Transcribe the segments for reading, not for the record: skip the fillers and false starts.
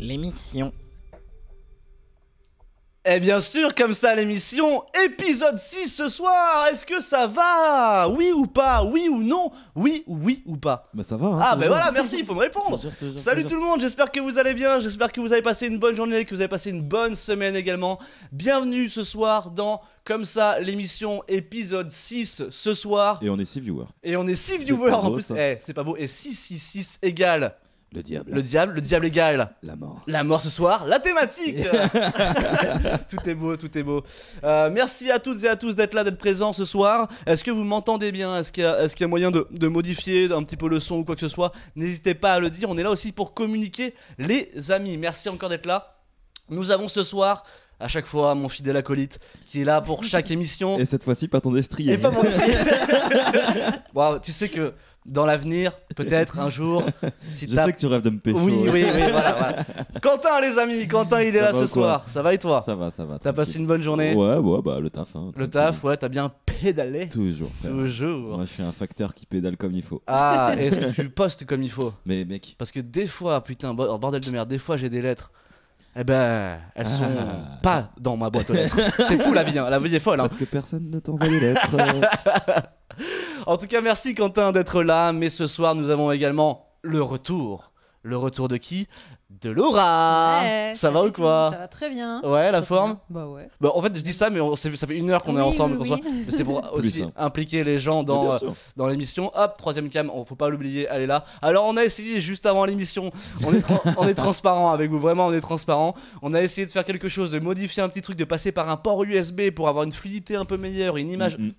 l'émission. Et bien sûr, comme ça l'émission, épisode 6 ce soir, est-ce que ça va? Oui ou pas? Oui ou non? Oui ou oui ou pas? Bah ça va hein, Ah bah voilà, merci, il faut me répondre. Toujours. Salut tout le monde, j'espère que vous allez bien, j'espère que vous avez passé une bonne journée, que vous avez passé une bonne semaine également. Bienvenue ce soir dans Comme ça l'émission, épisode 6 ce soir. Et on est 6 viewers. Et on est 6 C'est viewers pas en beau, plus. ça. Eh, c'est pas beau. Et 6 égale Le diable. le diable égale La mort. la mort ce soir, la thématique. Tout est beau, tout est beau. Merci à toutes et à tous d'être là, d'être présents ce soir. Est-ce que vous m'entendez bien? Est-ce qu'il y a moyen de modifier un petit peu le son ou quoi que ce soit? N'hésitez pas à le dire, on est là aussi pour communiquer les amis. Merci encore d'être là. Nous avons ce soir, à chaque fois, mon fidèle acolyte qui est là pour chaque émission. Et cette fois-ci pas ton destrier. Et pas mon esprit. Bon, tu sais que dans l'avenir, peut-être un jour, si Je t'as... sais que tu rêves de me pécho. Oui, voilà. Quentin, les amis, Quentin, il est Ça là va ce ou quoi soir. Ça va et toi? Ça va. T'as passé une bonne journée? Ouais, bah le taf. Hein, Le tranquille. taf, ouais, t'as bien pédalé? Toujours, frère. Toujours. Moi je suis un facteur qui pédale comme il faut. Ah, et est-ce que tu postes comme il faut? Mais mec, Parce que des fois, putain, bordel de merde, des fois j'ai des lettres. Eh ben, elles sont pas dans ma boîte aux lettres. C'est fou la vie, hein. La vie est folle. Hein. parce que personne ne t'envoie les lettres. En tout cas, merci Quentin d'être là. Mais ce soir, nous avons également le retour. Le retour de qui? De Laura. Ouais, Ça va ou quoi? Ça va très bien. Ouais, la Très forme? bien. Bah ouais. Bah, en fait, je dis ça, mais ça fait 1 heure qu'on est Oui, ensemble. oui, Qu'on soit- oui. Mais c'est pour aussi hein. impliquer les gens Mais bien dans, sûr. dans l'émission. Hop, troisième cam, faut pas l'oublier, elle est là. Alors, on a essayé juste avant l'émission, on est transparent avec vous, vraiment, on est transparent. On a essayé de faire quelque chose, de modifier un petit truc, de passer par un port USB pour avoir une fluidité un peu meilleure, une image. Mm.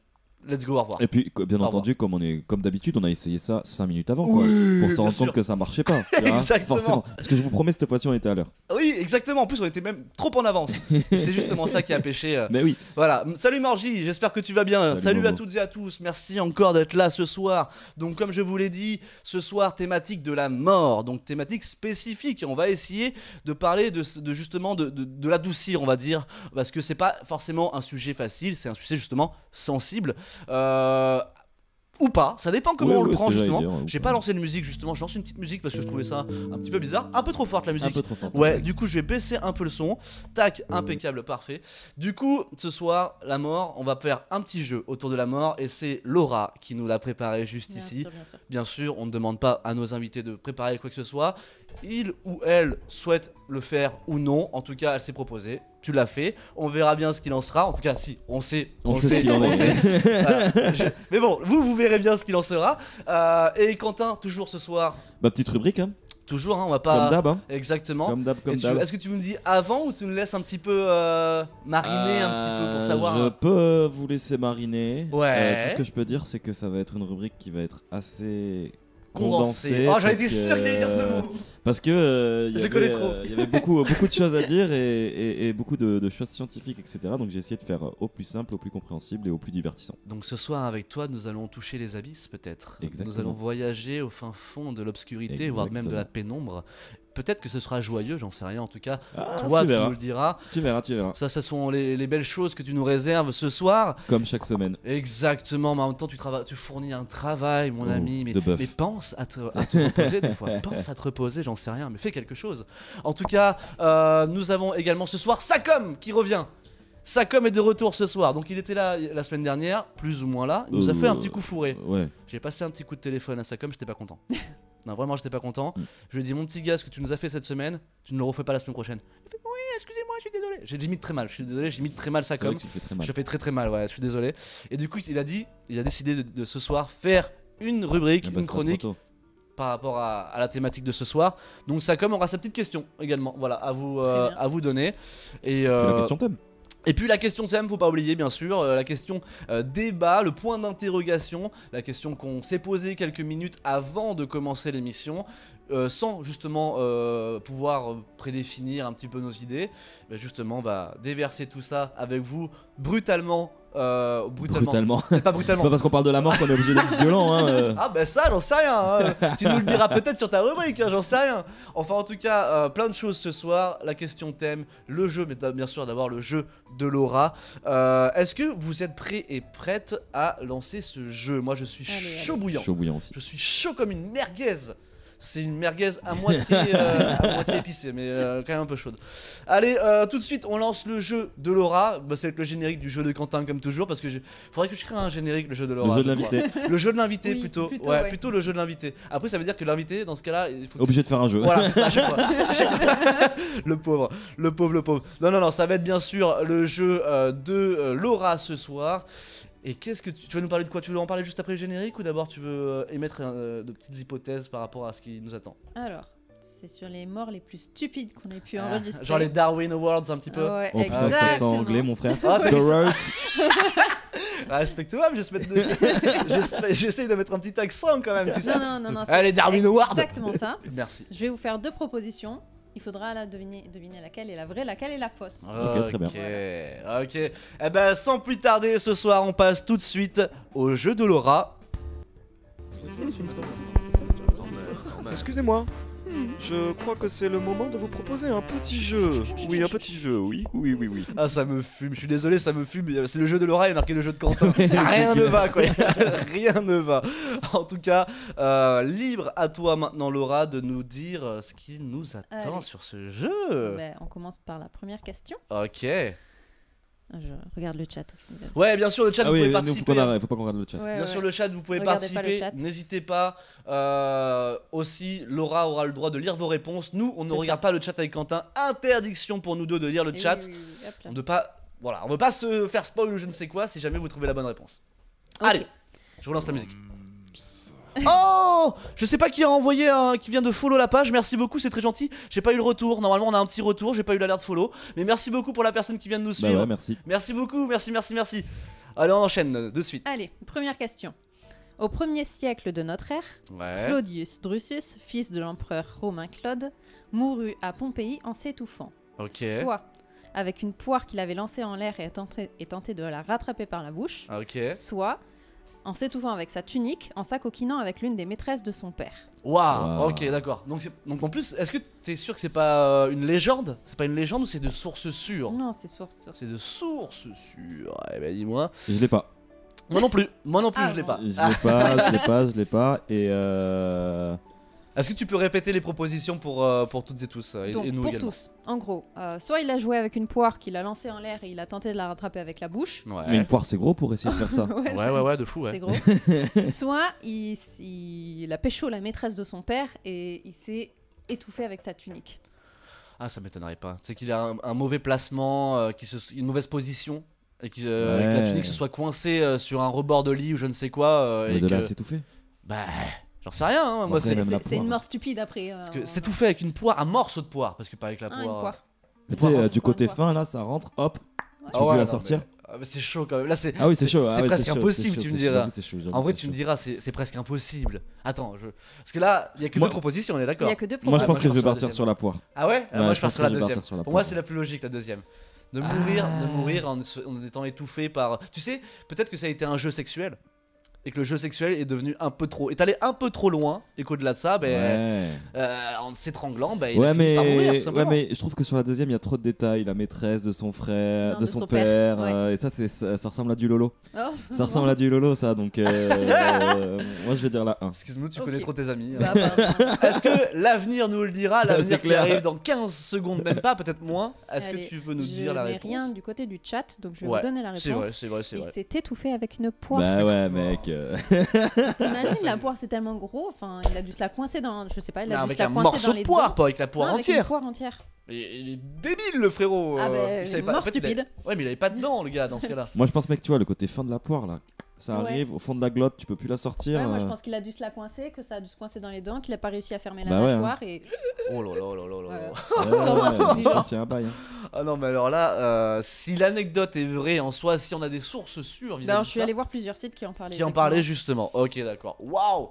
Let's go, au revoir. Et puis bien Au entendu, comme d'habitude, on a essayé ça 5 minutes avant quoi, Oui, pour se bien rendre sûr. compte que ça marchait pas. tu vois, Exactement. Forcément. Parce que je vous promets, cette fois-ci on était à l'heure. Oui, exactement. En plus, on était même trop en avance. C'est justement ça qui a pêché. Mais oui. Voilà, salut Margie, j'espère que tu vas bien. Salut à Momo. toutes et à tous, merci encore d'être là ce soir. Donc comme je vous l'ai dit, ce soir thématique de la mort, donc thématique spécifique. Et on va essayer de parler de justement de l'adoucir, on va dire, parce que c'est pas forcément un sujet facile, c'est un sujet justement sensible. Ou pas, ça dépend comment Ouais, on le ouais, prend c'est justement. j'allais dire, ou J'ai pas. pas lancé de musique justement, j'ai lancé une petite musique parce que je trouvais ça un petit peu bizarre, un peu trop forte la musique. Un peu trop fort. Ouais, du coup, je vais baisser un peu le son. Tac, impeccable, parfait. Du coup, ce soir, la mort, on va faire un petit jeu autour de la mort et c'est Laura qui nous l'a préparé juste Bien ici. sûr, bien sûr. Bien sûr, on ne demande pas à nos invités de préparer quoi que ce soit. Il ou elle souhaite le faire ou non. En tout cas, elle s'est proposée. Tu l'as fait. On verra bien ce qu'il en sera. En tout cas, si, on sait. On sait ce qu'il en on est. sait. Voilà. Mais bon, vous verrez bien ce qu'il en sera. Et Quentin, toujours ce soir. Bah petite rubrique hein. Toujours, hein, on va pas. Comme d'hab hein. Exactement. Comme d'hab, Et comme d'hab. est-ce que tu nous dis avant ou tu nous laisses un petit peu mariner un petit peu pour savoir Je peux vous laisser mariner. Ouais. Tout ce que je peux dire, c'est que ça va être une rubrique qui va être assez condensée. condensée. Oh, j'avais parce été sûr que- qu'il allait dire ce mot. Parce que Je les connais trop. il y avait beaucoup de choses à dire et beaucoup de choses scientifiques, etc. Donc j'ai essayé de faire au plus simple, au plus compréhensible et au plus divertissant. Donc ce soir avec toi, nous allons toucher les abysses peut-être. Exactement. Nous allons voyager au fin fond de l'obscurité, voire même de la pénombre. Peut-être que ce sera joyeux, j'en sais rien. En tout cas, toi, tu tu verras. nous le diras. Tu verras. Ça, ce sont les belles choses que tu nous réserves ce soir. Comme chaque semaine. Exactement, mais en même temps, tu fournis un travail, mon Oh, ami. de bœuf. Mais pense à te reposer des fois. Pense à te reposer, j'en sais rien, mais fais quelque chose. En tout cas, nous avons également ce soir Sacom qui revient. Sacom est de retour ce soir. Donc il était là la semaine dernière, plus ou moins là. Il nous a fait un petit coup fourré. Ouais. J'ai passé un petit coup de téléphone à Sacom, j'étais pas content. Non, vraiment, j'étais pas content. Mm. Je lui ai dit, mon petit gars, ce que tu nous as fait cette semaine, tu ne le refais pas la semaine prochaine. Il fait, oui, excusez-moi, je suis désolé. J'imite très mal, je suis désolé, j'imite très mal C'est vrai Sacom. que tu le fais très mal. Je fais très mal, ouais, je suis désolé. Et du coup, il a décidé de ce soir faire une rubrique, Ah bah, une c'est pas trop chronique tôt. par rapport à la thématique de ce soir. Donc Sacom aura sa petite question également, voilà, Très bien. à vous donner. Et, C'est la question thème. et puis la question thème, faut pas oublier bien sûr, la question débat, le point d'interrogation, la question qu'on s'est posée quelques minutes avant de commencer l'émission, sans justement pouvoir prédéfinir un petit peu nos idées. Ben, justement, on va déverser tout ça avec vous brutalement. Brutalement. Pas C'est pas brutalement. parce qu'on parle de la mort qu'on est obligé d'être violent. Hein. Ah ben ça j'en sais rien hein. Tu nous le diras peut-être sur ta rubrique hein, j'en sais rien. Enfin en tout cas plein de choses ce soir. La question thème, le jeu, mais bien sûr d'avoir le jeu de Laura. Est-ce que vous êtes prêts et prêtes à lancer ce jeu? Moi je suis Allez, chaud bouillant. Chaud bouillant aussi. Je suis chaud comme une merguez. C'est une merguez à moitié épicée, mais quand même un peu chaude. Allez, tout de suite, on lance le jeu de Laura. Bah, c'est avec le générique du jeu de Quentin, comme toujours, parce que faudrait que je crée un générique, le jeu de Laura. Le jeu de l'invité. Le jeu de l'invité, Oui, plutôt. plutôt, Ouais, ouais. plutôt le jeu de l'invité. Après, ça veut dire que l'invité, dans ce cas-là, il faut. Obligé de faire un jeu. Voilà, c'est ça, à chaque fois. Le pauvre. Non, ça va être bien sûr le jeu de Laura ce soir. Et qu'est-ce que tu vas nous parler de quoi? Tu veux en parler juste après le générique ou d'abord tu veux émettre de petites hypothèses par rapport à ce qui nous attend? Alors, c'est sur les morts les plus stupides qu'on ait pu Ah, enregistrer. genre les Darwin Awards un petit peu. Ouais, Oh putain, cet accent exactement. anglais, mon frère. Ah, t'as vu ça? Dorothy. Ah, respectable, j'essaye de mettre un petit accent quand même, tu sais. Non. Allez, c'est Darwin Award. Exactement ça. Merci. Je vais vous faire deux propositions. Il faudra là deviner laquelle est la vraie, laquelle est la fausse. Ok, très bien. Ok. Eh ben, sans plus tarder, ce soir, on passe tout de suite au jeu de Laura. Excusez-moi, je crois que c'est le moment de vous proposer un petit jeu. Oui, un petit jeu, oui. Ah, ça me fume, je suis désolé, ça me fume. C'est le jeu de Laura et marqué le jeu de Quentin. Rien ne va, quoi. Rien ne va. En tout cas, libre à toi maintenant, Laura, de nous dire ce qui nous attend Allez. sur ce jeu. Ben, on commence par la première question. Ok. Je regarde le chat aussi. vas-y. Ouais, bien sûr, le chat, Ah vous oui, pouvez nous, participer. faut pas qu'on regarde le chat. Ouais, Bien sûr, le chat, vous pouvez Regardez pas le participer. chat. N'hésitez pas. Aussi, Laura aura le droit de lire vos réponses. Nous, on ne C'est regarde pas le chat avec Quentin. Interdiction pour nous deux de lire le Et chat. oui, hop là. On ne pas, voilà, on veut pas se faire spoil ou je ne sais quoi si jamais vous trouvez la bonne réponse. Ok. Allez, je relance la musique. Oh, je sais pas qui a envoyé qui vient de follow la page. Merci beaucoup, c'est très gentil. J'ai pas eu le retour. Normalement, on a un petit retour. J'ai pas eu l'alerte follow. Mais merci beaucoup pour la personne qui vient de nous Bah suivre. ouais, merci. Merci beaucoup, merci. Allez, on enchaîne de suite. Allez, première question. Au 1er siècle de notre ère, Ouais. Claudius Drusus, fils de l'empereur romain Claude, mourut à Pompéi en s'étouffant. Ok. Soit avec une poire qu'il avait lancée en l'air et tenté de la rattraper par la bouche, Ok. soit en s'étouffant avec sa tunique, en s'acoquinant avec l'une des maîtresses de son père. Waouh. Wow. Ok, d'accord. Donc en plus, est-ce que t'es sûr que c'est pas une légende? C'est pas une légende ou c'est de sources sûres? Non, c'est source. C'est de sources sûres. Eh ben dis-moi. Je l'ai pas. Moi non plus. Ah Je l'ai bon. pas. Je l'ai pas. Et Est-ce que tu peux répéter les propositions pour toutes et tous et Donc, nous pour également. tous, en gros, soit il a joué avec une poire qu'il a lancée en l'air et il a tenté de la rattraper avec la bouche. Ouais. mais une poire c'est gros pour essayer de faire ça. Ouais, de fou, C'est ouais. gros. Soit il a pécho la maîtresse de son père et il s'est étouffé avec sa tunique. Ah, ça m'étonnerait pas. C'est qu'il a un mauvais placement, une mauvaise position. Et que Ouais. la tunique se soit coincée sur un rebord de lit ou je ne sais quoi. Mais Et de là à que... s'étouffer. Bah, j'en sais rien. Hein. Moi, Après, c'est même la C'est une poire. mort stupide après. parce que c'est tout fait avec une poire, un morceau de poire, parce que pas avec la Une poire. poire. Mais tu sais, Poire, du poire, côté poire. fin là, ça rentre, hop. Ouais. Tu peux plus la sortir. Mais c'est chaud quand même. Là, c'est. Ah oui, c'est chaud. c'est presque impossible, tu me diras. En vrai, tu tu me diras, c'est presque impossible. Attends, parce que là, il y a que Moi- deux propositions, on est Il d'accord. n'y a que deux Moi je Ouais, pense que je vais sur la partir deuxième. sur la poire. Ah ouais, Ouais, moi je je pars pense sur que la je vais deuxième. partir sur la Pour moi, poire. c'est la plus logique, la deuxième. De Ah. mourir en étant étouffé par. Tu sais, peut-être que ça a été un jeu sexuel. Et que le jeu sexuel est devenu un peu trop. Est allé un peu trop loin. Et qu'au-delà de ça, ben, Ouais. en s'étranglant, ben, il a Ouais, fini par mourir, tout mais, simplement. ouais, mais je trouve que sur la deuxième, il y a trop de détails. La maîtresse de son frère, Non, de de son son père, père, ouais. et ça ressemble à du Lolo. Oh. Ça ressemble à du Lolo, ça. Donc, moi, je vais dire la 1. Excuse-nous, tu Ok. connais trop tes amis. Bah, pardon. Est-ce que l'avenir nous le dira? L'avenir C'est qui clair. arrive dans 15 secondes, même pas, peut-être moins. Est-ce Allez, que tu peux nous dire la Je n'ai réponse? rien du côté du chat, donc je vais Ouais, vous donner la C'est vrai, réponse. c'est vrai, c'est Il vrai. s'est étouffé avec une poire. Bah ouais, mec. T'imagines, la poire c'est tellement gros, enfin il a dû se la coincer dans, je sais pas, il a Non, dû avec se la un coincer morceau dans de les poire, dents. pas avec la poire Non, avec une entière. poire entière. Il est débile le frérot. Ah bah, il savait mort en fait, il avait- stupide. Ouais, mais il avait pas de dents, le gars, dans ce cas-là. Moi, je pense, mec, tu vois, le côté fin de la poire, là. Ça Ouais. arrive au fond de la glotte, tu peux plus la sortir. Ouais, moi je pense qu'il a dû se la coincer, que ça a dû se coincer dans les dents, qu'il a pas réussi à fermer la Bah ouais, mâchoire et Oh là là là là là là. Voilà. Sûrement un truc du je genre. pense qu'il y a un bail. Hein. Ah non, mais alors là, si l'anecdote est vraie en soi, si on a des sources sûres Ben, vis-à-vis je de suis ça, allé voir plusieurs sites qui en parlaient. qui en parlaient justement. Ok, d'accord. Waouh.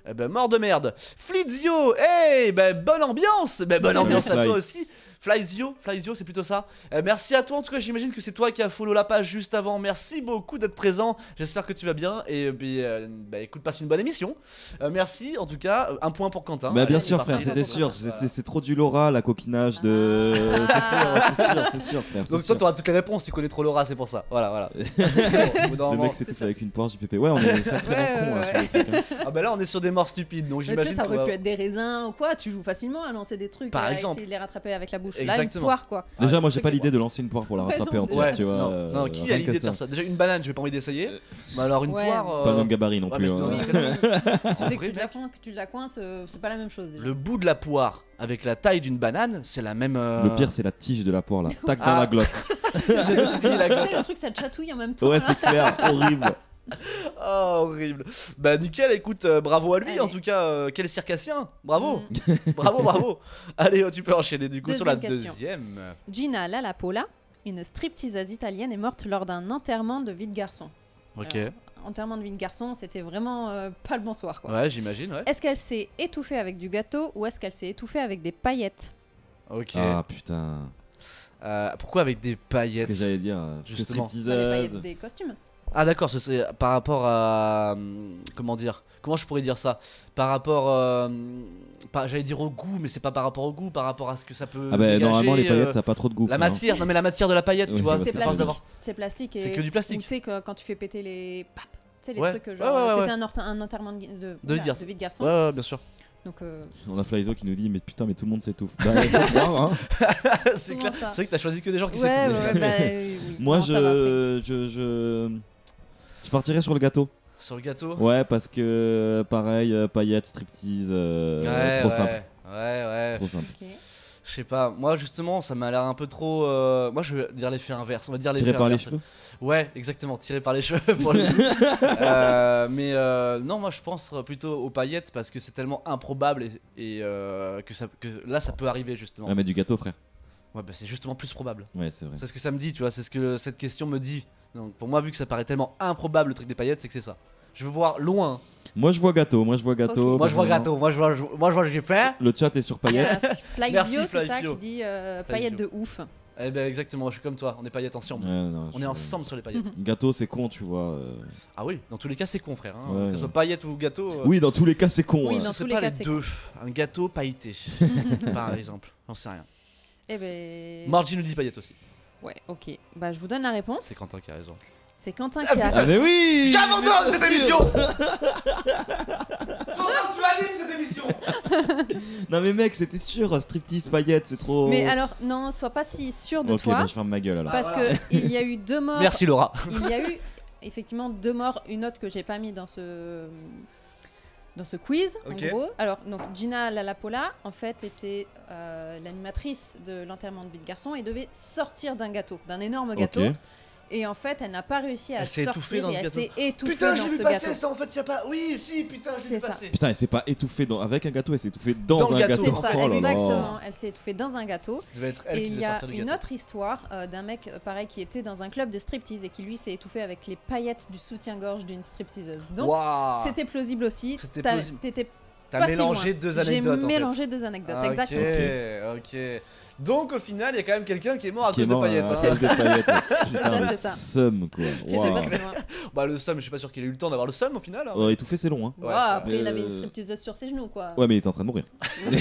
Eh ben, mort de merde. Flizio, hey, ben, bonne ambiance. Ben, bonne Salut, ambiance à Fly. toi aussi. Flizio, c'est plutôt ça. Merci à toi. En tout cas, j'imagine que c'est toi qui as follow la page juste avant. Merci beaucoup d'être présent. J'espère que tu vas bien. Et bah, écoute, passe une bonne émission. Merci. En tout cas, un point pour Quentin. Bah, bien Allez, sûr, c'est frère, parti. c'était sûr. C'est trop du Laura, la coquinage de. C'est sûr, frère. Donc, c'est toi, sûr. tu auras toutes les réponses. Tu connais trop Laura, c'est pour ça. Voilà. C'est bon, au bout d'un Le moment- mec s'est tout fait avec une poire du pépé. Ouais, on est sacrément Ouais, con ouais, sur les trucs. Hein. Ah, bah là, on est sur des mort stupide. Donc Mais tu sais, j'imagine ça qu'on aurait va- pu être des raisins ou quoi. Tu joues facilement à lancer des trucs, Par à exemple. essayer de les rattraper avec la bouche. Là, Exactement. une poire, quoi. Déjà, moi j'ai truc pas est l'idée de lancer une poire pour la Ouais, rattraper non, entière, Ouais, tu vois. non, qui a rien l'idée que de faire ça? Déjà une banane, je vais pas envie d'essayer. Mais alors une Ouais. poire. Pas le même gabarit non ouais, plus. mais hein. dans Oui, ce oui, cas-là, oui. Tu sais que vrai, tu la coinces, c'est pas la même chose déjà. le bout de la poire avec la taille d'une banane, c'est la même. Le pire, c'est la tige de la poire là. Tac dans Ah. la glotte. c'est le petit, la Tu glotte. sais, le truc, ça te chatouille en même temps. Ouais, c'est clair, horrible. Oh, horrible. Bah nickel, écoute, bravo à lui Allez. en tout cas. Quel circassien. Bravo. Mm. Bravo. Allez, tu peux enchaîner du coup sur la Deuxième question. deuxième. Gina Lalapola, une stripteaseuse italienne, est morte lors d'un enterrement de vie de garçon. Ok. Alors, enterrement de vie de garçon, c'était vraiment pas le bonsoir, quoi. Ouais, j'imagine, ouais. Est-ce qu'elle s'est étouffée avec du gâteau ou est-ce qu'elle s'est étouffée avec des paillettes? Ok. Ah putain. Pourquoi avec des C'est ce paillettes? que j'allais dire. Parce que Justement. Pas des paillettes, stripteaseuse. des costumes. Ah d'accord, ce serait par rapport à comment dire, comment je pourrais dire ça, par rapport, j'allais dire au goût, mais c'est pas par rapport au goût, par rapport à ce que ça peut. Ah bah dégager, normalement les paillettes ça a pas trop de goût. la frère, hein. matière, non mais la matière de la paillette, Oui, tu vois, je vois C'est ce que tu force veux dire. d'avoir. C'est plastique. C'est que du plastique. Ou tu sais que quand tu fais péter les. Pap, tu sais, les Ouais. trucs Ouais, genre. ouais, ouais. C'était un enterrement de De vie de garçon. vie de garçon. Ouais, ouais, bien sûr. Donc. On a Flyzo qui nous dit mais putain mais tout le monde s'étouffe. Bah il faut croire hein. c'est Comment clair. ça C'est vrai que t'as choisi que des gens qui Ouais, s'étouffent. ouais, bah oui. Moi Non, ça va après. je partirais sur le gâteau. Sur le gâteau. Ouais parce que pareil paillettes striptease Ouais, trop ouais. simple. Ouais. Trop simple. Ok. Je sais pas. Moi justement, ça m'a l'air un peu trop. Moi, je vais dire l'effet inverse. On va dire l'effet Tiré par les inverse. cheveux. Ouais, exactement, tiré par les cheveux pour le coup. Mais non, moi je pense plutôt aux paillettes parce que c'est tellement improbable et que là ça peut arriver justement. Ouais mais du gâteau frère. Ouais, bah c'est justement plus probable. Ouais c'est vrai. C'est ce que ça me dit, tu vois, c'est ce que cette question me dit. Donc pour moi, vu que ça paraît tellement improbable le truc des paillettes, c'est que c'est ça. Je veux voir loin. Moi je vois gâteau. Ok. Moi je vois personnellement. gâteau, moi je vois j'ai fait. Le chat est sur paillettes. Fly Merci, Bio, c'est ça Fly Fio. qui dit paillettes de ouf. Eh ben exactement, je suis comme toi, on est paillettes ensemble. Ouais, non, On je- est ensemble sur les paillettes. Gâteau c'est con tu vois. Ah oui, dans tous les cas c'est con frère. Hein. Ouais, Que ce soit ouais. paillettes ou gâteau. Oui dans tous les cas c'est con. Oui, hein. dans ce serait tous les pas cas, les c'est deux. Un gâteau pailleté, par exemple. J'en sais rien. Eh ben. Margie nous dit paillettes aussi. Ouais, ok. Bah, je vous donne la réponse. C'est Quentin qui a raison. C'est Quentin Ah, qui a. Ah mais oui. J'abandonne bien cette sûr. émission. Quentin, tu animes cette émission. Non mais mec c'était sûr striptease paillettes c'est trop. Mais alors, non, sois pas si sûr de Ok toi. bah je ferme ma gueule alors. Parce voilà. que il y a eu 2 morts. Merci Laura. Il y a eu effectivement 2 morts, une autre que j'ai pas mis dans ce quiz Ok. en gros. Alors donc Gina Lalapola en fait était l'animatrice de l'enterrement de vie de garçon et devait sortir d'un gâteau, d'un énorme gâteau. Ok. Et en fait, elle n'a pas réussi à Elle s'est sortir étouffée dans et ce elle gâteau. s'est étouffée Putain, dans j'ai vu ce passer gâteau. ça en fait, y a pas. Oui, si, putain, je l'ai vu C'est ça. passer. Putain elle s'est pas étouffée avec un gâteau elle s'est étouffée dans Dans le un gâteau. gâteau. C'est ça, Oh là là. exactement. Elle s'est étouffée dans un gâteau. Ça devait être elle Et qui il devait y a sortir du une gâteau. autre histoire d'un mec pareil qui était dans un club de striptease et qui lui s'est étouffé avec les paillettes du soutien-gorge d'une stripteaseuse. Donc Waouh. c'était plausible aussi. C'était T'as- plausible. T'étais T'as pas si mélangé loin. 2 anecdotes. J'ai en fait. mélangé 2 anecdotes, Ah, exactement. Ok. Donc au final, il y a quand même quelqu'un qui est mort à Qui est cause de mort paillettes. à hein. cause des paillettes. Putain ça, le c'est ça. seum quoi. C'est Waouh. pas très loin. Bah le seum, je suis pas sûr qu'il ait eu le temps d'avoir le seum au final. hein. Étouffer c'est long hein. Ouais, Wow, c'est après, vrai. il avait une stripteaseuse sur ses genoux, quoi. Ouais mais il était en train de mourir. Ouais.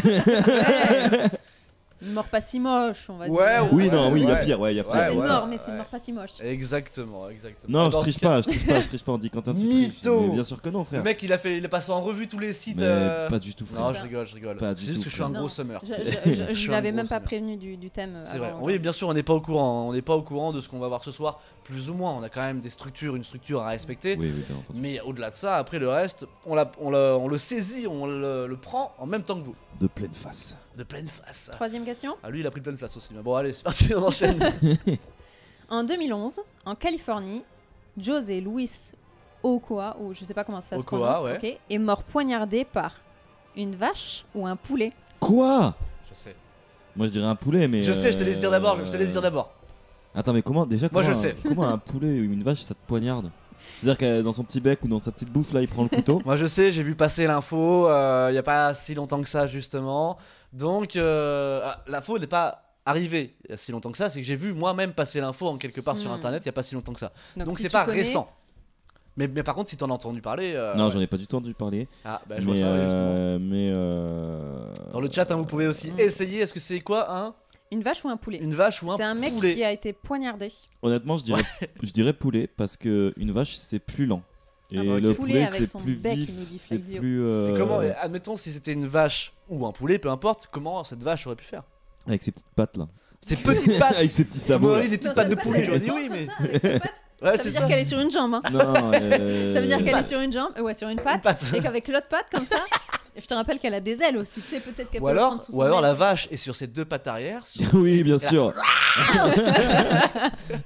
Une mort pas si moche, on va dire. Ouais, Oui non oui il y a ouais. pire ouais il y a pire. Ouais, C'est une ouais. mort, mais c'est une mort pas si moche. Exactement. Non, je Dans triche ce cas- pas, je triche pas, on dit Quentin, tu triches. Mytho. Mais bien sûr que non, Le frère. mec, il est passé en revue tous les sites. Mais pas du tout, frère. Non, Ça. je rigole. Pas du C'est juste tout, que je suis un frère. gros Non. summer. Je Je suis l'avais un même gros pas summer. prévenu du thème. C'est vrai. avant. Oui, bien sûr, on n'est pas au courant. On n'est pas au courant de ce qu'on va voir ce soir, plus ou moins. On a quand même une structure à respecter. Oui, oui, bien entendu. Mais au-delà de ça, après le reste, on le saisit, on le prend en même temps que vous. De pleine face. De pleine face. Troisième question. Ah, lui, il a pris de pleine face aussi. Mais bon, allez, c'est parti, on enchaîne. En 2011, en Californie, José Luis Ochoa, ou je sais pas comment ça se Ochoa, prononce, ouais. ok, est mort poignardé par une vache ou un poulet. Quoi? Je sais. Moi je dirais un poulet, mais. Je sais, je te laisse dire d'abord. Je te laisse dire d'abord. Attends, mais comment déjà Moi, comment je un- sais. Comment un poulet ou une vache ça te poignarde? C'est-à-dire que dans son petit bec ou dans sa petite bouche là il prend le couteau. Moi, je sais, j'ai vu passer l'info. Il y a pas si longtemps que ça, justement. Donc, l'info n'est pas arrivée il y a si longtemps que ça. C'est que j'ai vu moi-même passer l'info en quelque part sur Hmm. internet il y a pas si longtemps que ça. Donc, si c'est tu pas connais- récent. Mais par contre, si t'en as entendu parler. Non, ouais. j'en ai pas du tout entendu parler. Ah, bah, je vois mais ça, ouais, justement. Dans le chat, hein, vous pouvez aussi Mm. essayer. Est-ce que c'est quoi, Une vache ou un poulet. une vache ou un C'est un mec poulet? qui a été poignardé. Honnêtement, je dirais poulet parce que une vache c'est plus lent. Et Un le poulet poulet, avec c'est son plus bec, vif, il nous dit c'est Flavio. plus. Mais comment, admettons, si c'était une vache ou un poulet, peu importe, comment cette vache aurait pu faire? Avec ses petites pattes là. Ces petites pattes. Avec ses petits Tu sabots. m'aurais là. dit des petites Non, pattes de ça veut poulet, pas j'aurais dit dire oui, mais. ça, avec ses pattes. Ouais, Ça c'est veut dire ça. qu'elle est sur une jambe. Hein. Non, Ça veut dire qu'elle est patte. sur une jambe, ouais, sur une patte, patte. et qu'avec l'autre patte comme ça. Et je te rappelle qu'elle a des ailes aussi, tu sais, peut-être qu'elle Ou peut le prendre sous ou son alors aile. la vache est sur ses deux pattes arrière. Oui, bien sûr.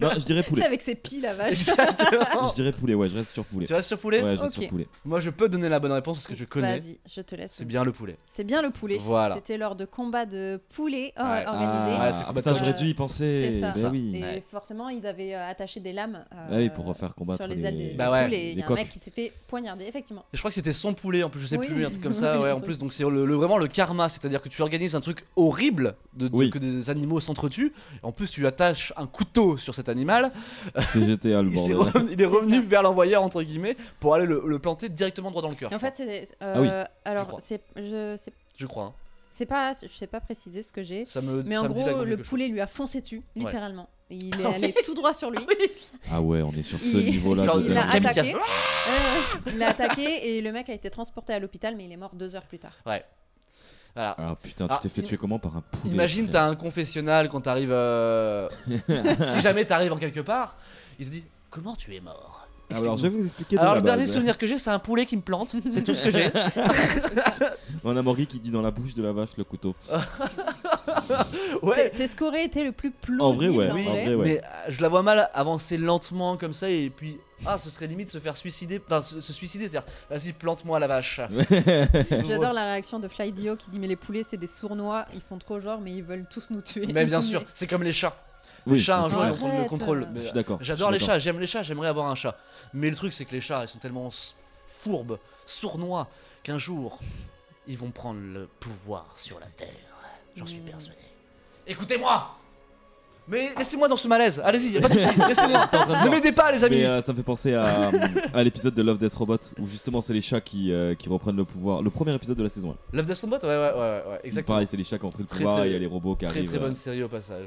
Non, je dirais Tu poulet. sais, avec ses pieds, la vache. Exactement. Je dirais poulet, ouais, je reste sur poulet. Tu restes sur poulet? Ouais, je reste Ok. sur poulet. Moi, je peux donner la bonne réponse parce que je connais. Vas-y, je te laisse. C'est bien le poulet. C'est bien le poulet. Voilà. C'était lors de combats de poulets Ouais. organisés. Ouais, c'est Ah, complètement- putain, j'aurais dû y penser. C'est ça. Ben oui. Et Ouais. forcément, ils avaient attaché des lames Ah oui, pour refaire combattre sur les les- ailes des Bah ouais, poules. Et il y les a un coqs. mec qui s'est fait poignarder, effectivement. Et je crois que c'était son poulet en plus, je sais Oui. plus, un truc comme ça. Oui, Ouais, un en truc. plus, donc c'est vraiment le karma, c'est-à-dire que tu organises un truc horrible Oui. que des animaux s'entretuent. En plus, tu attaches un couteau sur cet animal. C'est GTA le bordel. Il est revenu ça. vers l'envoyeur entre guillemets pour aller le planter directement droit dans le cœur. Et en je crois. fait, c'est. Ah oui. Je Alors, crois. Je crois. Hein. c'est pas. Je sais pas préciser ce que j'ai. Mais ça en me dit gros, vaguement le quelque chose. poulet lui a foncé dessus, Ouais. littéralement. Et il est allé tout droit sur lui. Ah ouais, on est sur ce Il- niveau-là Genre, de Il l'a Kamikaze. attaqué. Il l'a attaqué et le mec a été transporté à l'hôpital, mais il est mort 2 heures plus tard. Ouais. Voilà. Ah putain, Ah, tu t'es fait tuer comment par un poulet? Imagine, t'as un confessionnal quand t'arrives. Si jamais t'arrives en quelque part, il te dit comment tu es mort. Ah, alors je vais vous expliquer de Alors la le dernier base. souvenir que j'ai, c'est un poulet qui me plante. C'est tout ce que j'ai. On a Morgui qui dit dans la bouche de la vache le couteau. Ouais. C'est ce qu'aurait été le plus plausible. En vrai, ouais. Oui, En vrai, ouais. mais je la vois mal avancer lentement comme ça et puis ce serait limite se faire suicider, enfin se suicider, c'est-à-dire vas-y plante-moi la vache. J'adore la réaction de Flydio qui dit mais les poulets c'est des sournois, ils font trop genre mais ils veulent tous nous tuer. Mais bien sûr, c'est comme les chats. Oui, Les chats un c'est jour vrai. ils vont prendre le Arrête. contrôle. Je suis d'accord. J'adore je les suis chats, j'aime les chats, j'aimerais avoir un chat. Mais le truc c'est que les chats ils sont tellement fourbes, sournois qu'un jour ils vont prendre le pouvoir sur la terre. J'en suis persuadé. Écoutez-moi. Mais laissez-moi dans ce malaise. Allez-y, y a pas de souci. Laissez-moi. en train de Ne voir. m'aidez pas les amis. Mais ça me fait penser à l'épisode de Love Death Robot où justement c'est les chats qui reprennent le pouvoir. Le premier épisode de la saison 1. Love Death Robot, ouais, exactement. Pareil, c'est les chats qui ont pris le Très, pouvoir très- et il y a les robots qui Très arrivent. très bonne série au passage.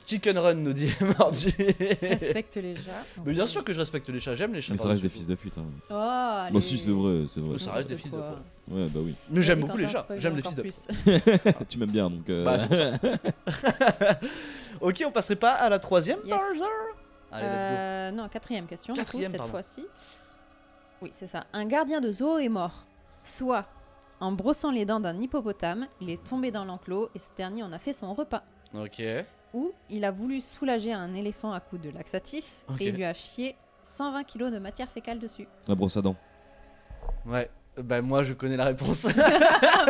Chicken Run nous dit Margie. Respecte les chats. Mais bien sûr que je respecte les chats, j'aime les chats. Mais ça reste des par-dessus fils de pute. Hein. Oh, Bah les- si, c'est vrai, c'est vrai. Ça reste des fils de quoi. Ouais, bah oui. tout. Mais j'aime Vas-y, beaucoup les Quentin, chats, spoil j'aime les encore fils de. plus. Tu m'aimes bien donc. Bah, c'est pour ça. Ok, on passerait pas à la troisième Yes. Tarzan. Allez, let's go. Non, quatrième question. du coup, Quatrième, cette pardon. fois-ci. Oui, c'est ça. Un gardien de zoo est mort. Soit en brossant les dents d'un hippopotame, il est tombé dans l'enclos et ce dernier en a fait son repas. Ok. Ou il a voulu soulager un éléphant à coups de laxatif Ok. et il lui a chié 120 kg de matière fécale dessus. La brosse à dents. Ouais. Bah moi je connais la réponse.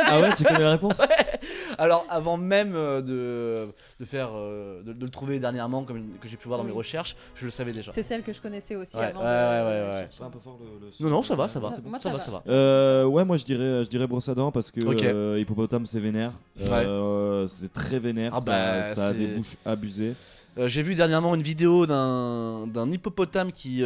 Ah ouais, tu connais la réponse? Alors avant même de faire de le trouver dernièrement comme que j'ai pu voir dans Oui. mes recherches, je le savais déjà. C'est celle que je connaissais aussi Ouais, avant ouais, de ouais. chercher. Pas un peu fort le Non non ça va ça va Ça- moi, ça ça va va. ça va. Ouais, moi je dirais brosse à dents parce que Ok. hippopotame c'est vénère. C'est très vénère, Ah bah, ça a c'est- des bouches abusées. J'ai vu dernièrement une vidéo d'un hippopotame qui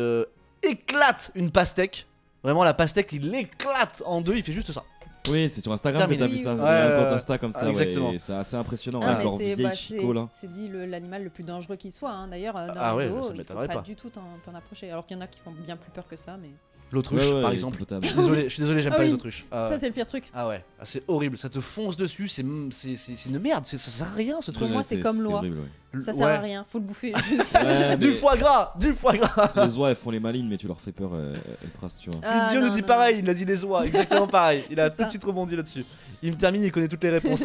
éclate une pastèque. Vraiment la pastèque il l'éclate en deux, il fait juste ça. Oui, c'est sur Instagram que Terminé. t'as vu ça. Oui, Il y a un ouais, compte ouais. Insta comme ça, Exactement. ouais, et c'est assez impressionnant. Ah, avec mais leur c'est vieille chico là. c'est dit l'animal le plus dangereux qui soit. Hein. D'ailleurs, dans Ah les ouais, zoos, ça il faut m'étonnerait pas pas. du tout t'en approcher. Alors qu'il y en a qui font bien plus peur que ça, mais L'autruche Ouais, ouais, par les exemple. hippopotames. Je suis désolé, j'aime Ah pas oui. les autruches. ça c'est le pire truc. Ah ouais, c'est horrible, ça te fonce dessus, c'est une merde, ça sert à rien ce truc. Pour moi, c'est comme l'oie. horrible, ouais. Ça sert à rien, faut le bouffer juste. Ouais, Du mais foie gras, du foie gras. les oies elles font les malines, mais tu leur fais peur, elles tracent, tu vois. Ah, Flidio nous non, dit non, pareil, il a dit les oies, exactement pareil. Il a C'est tout de ça. suite rebondi là-dessus. Il me termine, il connaît toutes les réponses.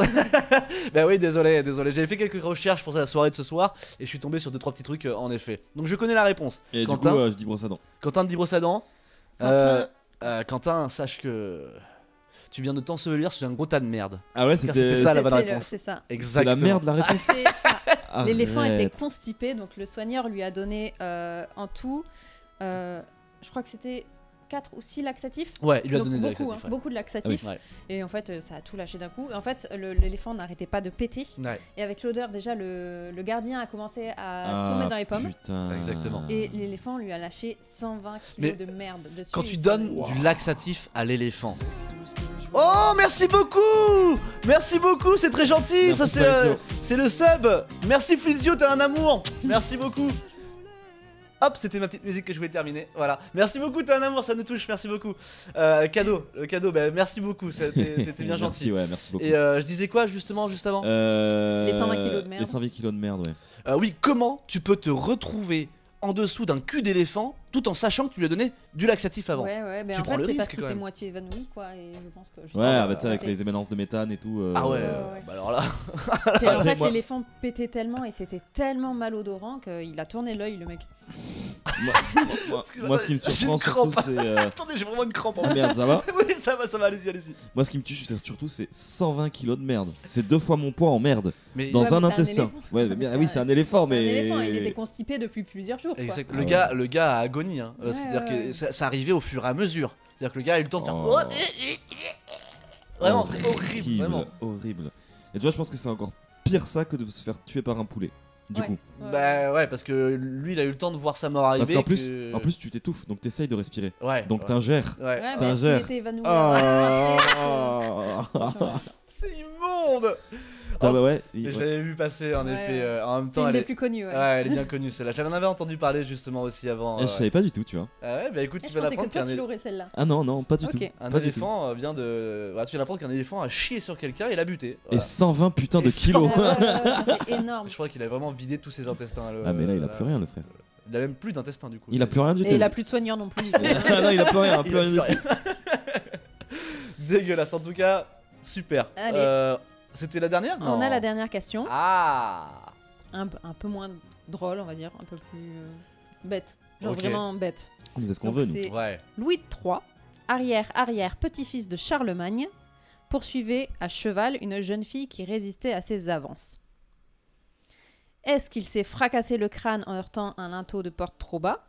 Bah oui, désolé. J'avais fait quelques recherches pour la soirée de ce soir et je suis tombé sur 2-3 petits trucs en effet. Donc je connais la réponse. Et Quentin, du coup, je dis brosse à dents. Quentin de dit brosse à dents. Quentin, sache que tu viens de t'ensevelir sur un gros tas de merde. Ah ouais, c'était c'était ça, la bonne C'est réponse. C'est ça. c'est Exactement. la merde la réponse. C'est ça. L'éléphant était Arrête. constipé, donc le soigneur lui a donné en tout, je crois que c'était 4 ou 6 laxatifs. Ouais, il lui a Donc donné des beaucoup, laxatifs. hein, beaucoup de laxatifs. Ouais. Et en fait, ça a tout lâché d'un coup. Et en fait, l'éléphant n'arrêtait pas de péter. Ouais. Et avec l'odeur, déjà, le gardien a commencé à Ah, tomber dans les pommes. Putain. Exactement. Et l'éléphant lui a lâché 120 Mais kilos de merde dessus. Quand Il tu s'en donnes est- du laxatif à l'éléphant. Oh, merci beaucoup. Merci beaucoup, c'est très gentil. Merci, Ça c'est Fabrizio. c'est le sub. Merci Flizio, t'es un amour. Merci beaucoup. Hop, c'était ma petite musique que je voulais terminer. Voilà. Merci beaucoup, t'es un amour, ça nous touche. Merci beaucoup. Le cadeau, bah, merci beaucoup. T'étais bien gentil. Merci, ouais, merci beaucoup. Et je disais quoi justement, juste avant Les 120 kilos de merde. Les 120 kilos de merde, ouais. Oui, comment tu peux te retrouver en dessous d'un cul d'éléphant tout en sachant que tu lui as donné du laxatif avant? Ouais, mais Tu en prends fait, le c'est risque, parce quand qu'il s'est même. moitié évanoui, quoi. Et je pense que. Je sais Ouais, pas, bah, tu sais, avec c'est- les émanences de méthane et tout. Ah ouais, ouais. bah alors là. Puis en Après, fait, moi- l'éléphant pétait tellement et c'était tellement malodorant qu'il a tourné l'œil, le mec. Moi, ce qui me J'ai surprend une crampe. surtout, c'est. Attendez, j'ai vraiment une crampe en Ah, merde, ça va? Oui, ça va, allez-y. Moi, ce qui me tue surtout, c'est 120 kilos de merde. C'est 2 fois mon poids en merde. Mais Dans Ouais, un mais c'est un intestin. éléphant. Ouais, Mais bien, c'est oui, un- c'est un éléphant, mais. Un éléphant, il était constipé depuis plusieurs jours. Quoi. exact. Ah Le gars a agonie. Hein. Ouais, C'est-à-dire ouais. que ça arrivait au fur et à mesure. C'est-à-dire que le gars a eu le temps de faire. Oh. Vraiment, c'est horrible. Vraiment. Horrible. Et tu vois, je pense que c'est encore pire ça que de se faire tuer par un poulet. Du Ouais. coup. Ouais. Bah ouais, parce que lui, il a eu le temps de voir sa mort arriver. Parce qu'en plus, que- en plus, tu t'étouffes, donc t'essayes de respirer. ouais. Donc ouais. t'ingères. Ouais. Ouais, T'as mais un est-ce qu'il gère. était évanoui Ah. C'est immonde. Ah bah ouais. Et je l'avais vu passer en Ouais, effet. ouais. En même C'est temps, une elle des est. plus connues. Ouais, Ouais. elle est bien connue celle-là. J'en avais entendu parler justement aussi avant. Je savais pas du tout, tu vois. Ah ouais, bah écoute, Je tu vas pensais que l'apprendre toi, qu'un tu l'aurais celle-là. Ah non, pas du Ok. tout. un Pas du éléphant vient de. Ouais, tu viens d'apprendre qu'un éléphant a chié sur quelqu'un et l'a buté. Et Voilà. 120 putains de Et kilos. Ouais, c'est énorme. Je crois qu'il a vraiment vidé tous ses intestins. Ah mais là, il a plus rien, le frère. Il a même plus d'intestin du coup. Il a plus rien du tout. Et il a plus de soignant non plus. Ah non, il a plus rien, Il plus a rien du plus tout. Dégueulasse. En tout cas, super. Allez. C'était la dernière? On Non. a la dernière question. Ah. Un peu moins drôle, on va dire. Un peu plus bête. Genre Ok. vraiment bête. Mais c'est ce qu'on Donc veut, nous. c'est Ouais. Louis III, arrière-petit-fils de Charlemagne, poursuivait à cheval une jeune fille qui résistait à ses avances. Est-ce qu'il s'est fracassé le crâne en heurtant un linteau de porte trop bas?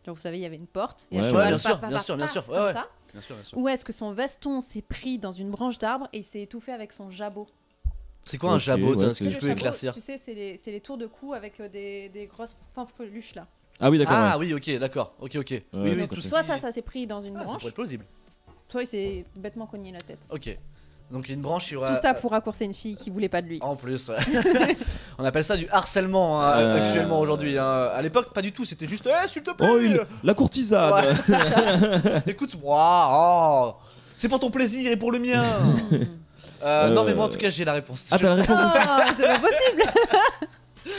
Genre, vous savez, il y avait une porte. Et à Ouais, cheval, ouais, bien sûr, paf, bien paf, sûr, bien paf, sûr, ouais, comme ouais. ça. Bien sûr, bien sûr. Ou est-ce que son veston s'est pris dans une branche d'arbre et il s'est étouffé avec son jabot? C'est quoi un Ok, jabot? ouais, Tiens, c'est- est-ce que Le tu peux jabot, éclaircir? Tu sais, c'est les tours de cou avec des grosses fanfreluches là. Ah oui, d'accord. Ah ouais. oui, ok, d'accord. Ok. Oui, tout oui, à tout fait. ce Soit qui- ça s'est pris dans une Ah, ça branche, pourrait être plausible. soit il s'est bêtement cogné la tête. Ok. Donc une branche, il y aura. Tout ça pour raccourcer une fille qui voulait pas de lui. En plus, ouais. On appelle ça du harcèlement hein, actuellement aujourd'hui. Hein. À l'époque, pas du tout. C'était juste, s'il te plaît. Oh, la courtisane. Ouais. Écoute-moi. Oh, c'est pour ton plaisir et pour le mien. Non, mais moi en tout cas, j'ai la réponse. Ah, t'as la réponse aussi. Oh, c'est pas possible.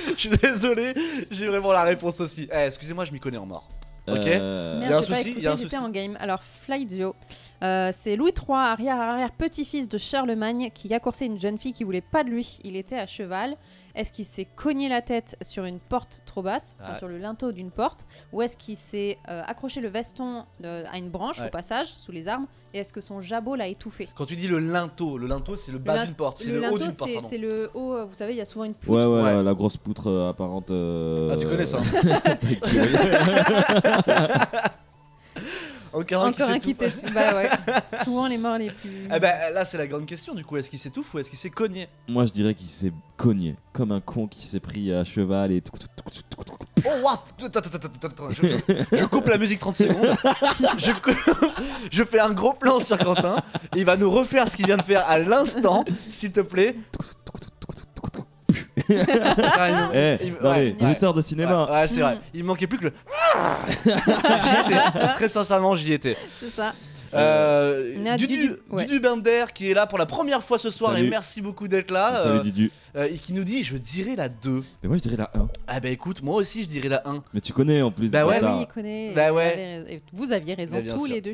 Je suis désolé, j'ai vraiment la réponse aussi. Excusez-moi, je m'y connais en mort. Ok. Merde, y a un j'ai pas souci, écouté, y a un j'étais souci. en game. Alors, Flydio, c'est Louis III, arrière-petit-fils de Charlemagne, qui accoursait une jeune fille qui voulait pas de lui. Il était à cheval. Est-ce qu'il s'est cogné la tête sur une porte trop basse, enfin Ouais. sur le linteau d'une porte, ou est-ce qu'il s'est accroché le veston à une branche Ouais. au passage, sous les arbres, et est-ce que son jabot l'a étouffé? Quand tu dis le linteau c'est le bas d'une porte, c'est le haut linteau, d'une porte. c'est pardon. c'est le haut, vous savez, il y a souvent une poutre. Ouais, Ouais. la grosse poutre apparente. Ah, tu connais ça. Encore Encore un qui s'étouffe. t'étouffe. Bah ouais, souvent les morts les plus... Eh ben là, c'est la grande question du coup. Est-ce qu'il s'étouffe ou est-ce qu'il s'est cogné? Moi, je dirais qu'il s'est cogné. Comme un con qui s'est pris à cheval et. Oh, what? Attends, je coupe la musique 30 secondes. Je fais un gros plan sur Quentin. Et il va nous refaire ce qu'il vient de faire à l'instant, s'il te plaît. Ah, Eh, il- non, ouais, mais ouais. 8 heures de cinéma. Ouais, c'est vrai. Mm. Il me manquait plus que le. J'y étais. Très sincèrement, j'y étais. C'est ça. Euh, On a Dudu, ouais. Dudu Bender qui est là pour la première fois ce soir Salut. et merci beaucoup d'être là. Salut Dudu. Et qui nous dit je dirais la 2. Mais moi, je dirais la 1. Ah bah écoute, moi aussi je dirais la 1. Mais tu connais en plus. Bah ouais. Bah bâtard. oui, il connaît. Bah il ouais. avait raison. Et vous aviez raison, Bah, bien tous sûr. les deux.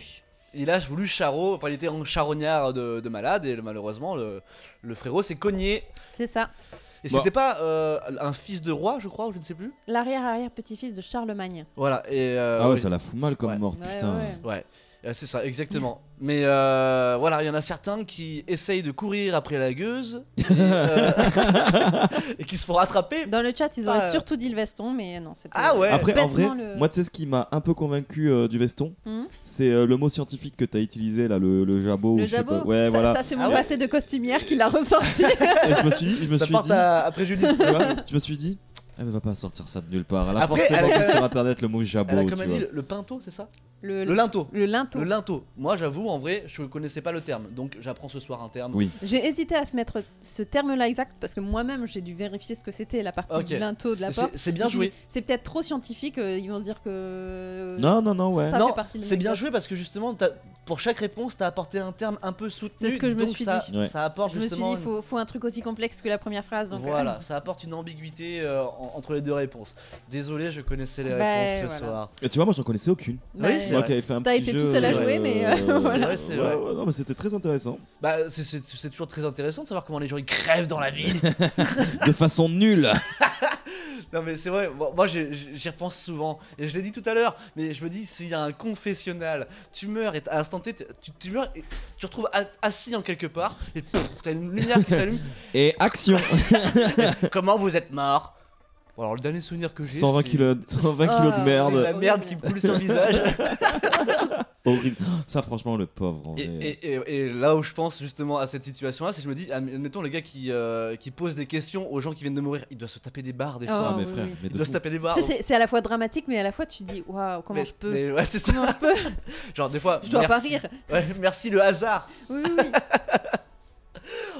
Il a voulu charo, enfin il était en charognard de malade et malheureusement le frérot s'est cogné. C'est ça. Et Bon. c'était pas un fils de roi je crois ou je ne sais plus. L'arrière-petit-fils de Charlemagne. Voilà et Ah ouais, oui. ça la fout mal comme Ouais. mort, Ouais, putain. ouais. Ouais, c'est ça, exactement. Mais voilà, il y en a certains qui essayent de courir après la gueuse et qui se font rattraper. Dans le chat, ils auraient Ah, surtout dit le veston, mais non, c'était... Ah ouais. Après, en vrai, bêtement le- moi, tu sais ce qui m'a un peu convaincu du veston, Hmm. c'est le mot scientifique que t'as utilisé là, le jabot. Le ou je sais jabot pas. Ouais, ça, voilà. ça, c'est mon Ah ouais passé de costumière qui l'a ressorti. Et je me suis dit, Ça porte à préjudice. tu vois, je me suis dit, elle va pas sortir ça de nulle part. Elle a Après, forcément elle a- vu sur internet le mot jabot. Elle a tu comme elle vois. dit le pinto, c'est ça? Le linteau. Le linteau. Le linteau. Moi, j'avoue, en vrai, je connaissais pas le terme. Donc, j'apprends ce soir un terme. Oui. J'ai hésité à se mettre ce terme-là exact parce que moi-même j'ai dû vérifier ce que c'était la partie Ok. du linteau de la Mais porte. c'est bien Je me suis joué. dit, c'est peut-être trop scientifique, ils vont se dire que. Non, ouais. Ça Non, fait partie de c'est bien l'anecdote. joué parce que justement, pour chaque réponse, t'as apporté un terme un peu soutenu. C'est ce que je me donc suis ça, dit. Ouais. ça apporte Je me suis justement. dit, faut un truc aussi complexe que la première phrase. Donc, Voilà, ça apporte une ambiguïté entre les deux réponses. Désolé, je connaissais les Bah, réponses ce voilà. soir. Et tu vois, moi j'en connaissais aucune. bah, Oui, c'est Moi vrai. qui avais fait un T'as petit été jeu. tout seul à jouer, euh, mais, euh, voilà. C'est vrai. Ouais, non, mais c'était très intéressant. Bah, c'est toujours très intéressant de savoir comment les gens ils crèvent dans la vie. De façon nulle. Non, mais c'est vrai, moi j'y repense souvent. Et je l'ai dit tout à l'heure, mais je me dis, s'il y a un confessionnal, tu meurs et à l'instant T, tu meurs et tu te retrouves assis en quelque part, et t'as une lumière qui s'allume. Et action. Comment vous êtes mort? Bon, alors, le dernier souvenir que j'ai. 120 c'est- kilos, 120 kilos de Ah, C'est merde. la merde qui me coule sur le visage. Horrible. Ça, franchement, le pauvre. En vrai. Et là où je pense justement à cette situation-là, c'est que je me dis, admettons les gars qui posent des questions aux gens qui viennent de mourir, ils doivent se taper des barres des Oh, fois. Ah, mais oui, frère, oui. mais Ils de doivent se fou. taper des barres. Tu sais, c'est à la fois dramatique, mais à la fois tu te dis, waouh, comment je peux Mais ouais, c'est ça. Comment je peux Genre des fois. Je dois pas merci. rire. Ouais, merci le hasard. Oui, oui, oui.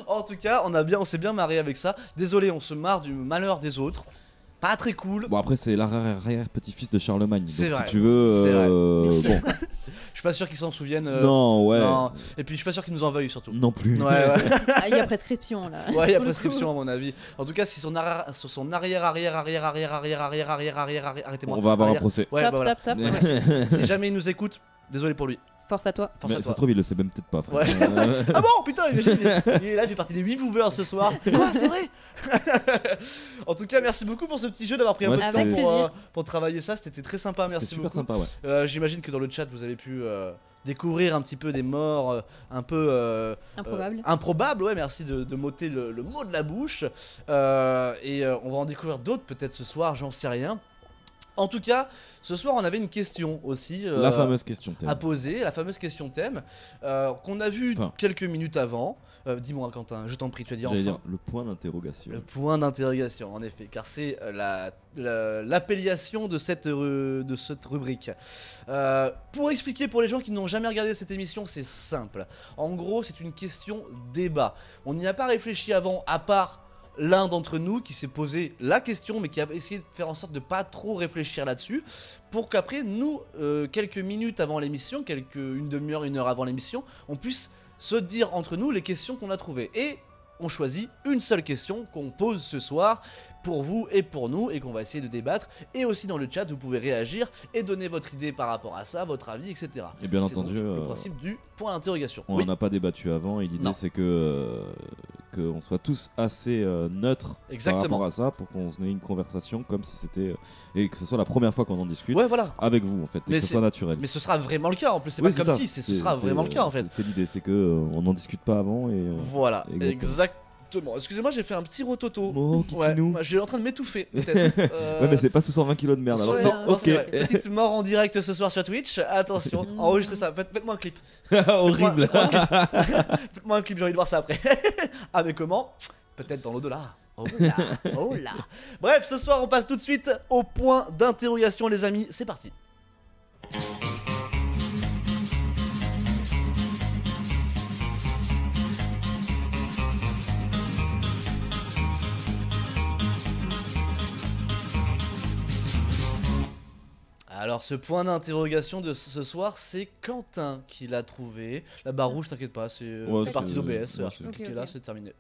En tout cas, on s'est bien marré avec ça. Désolé, on se marre du malheur des autres. Pas très cool. Bon, après, c'est l'arrière-petit-fils de Charlemagne. Donc, C'est vrai. si tu veux. C'est vrai. Bon. Je suis pas sûr qu'ils s'en souviennent. Non, ouais. non. Et puis je suis pas sûr qu'ils nous en veuillent surtout. Non plus. Ouais, ouais. Ah, il y a prescription là. Ouais, il y a Pour le prescription coup. à mon avis. En tout cas, si son arrière, arrêtez-moi. On va avoir un Arrière. procès. Ouais, Stop, bah voilà. stop, stop. Ouais. Si jamais il nous écoute, désolé pour lui. Force à toi. Force Mais à ça toi. se trouve, il le sait même peut-être pas, frère. Ouais. Ah bon, putain, imagine, il est là, il fait partie des 8 viewers ce soir. Quoi, c'est vrai? En tout cas, merci beaucoup pour ce petit jeu, d'avoir pris un Ouais, peu de Avec temps plaisir. pour travailler ça. C'était très sympa, C'était merci super beaucoup. sympa, ouais. J'imagine que dans le chat, vous avez pu découvrir un petit peu des morts un peu Improbable. improbables. Ouais, merci de m'ôter le mot de la bouche. On va en découvrir d'autres peut-être ce soir, j'en sais rien. En tout cas, ce soir, on avait une question aussi. La fameuse question thème. À poser, la fameuse question thème qu'on a vue Enfin. quelques minutes avant. Dis-moi, Quentin, je t'en prie, tu as dit J'allais enfin. dire le point d'interrogation. Le point d'interrogation, en effet, car c'est l'appellation de cette rubrique. Pour expliquer pour les gens qui n'ont jamais regardé cette émission, c'est simple. En gros, c'est une question débat. On n'y a pas réfléchi avant, à part l'un d'entre nous qui s'est posé la question, mais qui a essayé de faire en sorte de pas trop réfléchir là-dessus, pour qu'après, nous, quelques minutes avant l'émission, une demi-heure, une heure avant l'émission, on puisse se dire entre nous les questions qu'on a trouvées. Et on choisit une seule question qu'on pose ce soir pour vous et pour nous et qu'on va essayer de débattre. Et aussi dans le chat, vous pouvez réagir et donner votre idée par rapport à ça, votre avis, etc. Et bien C'est entendu, donc le principe du point d'interrogation. On Oui. n'en a pas débattu avant et l'idée Non. c'est qu'on soit tous assez neutres Exactement. par rapport à ça pour qu'on ait une conversation comme si c'était et que ce soit la première fois qu'on en discute Ouais, voilà. avec vous en fait et Mais que ce c'est- soit naturel. Mais ce sera vraiment le cas en plus, c'est Oui, pas comme ça. si, ce sera vraiment le cas en fait. C'est l'idée, c'est que on n'en discute pas avant et Voilà, Exactement. exactement. Excusez-moi, j'ai fait un petit rototo. Oh, Ouais, kikinou. moi, je suis en train de m'étouffer peut-être. Ouais, mais c'est pas sous 120 kilos de merde alors Ouais, ça, non, ok. c'est vrai. Petite mort en direct ce soir sur Twitch. Attention, Mm. enregistrez ça. Faites-moi un clip. Horrible. Faites-moi un clip, j'ai envie de voir ça après. Ah, mais comment? Peut-être dans l'au-delà. Oh là, oh là. Bref, ce soir, on passe tout de suite au point d'interrogation, les amis. C'est parti. Alors, ce point d'interrogation de ce soir, c'est Quentin qui l'a trouvé. La barre rouge, t'inquiète pas, c'est Ouais, fait partie c'est- d'OBS. ouais, Voilà, c'est- cliquez Ok, là, ok. c'est terminé.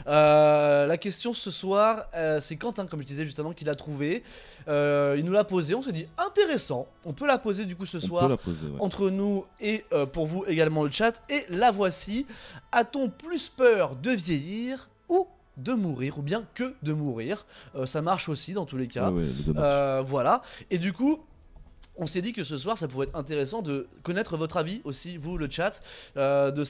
La question ce soir, c'est Quentin, comme je disais justement, qui l'a trouvé. Il nous l'a posé, on s'est dit intéressant. On peut la poser du coup ce On soir peut la poser, ouais. entre nous et pour vous également le chat. Et la voici. A-t-on plus peur de vieillir ou de mourir, ou bien que de mourir? Ça marche aussi dans tous les cas. Ouais, le dommage. Voilà. Et du coup, on s'est dit que ce soir, ça pouvait être intéressant de connaître votre avis aussi, vous, le chat, de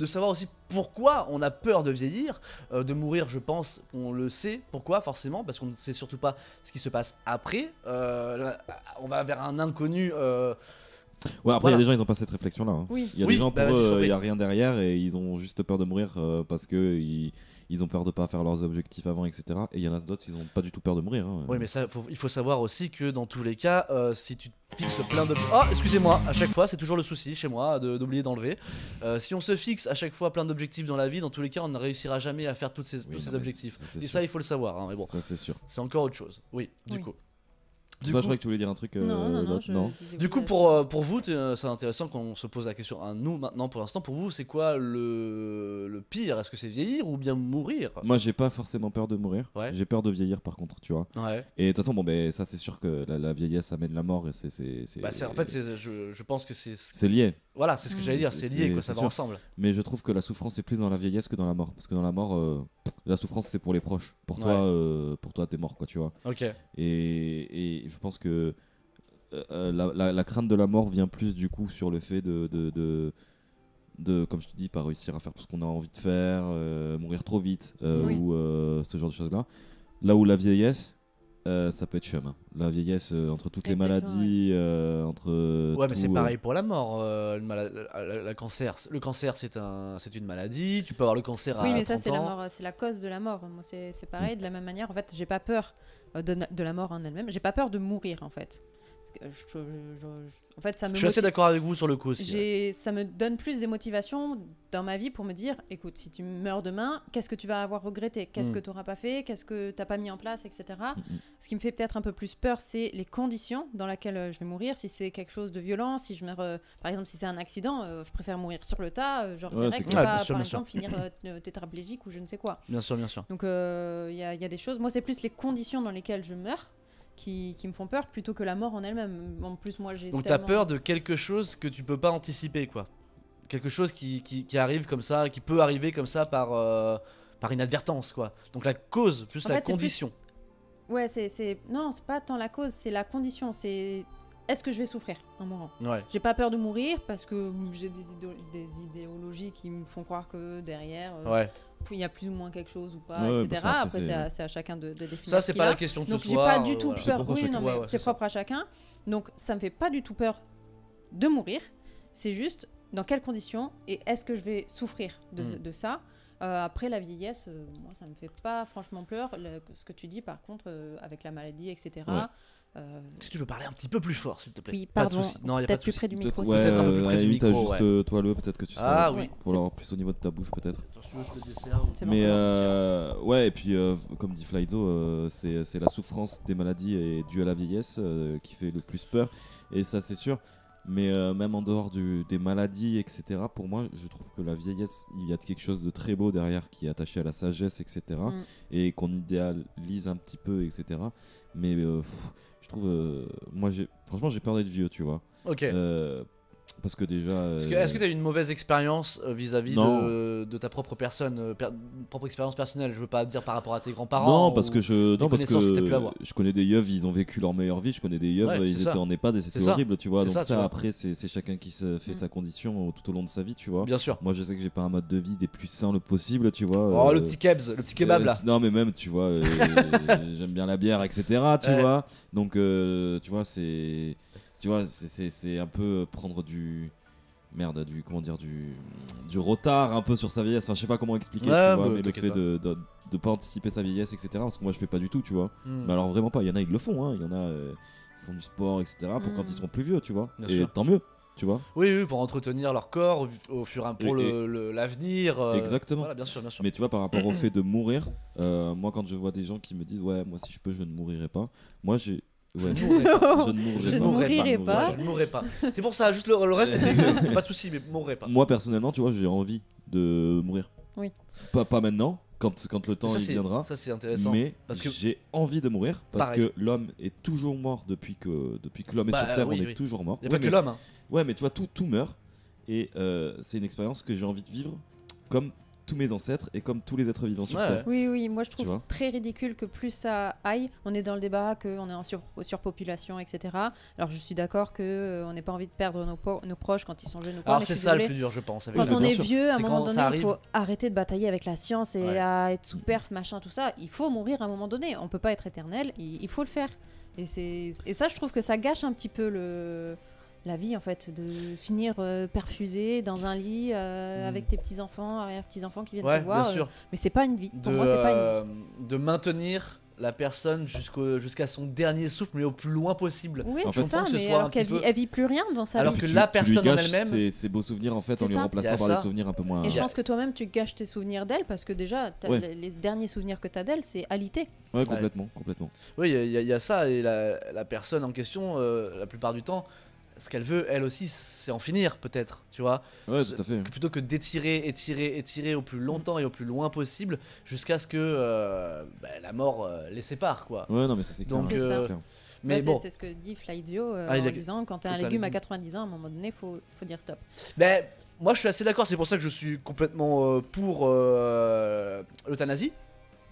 savoir aussi pourquoi on a peur de vieillir, de mourir, je pense, on le sait. Pourquoi, forcément, parce qu'on ne sait surtout pas ce qui se passe après. Là, on va vers un inconnu. Ouais, après, il y voilà. a des gens, ils ont pas cette réflexion-là. Hein. Oui. Il y a Oui, des gens, bah, pour vas-y, je eux, t'en il prie. y a rien derrière et ils ont juste peur de mourir parce que ils ils ont peur de pas faire leurs objectifs avant, etc. Et il y en a d'autres qui n'ont pas du tout peur de mourir. Hein. Oui, mais ça, il faut savoir aussi que dans tous les cas, si tu te fixes plein de... Oh, excusez-moi, à chaque fois, c'est toujours le souci chez moi d'oublier d'enlever. Si on se fixe à chaque fois plein d'objectifs dans la vie, dans tous les cas, on ne réussira jamais à faire tous ces objectifs. c'est Et sûr. ça, il faut le savoir. Hein, mais bon, Ça, c'est sûr. c'est encore autre chose. Oui, du Oui. coup. Je croyais que tu voulais dire un truc. Non, d'autre, disais Du oui, coup, pour vous, c'est intéressant qu'on se pose la question à nous maintenant. Pour l'instant, pour vous, c'est quoi le pire? Est-ce que c'est vieillir ou bien mourir? Moi, j'ai pas forcément peur de mourir. Ouais. J'ai peur de vieillir, par contre, tu vois. Ouais. Et de toute façon, bon, ben, ça, c'est sûr que la vieillesse amène la mort et Bah, en fait, je pense que c'est. c'est lié. Voilà, c'est ce que j'allais dire, c'est lié, quoi, ça va sûr. ensemble. Mais je trouve que la souffrance est plus dans la vieillesse que dans la mort. Parce que dans la mort, la souffrance, c'est pour les proches. Pour toi, t'es mort, quoi, tu vois. Ok. Et je pense que la crainte de la mort vient plus du coup sur le fait de comme je te dis, pas réussir à faire tout ce qu'on a envie de faire, mourir trop vite, Oui. ou ce genre de choses là. Là où la vieillesse, ça peut être chum. Hein. La vieillesse, entre toutes les Exactement, maladies, entre. Ouais, mais tout, c'est pareil pour la mort. Le cancer, c'est une maladie. Tu peux avoir le cancer à Oui, mais 30 ça, c'est la ans. mort, c'est la cause de la mort. Moi, c'est pareil, de la même manière. En fait, j'ai pas peur de la mort en elle-même. J'ai pas peur de mourir, en fait. Parce que en fait, ça me Je suis assez motive. d'accord avec vous sur le coup aussi. Ça me donne plus des motivations dans ma vie pour me dire, écoute, si tu meurs demain, qu'est-ce que tu vas avoir regretté? Qu'est-ce que tu n'auras pas fait? Qu'est-ce que tu n'as pas mis en place, etc. Ce qui me fait peut-être un peu plus peur, c'est les conditions dans lesquelles je vais mourir. Si c'est quelque chose de violent, si je meurs, par exemple, si c'est un accident, je préfère mourir sur le tas, genre Ouais, direct, c'est et clair. pas, Bien sûr, par bien sûr. exemple, finir tétraplégique ou je ne sais quoi. Bien sûr, bien sûr. Donc, il y a des choses. Moi, c'est plus les conditions dans lesquelles je meurs qui me font peur plutôt que la mort en elle-même. En plus, moi, j'ai Donc tellement... t'as peur de quelque chose que tu peux pas anticiper, quoi. Quelque chose qui arrive comme ça, qui peut arriver comme ça par inadvertance, quoi. Donc la cause plus En la fait, c'est condition. Ouais, non, c'est pas tant la cause, c'est la condition. C'est est-ce que je vais souffrir en mourant? Ouais. J'ai pas peur de mourir parce que j'ai des idéologies qui me font croire que derrière, Ouais. il y a plus ou moins quelque chose ou pas, Ouais, etc. bah ça, après, après, c'est à chacun de définir. Ça ce c'est qu'il pas a. la question de ce Donc j'ai soir. pas du tout voilà. C'est peur. propre à Oui, chacun. non, mais Ouais, ouais, c'est c'est propre à chacun. Donc ça me fait pas du tout peur de mourir. C'est juste dans quelles conditions et est-ce que je vais souffrir de ça. Après la vieillesse, moi ça me fait pas franchement peur. Ce que tu dis par contre avec la maladie, etc. Ouais. Est-ce que tu peux parler un petit peu plus fort, s'il te plaît? Oui, Pas de pardon. souci. Non, y a pas Peut-être de plus souci. près du Peut-être, micro. ouais, peut-être un peu plus à près la du limite, t'as micro, juste toi-le, peut-être que tu seras. Ah oui. Ouais. Pour l'avoir plus au niveau de ta bouche, peut-être. Attention, je le dessert. C'est bon, Mais c'est bon. ouais, et puis comme dit Flyzo, c'est la souffrance des maladies et due à la vieillesse qui fait le plus peur, et ça c'est sûr. Mais même en dehors des maladies, etc., pour moi, je trouve que la vieillesse, il y a quelque chose de très beau derrière qui est attaché à la sagesse, etc., et qu'on idéalise un petit peu, etc. Mais je trouve, moi, franchement, j'ai peur d'être vieux, tu vois. Ok. Parce que déjà. Est-ce que tu as eu une mauvaise expérience vis-à-vis Non. de ta propre personne, propre expérience personnelle? Je veux pas dire par rapport à tes grands-parents. Non, parce que connaissances que t'as pu avoir. je connais des yeux, ils ont vécu leur meilleure vie. Je connais des yeux, Ouais, ils c'est étaient ça. en EHPAD et c'était C'est ça. horrible, tu vois. C'est Donc ça, tu ça, vois. après, c'est chacun qui se fait sa condition tout au long de sa vie, tu vois. Bien sûr. Moi, je sais que j'ai pas un mode de vie des plus sains le possible, tu vois. Oh, le petit kebs, le petit kebab là. Non, mais même, tu vois, j'aime bien la bière, etc. Tu Ouais. vois. Donc, tu vois, c'est un peu prendre du retard un peu sur sa vieillesse. Enfin, je sais pas comment expliquer, Ouais, tu vois, bah, mais le t'inquiète fait pas. de pas anticiper sa vieillesse, etc. Parce que moi, je fais pas du tout, tu vois. Hmm. Mais alors, vraiment pas. Il y en a, ils le font, hein. Il y en a, ils font du sport, etc. Pour quand ils seront plus vieux, tu vois. Bien Et sûr. tant mieux, tu vois. Oui, pour entretenir leur corps au fur et à pour Et- l'avenir. Exactement. Voilà, bien sûr, bien sûr. Mais tu vois, par rapport au fait de mourir, moi, quand je vois des gens qui me disent, ouais, moi, si je peux, je ne mourrai pas. Moi, j'ai. Ouais, Je ne mourrai pas. je ne mourrai Je pas. ne mourrai pas. Ouais, je ne mourrai pas. C'est pour ça, juste le reste était dégueu. Pas de soucis, mais mourrai pas. Moi, personnellement, tu vois, j'ai envie de mourir. Oui. Pas maintenant, quand le temps il c'est- viendra. Ça, c'est intéressant. Mais parce que- j'ai envie de mourir parce Pareil. que l'homme est toujours mort depuis que l'homme est Bah, sur Terre, oui, on oui. est toujours mort. Il n'y a Ouais, pas que mais- l'homme. Hein. Ouais, mais tu vois, tout meurt. Et c'est une expérience que j'ai envie de vivre comme tous mes ancêtres et comme tous les êtres vivants sur Ouais. Terre. Oui, moi je Tu trouve vois. très ridicule que plus ça aille, on est dans le débat qu'on est en surpopulation, etc. Alors je suis d'accord qu'on n'ait pas envie de perdre nos proches quand ils sont jeunes ou quoi, Alors, mais c'est je suis ça le désolée. plus dur, je pense. avec Quand Oui, le- on bien est sûr. vieux, à un C'est moment quand ça donné, il arrive. faut arrêter de batailler avec la science et Ouais. à être sous perf, machin, tout ça. Il faut mourir à un moment donné. On peut pas être éternel, il faut le faire. Et ça, je trouve que ça gâche un petit peu la vie en fait, de finir perfusé dans un lit avec tes petits-enfants, arrière-petits-enfants qui viennent Ouais, te voir. bien sûr. Mais c'est pas une vie. Pour moi, c'est pas une vie. De maintenir la personne jusqu'à son dernier souffle, mais au plus loin possible. Oui, En c'est fait, ça, que ce mais soit un alors qu'elle petit peu- elle vit plus rien dans sa Alors vie. que Tu- la tu lui personne en gâches elle-même- ses beaux souvenirs en fait C'est en lui ça. Il y remplaçant a par ça. des souvenirs un peu moins. Et je pense que toi-même, tu gâches tes souvenirs d'elle parce que déjà, Ouais. les derniers souvenirs que tu as d'elle, c'est alité. Ouais, complètement, complètement. Oui, il y a ça, et la personne en question, la plupart du temps, ce qu'elle veut, elle aussi, c'est en finir, peut-être, tu vois. Ouais, tout à fait. Plutôt que d'étirer, étirer au plus longtemps et au plus loin possible, jusqu'à ce que la mort les sépare, quoi. Ouais, non, mais ça c'est clair. Donc, ça, c'est euh, clair. Mais Là, bon, c'est ce que dit Flydio Ah, il en a- disant quand tu as un quand t'as légume à légume. 90 ans, à un moment donné, faut dire stop. ben, moi je suis assez d'accord, c'est pour ça que je suis complètement pour l'euthanasie.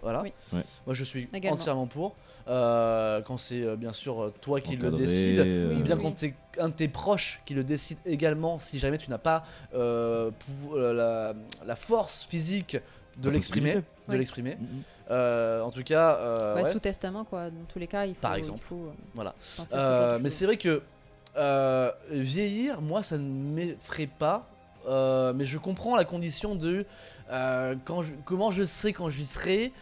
Voilà. Oui. Ouais. Moi je suis Également. entièrement pour. Quand c'est bien sûr toi qui le Encadré, décides. Oui, Bien oui. quand c'est un de tes proches qui le décide également, si jamais tu n'as pas la force physique de La l'exprimer. possibilité. De Ouais. l'exprimer. Mhm. En tout cas, Ouais, ouais, sous testament, quoi. Dans tous les cas, il faut, Par exemple. il faut voilà. penser à ce genre de Mais choses. c'est vrai que vieillir, moi, ça ne m'effraie pas. Mais je comprends la condition de comment je serai quand j'y serai,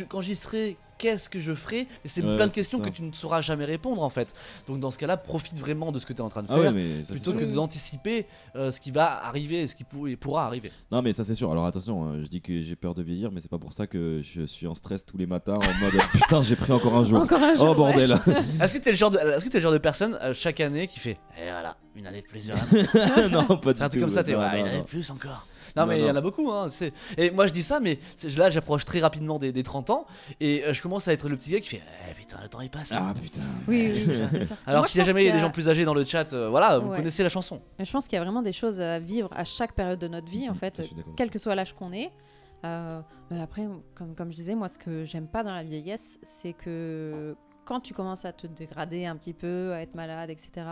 quand j'y serai, qu'est-ce que je ferai. Et c'est Ouais, plein de c'est questions ça. que tu ne sauras jamais répondre en fait. Donc dans ce cas-là, profite vraiment de ce que tu es en train de Ah ouais, faire. mais ça c'est Plutôt sûr. que Oui. d'anticiper ce qui va arriver et ce qui pourra arriver. Non, mais ça c'est sûr. Alors attention, je dis que j'ai peur de vieillir, mais c'est pas pour ça que je suis en stress tous les matins en mode putain, j'ai pris encore un jour. Encore un jour, Oh ouais. bordel. Est-ce que tu es le genre de personne chaque année qui fait et voilà, une année de plus, Non, pas du un tout. truc comme ça, t'es Non, ouais, non, une année non. de plus encore. Non, Non, mais il y en non. a beaucoup, hein. Et moi je dis ça, mais là j'approche très rapidement des 30 ans et je commence à être le petit gars qui fait putain, le temps il passe. Ah putain. Oui, oui, c'est ça. Alors Moi, s'il y a je pense jamais qu'il des gens plus âgés dans le chat, voilà, vous Ouais. connaissez la chanson. Je pense qu'il y a vraiment des choses à vivre à chaque période de notre vie, en fait, Ça, je suis d'accord quel aussi. que soit l'âge qu'on est. Mais après, comme je disais, moi, ce que j'aime pas dans la vieillesse, c'est que quand tu commences à te dégrader un petit peu, à être malade, etc.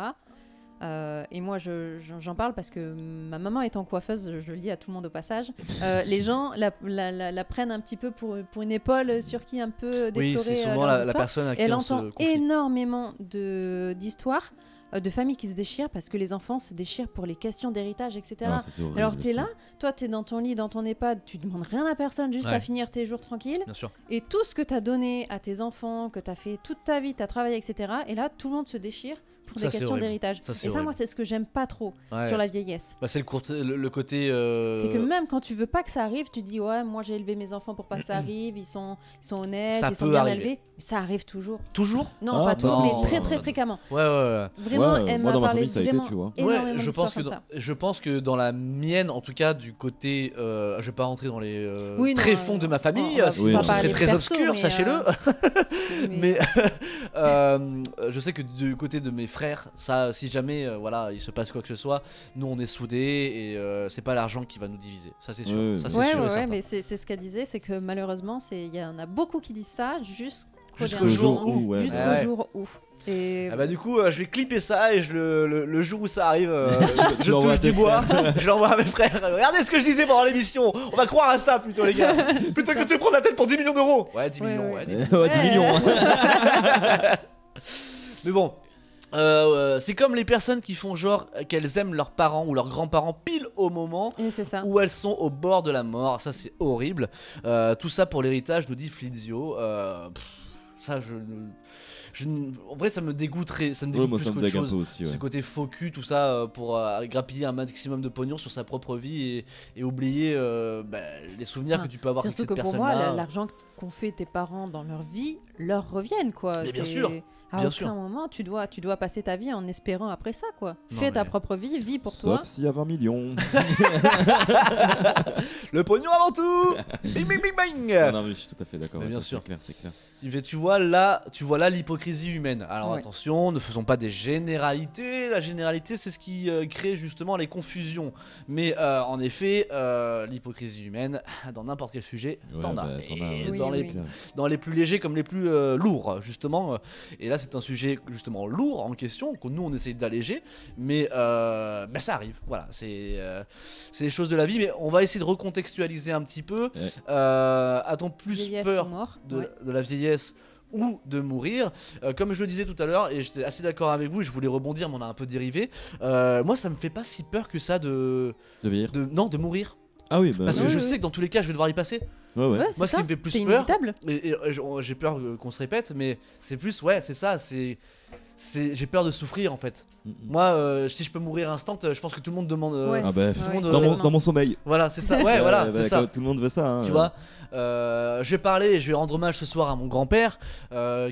Et moi, j'en parle parce que ma maman étant coiffeuse, je le dis à tout le monde au passage, les gens la prennent un petit peu pour une épaule sur qui un peu Oui, déplorer c'est souvent leurs la histoires. personne à Et qui elle on se entend confie. énormément d'histoires de familles qui se déchirent parce que les enfants se déchirent pour les questions d'héritage, etc. Non, ça, c'est horrible, Alors t'es ça. là, toi t'es dans ton lit, dans ton EHPAD, tu demandes rien à personne, juste Ouais. à finir tes jours tranquilles. Bien sûr. Et tout ce que t'as donné à tes enfants, que t'as fait toute ta vie, t'as travaillé, etc. Et là, tout le monde se déchire pour Ça, des c'est questions horrible. d'héritage. Ça, c'est Et ça, moi, horrible. c'est ce que j'aime pas trop Ouais. sur la vieillesse. Bah, c'est le côté. C'est que même quand tu veux pas que ça arrive, tu dis ouais, moi j'ai élevé mes enfants pour pas que ça arrive, ils sont honnêtes, Ça ils sont peut bien arriver. élevés. Mais ça arrive toujours. Toujours. Non, Ah, pas toujours, non. mais très très fréquemment. Ouais, ouais. Vraiment, Ouais, elle moi, m'a dans ma parlé famille, ça a été, vraiment tu vois. énormément Ouais, d'histoires comme ça. je pense que dans la mienne, en tout cas, du côté, je vais pas rentrer dans les Oui, non, tréfonds de ma famille, on va sinon pas ce serait parler très perso, obscur, mais, sachez-le. Mais- Mais je sais que du côté de mes frères, ça, si jamais, voilà, il se passe quoi que ce soit, nous on est soudés et c'est pas l'argent qui va nous diviser. Ça c'est sûr. Ouais, Ça c'est Ouais, sûr et ouais, ouais, certain. mais c'est ce qu'elle disait, c'est que malheureusement, il y en a beaucoup qui disent ça jusqu'au Jusqu'au dernier jour moment. où, ouais. Jusqu'au Ouais. jour où. Et Ah bah du coup, je vais clipper ça et le jour où ça arrive, Tu je l'envoies à touche du tes bois, je l'envoie à mes frères. Regardez ce que je disais pendant l'émission. On va croire à ça plutôt les gars. Plutôt que de se prendre la tête pour 10 millions d'euros. Ouais, 10 Ouais, millions, ouais. ouais, 10 millions. Ouais, 10 millions. hein. Mais bon, c'est comme les personnes qui font genre qu'elles aiment leurs parents ou leurs grands-parents pile au moment et c'est ça. où elles sont au bord de la mort. Ça c'est horrible. Tout ça pour l'héritage, nous dit Flizio. Ça en vrai ça me dégoûterait, ça me Ouais, dégoûte moi plus ça me qu'autre dégue un chose. peu aussi. Ce Ouais. côté faux cul, tout ça pour grappiller un maximum de pognon sur sa propre vie et oublier les souvenirs Enfin, que tu peux avoir avec Surtout cette que pour personne-là. moi, l'argent qu'ont fait tes parents dans leur vie leur reviennent, quoi. Mais bien C'est- sûr, À bien aucun sûr. moment, tu dois passer ta vie en espérant après ça, quoi. Non, Fais ta mais- propre vie, vis pour Sauf toi. s'il y a 20 millions. Le pognon avant tout. Bing bing bing bing. Ah non, mais je suis tout à fait d'accord. Mais ouais, bien ça, sûr. C'est clair, c'est clair. Tu vois là l'hypocrisie humaine. Alors Ouais. attention, ne faisons pas des généralités. La généralité, c'est ce qui crée justement les confusions. Mais en effet, l'hypocrisie humaine, dans n'importe quel sujet, Ouais, t'en as. bah, t'en as, Et ouais, dans, Oui, les, oui. clair. dans les plus légers comme les plus lourds, justement. Et là, c'est un sujet justement lourd en question, que nous on essaye d'alléger. Mais ça arrive. Voilà, c'est les choses de la vie. Mais on va essayer de recontextualiser un petit peu. Ouais. A-t-on plus Vieillesse peur ou mort, de ouais. la vieillesse ou de mourir. Comme je le disais tout à l'heure, et j'étais assez d'accord avec vous, et je voulais rebondir, mais on a un peu dérivé. Moi, ça me fait pas si peur que ça De vieillir. non, de mourir. Ah oui, bah, Parce que ouais, je ouais. sais que dans tous les cas, je vais devoir y passer. ouais, ouais. Ouais, Moi, c'est ce qui ça. me fait plus C'est peur, inévitable. et j'ai peur qu'on se répète, mais c'est plus, ouais, c'est ça, j'ai peur de souffrir en fait. Mm, mm. Moi, si je peux mourir instant, je pense que tout le monde demande. Ouais. Ah bah, Tout le monde, dans mon sommeil. Voilà, c'est ça. Ouais, voilà, bah, c'est ça. Tout le monde veut ça. Hein, Tu vois, je vais parler et je vais rendre hommage ce soir à mon grand-père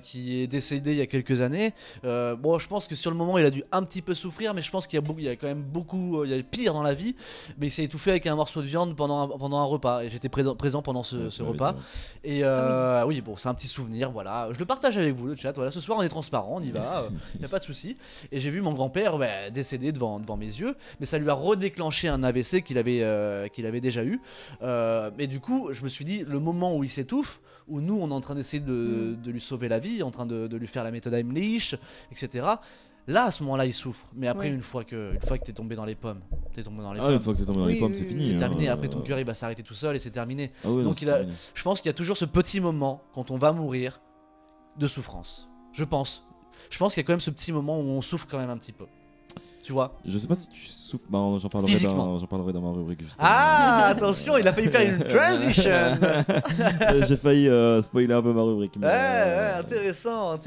qui est décédé il y a quelques années. Bon, je pense que sur le moment il a dû un petit peu souffrir, mais je pense qu'il y a quand même beaucoup, il y a pire dans la vie. Mais il s'est étouffé avec un morceau de viande pendant un repas et j'étais présent pendant ce repas. Et oui, bon, c'est un petit souvenir, voilà. Je le partage avec vous, le chat. Voilà, ce soir on est transparent, on y va, y a pas de souci. Et j'ai vu mon grand-père décédé devant mes yeux, mais ça lui a redéclenché un AVC qu'il avait déjà eu. Et du coup, je me suis dit, le moment où il s'étouffe, où nous on est en train d'essayer de lui sauver la vie, en train de lui faire la méthode Heimlich, etc. Là, à ce moment-là, il souffre. Mais après, Oui. une fois que t'es tombé dans les pommes, Ah, une fois que t'es tombé dans les Oui, pommes, oui, c'est oui. fini. c'est hein. terminé. Après, ton cœur il va s'arrêter tout seul et c'est terminé. Ah ouais, non, Donc c'est il a- terminé. Je pense qu'il y a toujours ce petit moment quand on va mourir de souffrance. Je pense qu'il y a quand même ce petit moment où on souffre quand même un petit peu. Tu vois? Je sais pas si tu souffres. Bah, Physiquement. j'en parlerai dans ma rubrique juste. Ah, attention, il a failli faire une transition. J'ai failli spoiler un peu ma rubrique. Mais, Ouais, intéressant.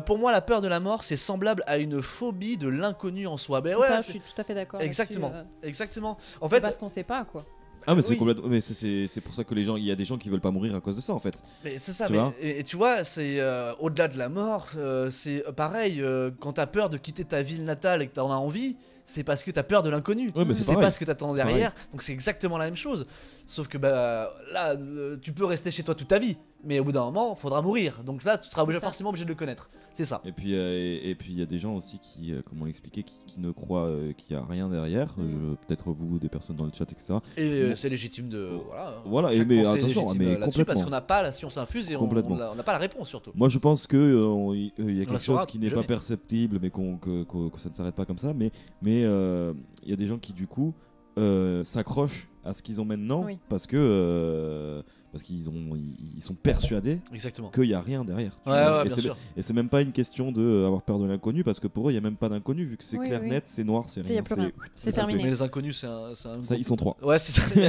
Pour moi, la peur de la mort, c'est semblable à une phobie de l'inconnu en soi. Ben C'est ouais, ça, je c'est- suis tout à fait d'accord. exactement, là-dessus, exactement. En C'est fait, parce qu'on sait pas quoi. Ah, mais c'est oui. complètement. Mais c'est pour ça que il y a des gens qui veulent pas mourir à cause de ça en fait. mais c'est ça. Tu Mais, vois et tu vois, c'est au-delà de la mort, c'est pareil. Quand t'as peur de quitter ta ville natale et que t'en as envie, c'est parce que t'as peur de l'inconnu. Ouais, mais C'est pareil. pas ce que t'attends C'est derrière. Donc c'est exactement la même chose. Sauf que bah là, tu peux rester chez toi toute ta vie, mais au bout d'un moment, faudra mourir. Donc là, tu seras C'est ça. forcément obligé de le connaître. C'est ça. Et puis il y a des gens aussi qui, comment l'expliquer, qui ne croient qu'il y a rien derrière. Peut-être vous, des personnes dans le chat, etc. Et c'est légitime de voilà. Voilà, et Chaque mais pensée est attention, légitime, mais là-dessus parce complètement. qu'on n'a pas la science infuse et on Complètement. n'a pas la réponse surtout. Moi je pense que il y a quelque saura chose qui n'est jamais. pas perceptible, mais que ça ne s'arrête pas comme ça. Mais il y a des gens qui du coup s'accrochent à ce qu'ils ont maintenant Oui. parce qu'ils sont persuadés Exactement. qu'il n'y a rien derrière. tu Ouais, vois. ouais, Et bien c'est- sûr. Et c'est même pas une question d'avoir peur de l'inconnu parce que pour eux il n'y a même pas d'inconnu vu que c'est Oui, clair oui. net, c'est noir, c'est Ça, y a rien. plus rien. C'est terminé. Mais les inconnus, c'est un Ça, ils sont trois. Ouais, c'est ça. Il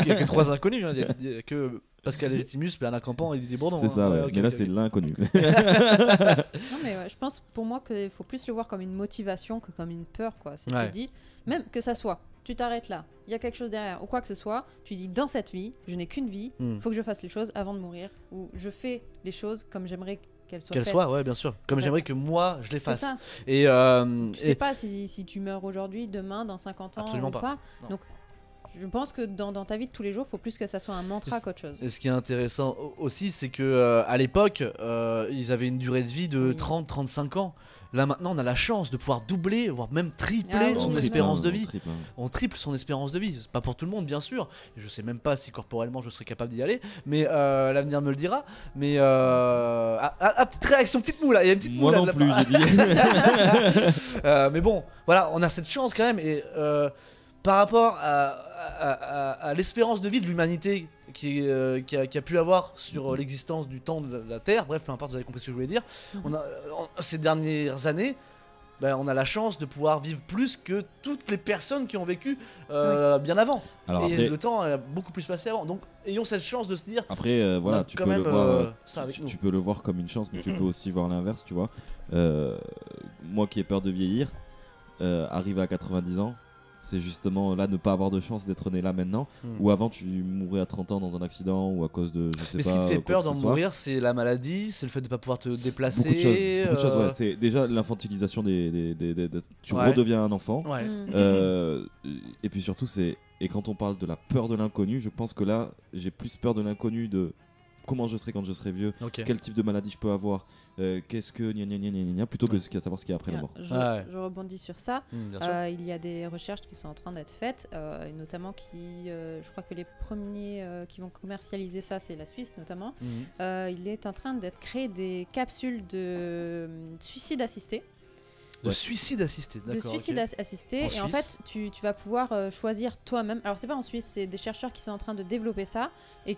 y a que 3 inconnus. hein. Il y a que Pascal Légitimus, Bernard Campan et Didier Bourdon. C'est ça, ouais. ok, Mais là ok, c'est ok. l'inconnu. Non mais ouais, je pense pour moi qu'il faut plus le voir comme une motivation que comme une peur quoi. C'est Ouais. tu dis même que ça soit, tu t'arrêtes là, il y a quelque chose derrière ou quoi que ce soit, tu dis dans cette vie, je n'ai qu'une vie, Hmm. faut que je fasse les choses avant de mourir ou je fais les choses comme j'aimerais qu'elles soient Qu'elle faites. soit, ouais, bien sûr. Comme Ouais. j'aimerais que moi, je les C'est fasse. ça. Et, Tu sais pas si tu meurs aujourd'hui, demain, dans 50 ans Absolument ou pas. pas. Non. Donc je pense que dans ta vie de tous les jours, il faut plus que ça soit un mantra Et qu'autre chose. Et ce qui est intéressant aussi, c'est que à l'époque, ils avaient une durée de vie de Oui. 30-35 ans. Là maintenant, on a la chance de pouvoir doubler, voire même tripler Ah oui, son oui, oui. espérance de vie. On triple, hein. On triple son espérance de vie. C'est pas pour tout le monde, bien sûr. Je sais même pas si corporellement je serais capable d'y aller, mais l'avenir me le dira. Mais petite réaction, petite moue là. Il y a une petite Moi moue là non de la plus, part. j'ai dit. Mais bon, voilà, on a cette chance quand même. Et par rapport à l'espérance de vie de l'humanité qui a pu avoir sur l'existence du temps de la Terre, bref, peu importe, vous avez compris ce que je voulais dire, ces dernières années, ben, on a la chance de pouvoir vivre plus que toutes les personnes qui ont vécu bien avant. Alors Et après, le temps a beaucoup plus passé avant. Donc ayons cette chance de se dire, voilà, on a tu quand peux le même, voir. ça avec nous. Tu peux le voir comme une chance, mais tu peux aussi voir l'inverse, tu vois. Moi qui ai peur de vieillir, arrivé à 90 ans, c'est justement là ne pas avoir de chance d'être né là maintenant. Ou avant tu mourrais à 30 ans dans un accident ou à cause de je sais Mais pas. ce qui te fait quoi peur que ce d'en soit. mourir, c'est la maladie, c'est le fait de ne pas pouvoir te déplacer. Beaucoup de choses, ouais. C'est déjà l'infantilisation tu Ouais. redeviens un enfant. Ouais. Et puis surtout et quand on parle de la peur de l'inconnu, je pense que là j'ai plus peur de l'inconnu de comment je serai quand je serai vieux, Ok. quel type de maladie je peux avoir, qu'est-ce que gna gna gna gna gna, plutôt que qu'à savoir ce qu'il y a après la mort. Je rebondis sur ça. Bien sûr. Il y a des recherches qui sont en train d'être faites, et notamment je crois que les premiers qui vont commercialiser ça, c'est la Suisse notamment. Il est en train d'être créé des capsules de suicide assisté De suicide assisté, de d'accord. suicide ok. assisté. En Et en Suisse fait, tu vas pouvoir choisir toi-même. Alors, c'est pas en Suisse, c'est des chercheurs qui sont en train de développer ça et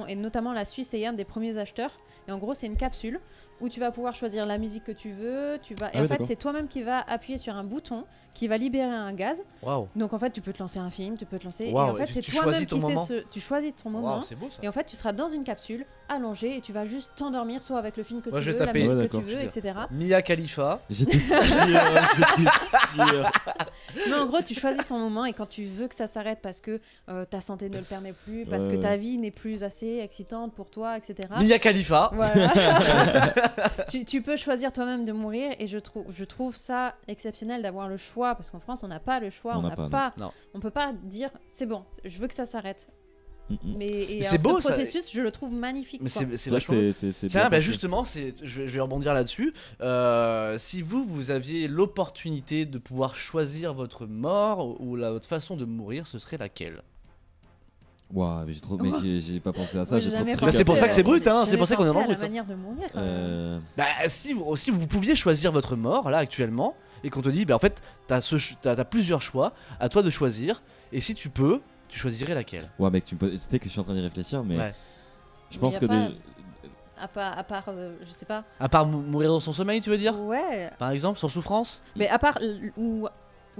et notamment la Suisse est un des premiers acheteurs. Et en gros, c'est une capsule où tu vas pouvoir choisir la musique que tu veux. Et Ah en oui, fait, d'accord. c'est toi-même qui va appuyer sur un bouton qui va libérer un gaz. Waouh. Donc, en fait, tu peux te lancer un film, tu peux te lancer. Waouh, Et en fait, et c'est tu toi-même choisis ton qui moment. tu choisis ton moment. Waouh, c'est beau ça. Et en fait, tu seras dans une capsule, allongé, et tu vas juste t'endormir, soit avec le film que Moi, tu je vais veux, la taper. musique Ouais, que tu d'accord. veux, etc. Mia Khalifa. J'étais sûr, j'étais sûr. Mais en gros, tu choisis ton moment, et quand tu veux que ça s'arrête parce que ta santé ne le permet plus, parce que ta vie n'est plus assez excitante pour toi, etc. Mia Khalifa. Voilà. tu peux choisir toi-même de mourir, et je trouve ça exceptionnel d'avoir le choix, parce qu'en France, on n'a pas le choix, On on n'a n'a pas, pas, non. on peut pas dire c'est bon, je veux que ça s'arrête. Mais c'est alors, beau, ce ça. processus, je le trouve magnifique. Mais quoi. c'est C'est vrai vachement. que c'est Tiens, bien bah pensé. justement, je vais rebondir là-dessus. Si vous aviez l'opportunité de pouvoir choisir votre mort ou votre façon de mourir, ce serait laquelle? Ouah, mais j'ai trop, mec, j'ai pas pensé à ça, Moi, j'ai trop jamais de Bah, trucs pensé c'est à pour ça faire. que c'est brut, hein, j'ai c'est pour ça qu'on est jamais dans le pensé à brut, la manière de mourir. Bah, si vous pouviez choisir votre mort là actuellement et qu'on te dit, bah en fait, t'as plusieurs choix, à toi de choisir. Et si tu peux, tu choisirais laquelle? Ouais, mec, tu me poses. C'était que je suis en train d'y réfléchir, mais Ouais. je pense Mais que y a des. À part je sais pas. À part mourir dans son sommeil, tu veux dire? Ouais. Par exemple, sans souffrance? Mais à part ou à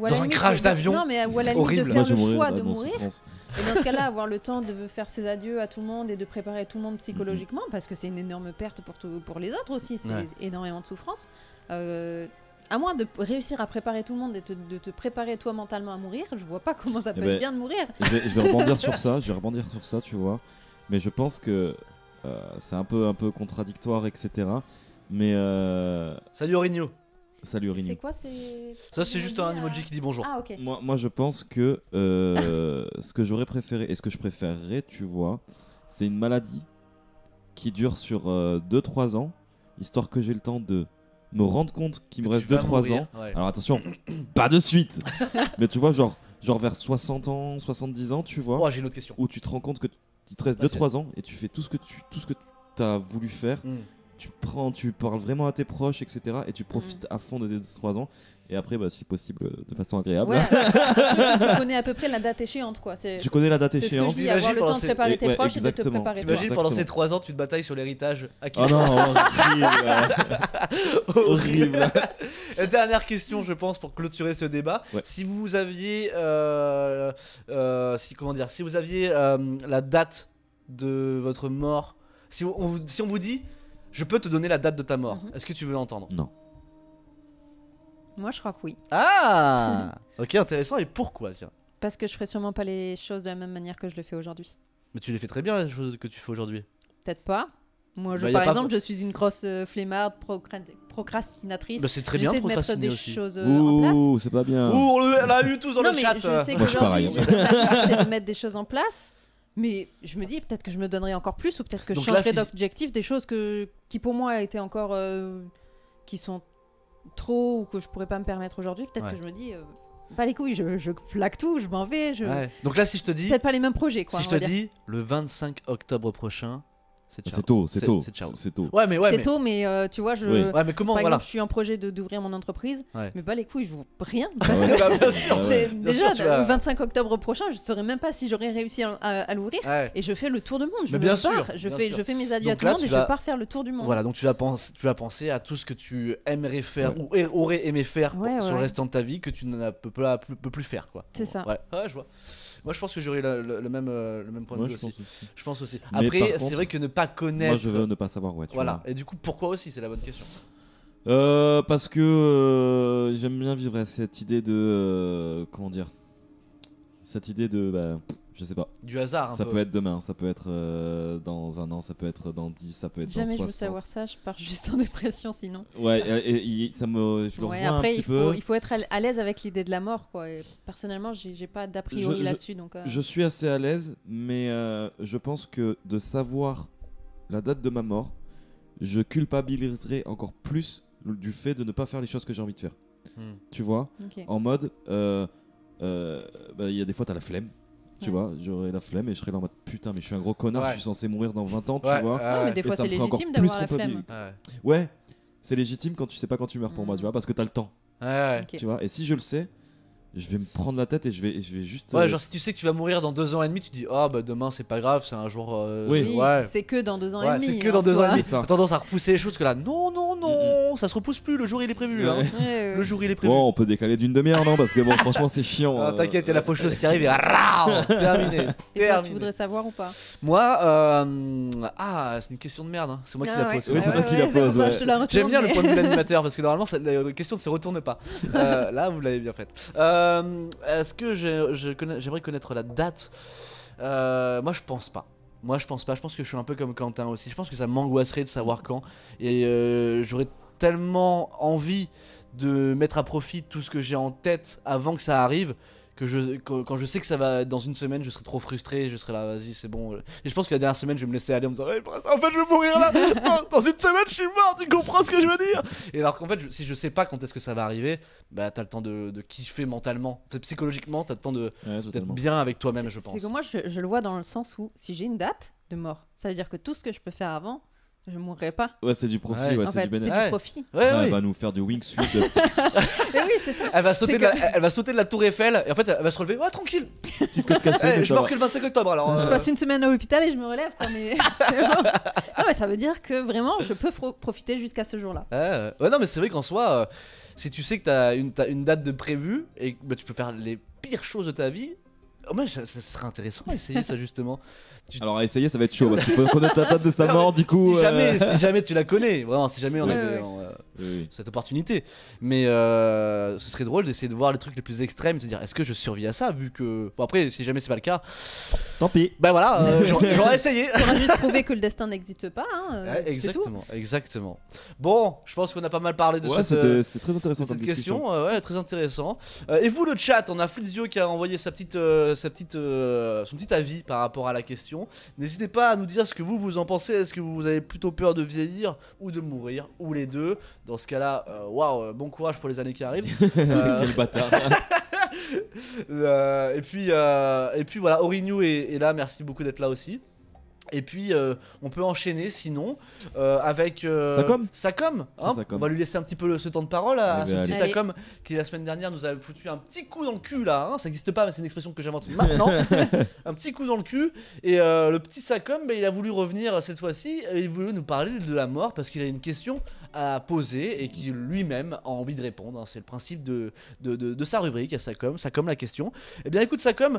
la Dans un limite, crash d'avion. Non, mais ou à la limite Horrible. de Moi, faire je le choix mourrais de dans mourir. souffrance. Et dans ce cas-là, avoir le temps de faire ses adieux à tout le monde et de préparer tout le monde psychologiquement, parce que c'est une énorme perte pour les autres aussi, c'est Ouais. énormément de souffrance. À moins de réussir à préparer tout le monde et de te préparer toi mentalement à mourir, je vois pas comment ça peut ben, être bien de mourir. Je vais rebondir sur ça, tu vois. Mais je pense que c'est un peu contradictoire, etc. Mais Salut Aurigno. salut C'est Rini. quoi c'est Ça, c'est juste un emoji qui dit bonjour. Ah, ok. Moi, je pense que ce que j'aurais préféré et ce que je préférerais, tu vois, c'est une maladie qui dure sur 2-3 ans, histoire que j'ai le temps de me rendre compte qu'il me Que reste tu vas 2-3 mourir, ans. ouais. Alors attention, pas de suite. Mais tu vois, genre vers 60 ans, 70 ans, tu vois, Oh, j'ai une autre question. où tu te rends compte qu'il te reste Vas-y, 2-3 ans et tu fais tout ce que tu as voulu faire. Hmm. Tu parles vraiment à tes proches, etc. Et tu profites à fond de tes 2-3 ans. Et après, bah, si possible, de façon agréable. Ouais, tu connais à peu près la date échiante, quoi. Tu connais la date C'est ce que je échéante. dis, avoir le T'imagines temps de pendant préparer ces- tes ouais, proches et de te exactement. préparer toi. T'imagines pendant Exactement. ces 3 ans, tu te batailles sur l'héritage à qui? Oh non, horrible. Et dernière question, je pense, pour clôturer ce débat. Ouais. Si vous aviez, si vous aviez la date de votre mort, si on vous dit, je peux te donner la date de ta mort, Mhm. est-ce que tu veux l'entendre? Non. Moi, je crois que oui. Ah, ok, intéressant. Et pourquoi, tiens? Parce que je ferais sûrement pas les choses de la même manière que je le fais aujourd'hui. Mais tu les fais très bien, les choses que tu fais aujourd'hui. Peut-être pas. Moi, Bah, y a par pas- exemple, je suis une grosse flemmarde, procrastinatrice. Bah, c'est très bien de J'essaie de mettre des procrastiner aussi. choses en place. Ouh, c'est pas bien. Ouh, on l'a eu tous dans Non, le mais chat. je sais Moi, je suis qu'aujourd'hui, pareil. j'essaie de mettre des choses en place. Mais je me dis peut-être que je me donnerai encore plus, ou peut-être que je Donc là, changerai si- d'objectif, des choses qui pour moi étaient encore qui sont trop ou que je pourrais pas me permettre aujourd'hui. Peut-être Ouais. que je me dis pas les couilles, je plaque tout, je m'en vais. Ouais. Donc là, si je te dis, Peut-être pas les mêmes projets, quoi. si je on va te dire. dis le 25 octobre prochain, c'est ciao. C'est tôt, c'est tôt. C'est ciao. C'est tôt. Ouais, mais C'est tôt, mais tu vois, Oui. Ouais, mais comment par voilà. exemple, je suis en projet d'ouvrir mon entreprise, Ouais. mais pas les couilles, je vous rien. Ah Parce ouais. que Bah, bien sûr. Ah ouais. c'est- Bien déjà, sûr, tu vas- le 25 octobre prochain, je saurais même pas si j'aurais réussi à l'ouvrir. Ouais. Et je fais le tour du monde. Je Mais me bien barre. sûr, Je bien fais sûr. mes adieux à Donc tout là, le monde tu et vas- je pars faire le tour du monde. Voilà, donc tu vas penser à tout ce que tu aimerais faire ou aurais aimé faire Ouais, sur le ouais. restant de ta vie que tu ne peux plus faire, quoi. C'est ça. Ouais, ouais, je vois. Moi, je pense que j'aurais le même point de Moi, vue je aussi. pense aussi. Je pense aussi. Mais Après, par c'est contre, vrai que ne pas connaître. Moi, je veux ne pas savoir, ouais. Tu Voilà. vois. Et du coup, pourquoi aussi? C'est la bonne question. Parce que j'aime bien vivre cette idée de. Comment dire? Cette idée de. Bah, je sais pas. Du hasard, un Ça peu. peut être demain, ça peut être dans un an, ça peut être dans 10, ça peut être Jamais dans je veux 60. savoir ça, je pars juste en dépression sinon. Ouais, ça me. Je le Ouais, revois un après, petit il peu. faut être à l'aise avec l'idée de la mort, quoi. Et personnellement, j'ai pas d'a priori Je- là-dessus, donc. Je suis assez à l'aise, mais je pense que de savoir la date de ma mort, je culpabiliserai encore plus du fait de ne pas faire les choses que j'ai envie de faire. Tu vois? Ok. En mode, il y a des fois, t'as la flemme. Tu Ouais. vois, j'aurai la flemme et je serai là en mode putain, mais je suis un gros connard, Ouais. je suis censé mourir dans 20 ans, tu Ouais, vois. Non, mais des Et fois, ça c'est me ferait encore légitime plus d'avoir la flemme. Ouais, c'est légitime quand tu sais pas quand tu meurs pour moi, Mm. tu vois, parce que t'as le temps. Ouais. Ok. Tu vois, et si je le sais, je vais me prendre la tête et je vais juste. Ouais, genre si tu sais que tu vas mourir dans 2 ans et demi, tu dis oh bah demain c'est pas grave, c'est un jour. Oui. Oui, ouais. c'est que dans 2 ans et Ouais, demi. c'est que en dans 2 ans et soi. demi. C'est ça. T'as tendance à repousser les choses que là, non, ça se repousse plus, le jour il est prévu. Hein. Ouais. Ouais, Le jour il est prévu. Bon, on peut décaler d'une demi-heure, non? Parce que bon, franchement, c'est chiant. Ah, t'inquiète, il y a la faucheuse qui arrive et terminé. Et toi, tu Terminé. voudrais savoir ou pas? Moi, c'est une question de merde. Hein. C'est moi qui la pose. Oui, c'est toi qui la c'est pour pose, ça que ouais. je te la retourne, J'aime bien le mais- point de vue de l'animateur parce que normalement la question ne se retourne pas. Là, vous l'avez bien faite. Est-ce que j'aimerais connaître la date? Moi, je pense pas. Je pense que je suis un peu comme Quentin aussi. Je pense que ça m'angoisserait de savoir quand. Et j'aurais tellement envie de mettre à profit tout ce que j'ai en tête avant que ça arrive. Quand je sais que ça va être dans une semaine, je serai trop frustré, je serai là, vas-y, c'est bon. Et je pense que la dernière semaine, je vais me laisser aller en me disant, ouais, en fait, je vais mourir là. Dans une semaine, je suis mort, tu comprends ce que je veux dire? Et alors qu'en fait, si je sais pas quand est-ce que ça va arriver, bah t'as le temps de kiffer mentalement, psychologiquement, t'as le temps Ouais, d'être totalement. bien avec toi-même, je pense. C'est que moi, je le vois dans le sens où si j'ai une date de mort, ça veut dire que tout ce que je peux faire avant, je mourrai pas. Ouais, c'est du profit, Ouais. ouais, En c'est fait, du bénéfice. c'est Ouais. du profit. Ouais, Ah, ouais. elle va nous faire du wingsuit. Et oui, c'est ça. Elle va sauter C'est elle va sauter de la tour Eiffel et en fait elle va se relever. Ouais, tranquille. Petite côte cassée, Eh, mais je ça meurs va. que le 25 octobre alors. Je passe une semaine à l'hôpital et je me relève. Quoi, mais... non, mais ça veut dire que vraiment, je peux profiter jusqu'à ce jour-là. Ouais, non, mais c'est vrai qu'en soi, si tu sais que t'as une date de prévue et que bah, tu peux faire les pires choses de ta vie, oh, moi, ça serait intéressant d'essayer ça justement. Alors à essayer, ça va être chaud parce qu'il faut connaître la date de sa mort, du coup. Si jamais tu la connais, vraiment, si jamais on Ouais, avait ouais. Oui. cette opportunité. Mais ce serait drôle d'essayer de voir les trucs les plus extrêmes, de se dire est-ce que je survis à ça vu que. Bon, après, si jamais c'est pas le cas, Tant pis. bah voilà, j'aurais essayé. On va juste prouver que le destin n'existe pas. Hein, Ouais, c'est tout. exactement. Bon, je pense qu'on a pas mal parlé de Ouais, c'était très intéressant cette comme discussion. question. Ouais, très intéressant. Et vous, le chat, on a Flitzio qui a envoyé son petit avis par rapport à la question. N'hésitez pas à nous dire ce que vous en pensez. Est-ce que vous avez plutôt peur de vieillir ou de mourir, ou les deux? Dans ce cas-là, waouh, bon courage pour les années qui arrivent. Quel bâtard. Et puis voilà, Orignou est là, merci beaucoup d'être là aussi. Et puis on peut enchaîner sinon avec Sacom. Sacom, hein. Sacom. On va lui laisser un petit peu ce temps de parole à Allez, ce petit allez. Sacom qui la semaine dernière nous a foutu un petit coup dans le cul là, hein. Ça n'existe pas mais c'est une expression que j'invente maintenant. Un petit coup dans le cul. Et le petit Sacom, il a voulu revenir cette fois-ci, il voulait nous parler de la mort parce qu'il a une question à poser et qu'il lui-même a envie de répondre, hein. C'est le principe de sa rubrique à Sacom la question. Eh bien écoute Sacom,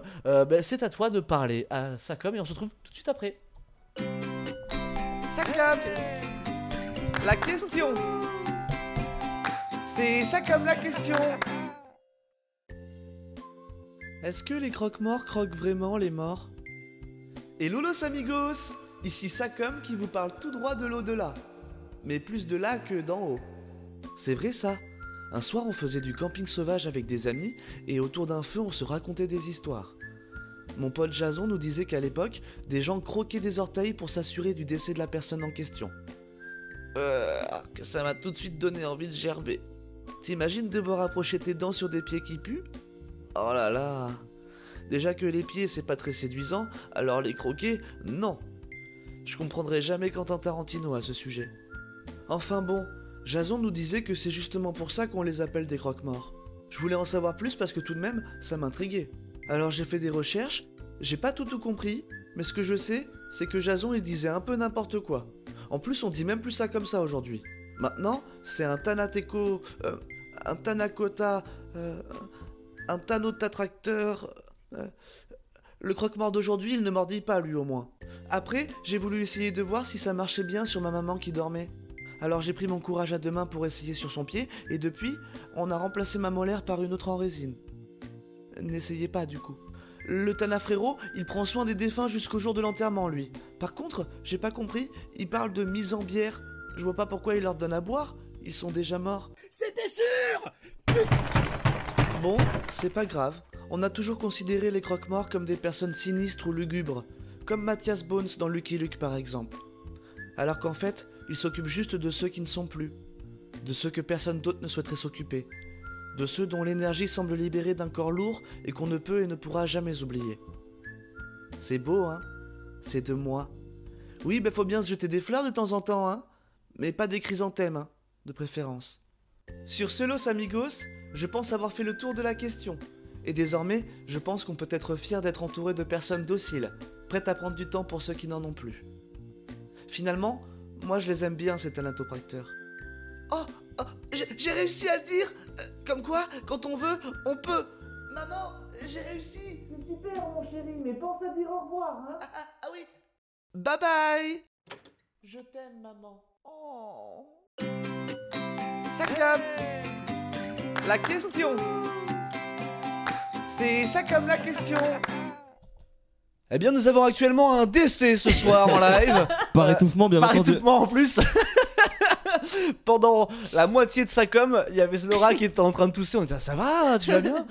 c'est à toi de parler à Sacom et on se retrouve tout de suite après. Sacom, la question. C'est Sacom la question. Est-ce que les croque-morts croquent vraiment les morts? Hello los amigos, ici Sacom qui vous parle tout droit de l'au-delà. Mais plus de là que d'en haut. C'est vrai ça. Un soir on faisait du camping sauvage avec des amis et autour d'un feu on se racontait des histoires. Mon pote Jason nous disait qu'à l'époque, des gens croquaient des orteils pour s'assurer du décès de la personne en question. Que ça m'a tout de suite donné envie de gerber. T'imagines devoir approcher tes dents sur des pieds qui puent? Oh là là. Déjà que les pieds c'est pas très séduisant, alors les croquer, non. Je comprendrai jamais Quentin Tarantino à ce sujet. Enfin bon, Jason nous disait que c'est justement pour ça qu'on les appelle des croque-morts. Je voulais en savoir plus parce que tout de même, ça m'intriguait. Alors j'ai fait des recherches, j'ai pas tout compris, mais ce que je sais, c'est que Jason il disait un peu n'importe quoi. En plus on dit même plus ça comme ça aujourd'hui. Maintenant, c'est un Tanateco, un Tanakota, un Tanotatracteur. Le croque-mort d'aujourd'hui, il ne mordit pas lui au moins. Après, j'ai voulu essayer de voir si ça marchait bien sur ma maman qui dormait. Alors j'ai pris mon courage à deux mains pour essayer sur son pied, et depuis, on a remplacé ma molaire par une autre en résine. N'essayez pas du coup. Le Tanafrero, il prend soin des défunts jusqu'au jour de l'enterrement, lui. Par contre, j'ai pas compris, il parle de mise en bière. Je vois pas pourquoi il leur donne à boire, ils sont déjà morts. C'était sûr! Bon, c'est pas grave. On a toujours considéré les croque-morts comme des personnes sinistres ou lugubres, comme Mathias Bones dans Lucky Luke par exemple. Alors qu'en fait, ils s'occupent juste de ceux qui ne sont plus, de ceux que personne d'autre ne souhaiterait s'occuper, de ceux dont l'énergie semble libérée d'un corps lourd et qu'on ne peut et ne pourra jamais oublier. C'est beau, hein? C'est de moi. Oui, faut bien se jeter des fleurs de temps en temps, hein? Mais pas des chrysanthèmes, hein, de préférence. Sur ce, Los Amigos, je pense avoir fait le tour de la question. Et désormais, je pense qu'on peut être fier d'être entouré de personnes dociles, prêtes à prendre du temps pour ceux qui n'en ont plus. Finalement, moi je les aime bien, ces talentopracteurs. Oh, j'ai réussi à le dire. Comme quoi, quand on veut, on peut. Maman, j'ai réussi. C'est super, mon chéri, mais pense à dire au revoir, hein. Ah oui. Bye bye. Je t'aime, maman. Oh. Sakam. La question. C'est Sakam la question. Eh bien, nous avons actuellement un décès ce soir en live. Par étouffement, bien Par entendu. étouffement en plus. Pendant la moitié de sa com, il y avait Laura qui était en train de tousser. On était ça va, tu vas bien?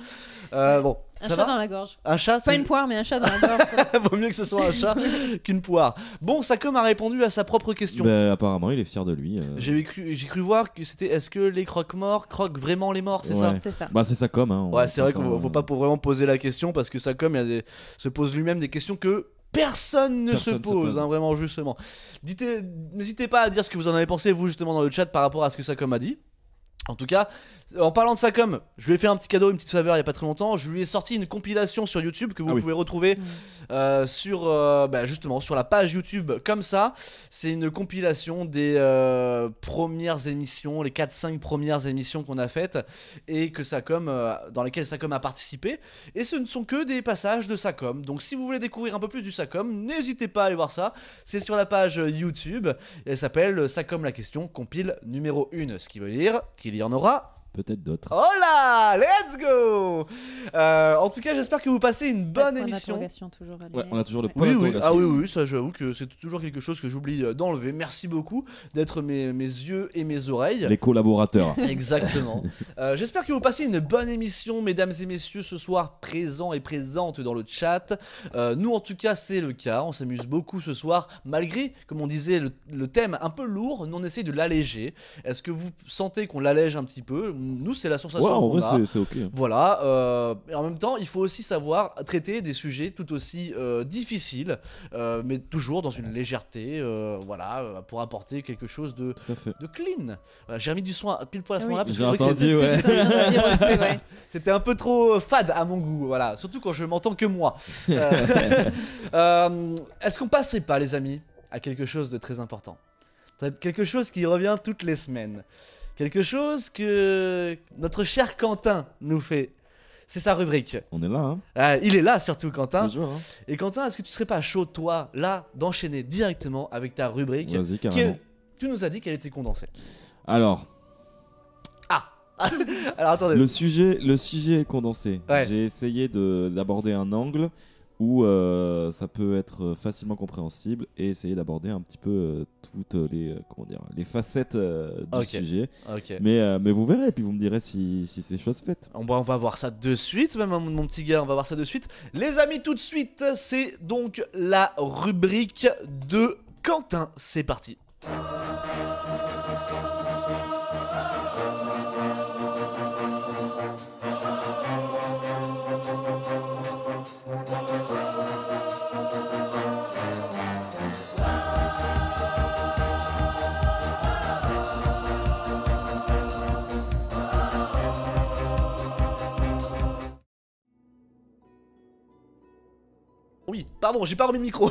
Bon, Un ça chat va. dans la gorge. Un chat, Pas une poire, mais un chat dans la gorge. Vaut mieux que ce soit un chat qu'une poire. Bon, Sacom a répondu à sa propre question. Bah, apparemment, il est fier de lui. J'ai cru voir que c'était est-ce que les croque-morts croquent vraiment les morts, c'est ça? Ouais. C'est ça. Bah, c'est ça comme. Hein, Ouais, c'est vrai qu'il faut pas vraiment poser la question parce que Sacom se pose lui-même des questions que personne ne se pose, hein, vraiment justement. N'hésitez pas à dire ce que vous en avez pensé vous justement dans le chat par rapport à ce que Sacom a dit. En tout cas, en parlant de Sacom, je lui ai fait un petit cadeau, une petite faveur il y a pas très longtemps. Je lui ai sorti une compilation sur YouTube que vous pouvez retrouver justement sur la page YouTube comme ça. C'est une compilation des premières émissions, les 4-5 premières émissions qu'on a faites et que Sacom, dans lesquelles Sacom a participé. Et ce ne sont que des passages de Sacom. Donc si vous voulez découvrir un peu plus du Sacom, n'hésitez pas à aller voir ça. C'est sur la page YouTube. Elle s'appelle Sacom la question, compile numéro 1. Ce qui veut dire qu'il y en aura peut-être d'autres. Oh là, let's go. En tout cas, j'espère que vous passez une bonne émission. Toujours ouais, on a toujours le point oui, d'interrogation. Ah oui, ça j'avoue que c'est toujours quelque chose que j'oublie d'enlever. Merci beaucoup d'être mes yeux et mes oreilles. Les collaborateurs. Exactement. J'espère que vous passez une bonne émission, mesdames et messieurs, ce soir présents et présentes dans le chat. Nous, en tout cas, c'est le cas. On s'amuse beaucoup ce soir, malgré, comme on disait, le thème un peu lourd. Nous, on essaye de l'alléger. Est-ce que vous sentez qu'on l'allège un petit peu? Nous, c'est la sensation en qu'on vrai, a. c'est ok. Voilà. Et en même temps, il faut aussi savoir traiter des sujets tout aussi difficiles, mais toujours dans une légèreté, pour apporter quelque chose de clean. J'ai remis du soin pile poil à ce moment-là. J'ai entendu, ouais. C'était un peu trop fade à mon goût, voilà. Surtout quand je m'entends que moi. Est-ce qu'on passerait pas, les amis, à quelque chose de très important? Quelque chose qui revient toutes les semaines. Quelque chose que notre cher Quentin nous fait. C'est sa rubrique. On est là, hein. Il est là surtout, Quentin. Toujours, hein. Et Quentin, est-ce que tu serais pas chaud, toi, là, d'enchaîner directement avec ta rubrique? Vas-y, carrément. Tu nous as dit qu'elle était condensée. Alors. Alors attendez. Le sujet est condensé. Ouais. J'ai essayé d'aborder un angle où ça peut être facilement compréhensible et essayer d'aborder un petit peu toutes les facettes du sujet. Okay. Mais vous verrez et puis vous me direz si c'est chose faite. On va voir ça de suite, même mon petit gars, on va voir ça de suite. Les amis, tout de suite, c'est donc la rubrique de Quentin. C'est parti. Oui, pardon, j'ai pas remis le micro.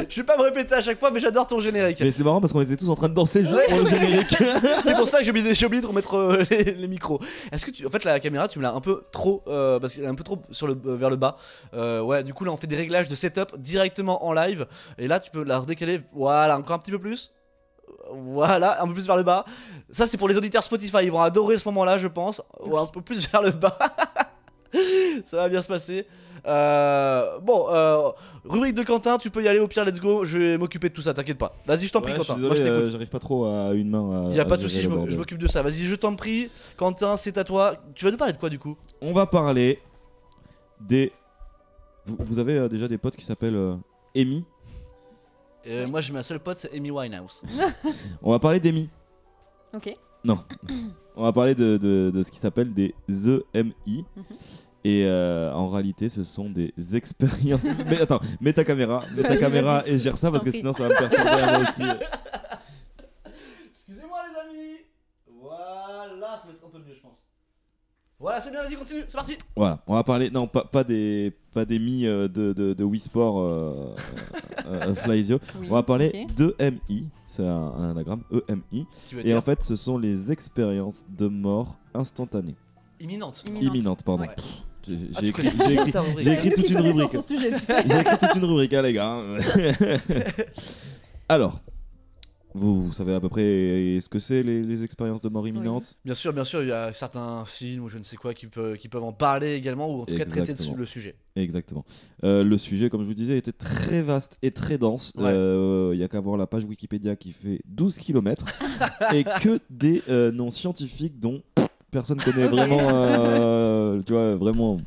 Je vais pas me répéter à chaque fois, mais j'adore ton générique. Mais c'est marrant parce qu'on était tous en train de danser juste pour le générique. C'est pour ça que j'ai oublié de remettre les micros. Est-ce que en fait, la caméra, tu me l'as un peu trop, parce qu'elle est un peu trop vers le bas. Ouais, du coup là, on fait des réglages de setup directement en live. Et là, tu peux la redécaler. Voilà, encore un petit peu plus. Voilà, un peu plus vers le bas. Ça, c'est pour les auditeurs Spotify. Ils vont adorer ce moment-là, je pense. Ou un peu plus vers le bas. Ça va bien se passer. Rubrique de Quentin, tu peux y aller, au pire, let's go. Je vais m'occuper de tout ça, t'inquiète pas. Vas-y, je t'en prie, Quentin. Moi, je t'écoute. J'arrive pas trop à une main. Y'a pas de soucis, je m'occupe de ça. Vas-y, je t'en prie. Quentin, c'est à toi. Tu vas nous parler de quoi du coup? On va parler des. Vous avez déjà des potes qui s'appellent Amy? Moi, j'ai ma seule pote, c'est Amy Winehouse. On va parler d'Amy. Ok. Non. On va parler de ce qui s'appelle des EMI. Et en réalité, ce sont des expériences. Mais attends, mets ta caméra et gère ça parce que sinon ça va me perturber moi aussi. Excusez-moi, les amis. Voilà. Voilà, c'est bien, vas-y, continue, c'est parti. Voilà, on va parler, non, pas des mi de Wii Sport Flyzio. Oui, On va parler ok. d'EMI, c'est un anagramme, EMI. Qui veut Et dire en fait, ce sont les expériences de mort instantanée. imminente. Imminente, pardon. Ouais. Pff, Ah, J'ai tu connais écrit, ta rubrique. j'ai écrit Lui toute qui une connaît rubrique. son sujet, tu sais. J'ai écrit toute une rubrique, hein, les gars. Alors, vous savez à peu près ce que c'est les expériences de mort imminente. Bien sûr, il y a certains films ou je ne sais quoi qui peuvent en parler également ou en tout cas traiter Exactement. le sujet. Exactement. Le sujet, comme je vous disais, était très vaste et très dense. Il Ouais. y a qu'à voir la page Wikipédia qui fait 12 km et que des noms scientifiques dont personne connaît vraiment. Tu vois, vraiment.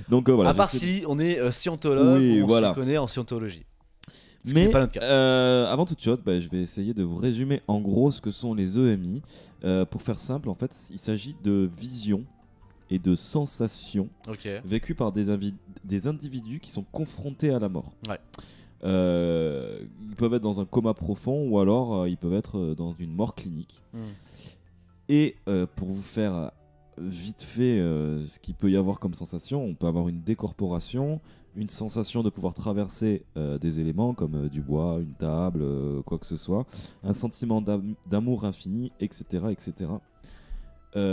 Donc voilà. à part j'essaie de- si on est scientologue Oui, ou on voilà. se connaît en scientologie. Ce qui Mais n'est pas notre cas. avant toute chose, je vais essayer de vous résumer en gros ce que sont les EMI. Pour faire simple, en fait, il s'agit de visions et de sensations Ok. vécues par des individus qui sont confrontés à la mort. Ouais. Ils peuvent être dans un coma profond ou alors ils peuvent être dans une mort clinique. Hmm. Et pour vous faire vite fait ce qu'il peut y avoir comme sensation, on peut avoir une décorporation, une sensation de pouvoir traverser des éléments comme du bois, une table, quoi que ce soit, un sentiment d'amour infini, etc. etc.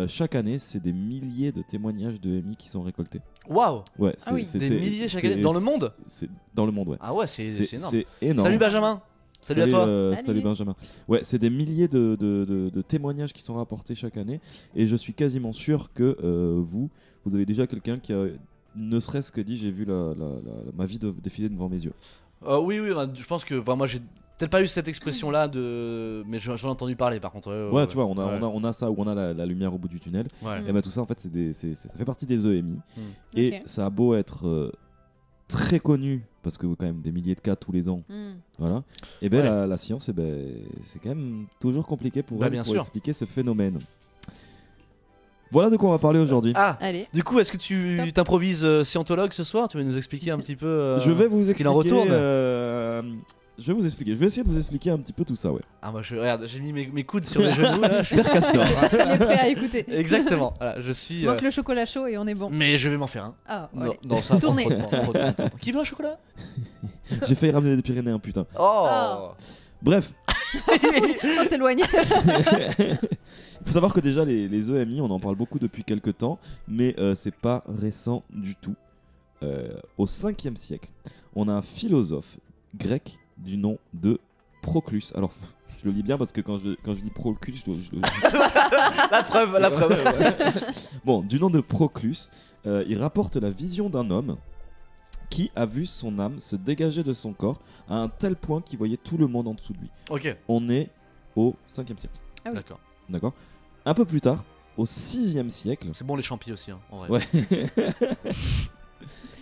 Chaque année, c'est des milliers de témoignages de EMI qui sont récoltés. Waouh. Ouais, Ah oui. Des milliers chaque année dans le monde. C'est dans le monde, ouais. Ah ouais, c'est énorme. C'est énorme. Salut Benjamin. Salut à toi. Salut. Salut Benjamin. Ouais, c'est des milliers de témoignages qui sont rapportés chaque année et je suis quasiment sûr que vous avez déjà quelqu'un qui a ne serait-ce que dit j'ai vu ma vie défiler devant mes yeux. Oui, je pense que moi j'ai peut-être pas eu cette expression là mais j'en ai entendu parler par contre. Ouais, tu vois, on Ouais. a ça où on a la lumière au bout du tunnel. Ouais. Et ben tout ça en fait ça fait partie des EMI et Ok. ça a beau être très connu parce que quand même des milliers de cas tous les ans. Hmm. Voilà. Et ben Ouais. la science, c'est quand même toujours compliqué pour Bah, elle bien pour sûr. expliquer ce phénomène. Voilà de quoi on va parler aujourd'hui. Ah. Allez. Du coup, est-ce que tu Top. t'improvises scientologue ce soir? Tu veux nous expliquer un petit peu je vais vous ce qu'il en expliquer. retourne Je vais vous expliquer. Je vais essayer de vous expliquer un petit peu tout ça, ouais. Ah, moi, regarde, j'ai mis mes coudes sur mes genoux là. Père Castor. Il est prêt à écouter. Exactement. Voilà, je suis. Manque le chocolat chaud et on est bon. Mais je vais m'en faire un. Ah, Non, allez. non, ça prend Tournez. trop de temps, trop de temps. Qui veut un chocolat? J'ai failli ramener des Pyrénéens, putain. Oh. Bref, On s'éloigne. il faut savoir que déjà les EMI, on en parle beaucoup depuis quelques temps, mais c'est pas récent du tout. Au 5e siècle, on a un philosophe grec du nom de Proclus. Alors, je le lis bien parce que quand je dis Proclus, La preuve. Bon, du nom de Proclus, il rapporte la vision d'un homme qui a vu son âme se dégager de son corps à un tel point qu'il voyait tout le monde en dessous de lui. Ok, On est au 5e siècle, Ah oui. d'accord. d'accord? Un peu plus tard, au 6e siècle, C'est bon les champis aussi, hein, en vrai. ouais.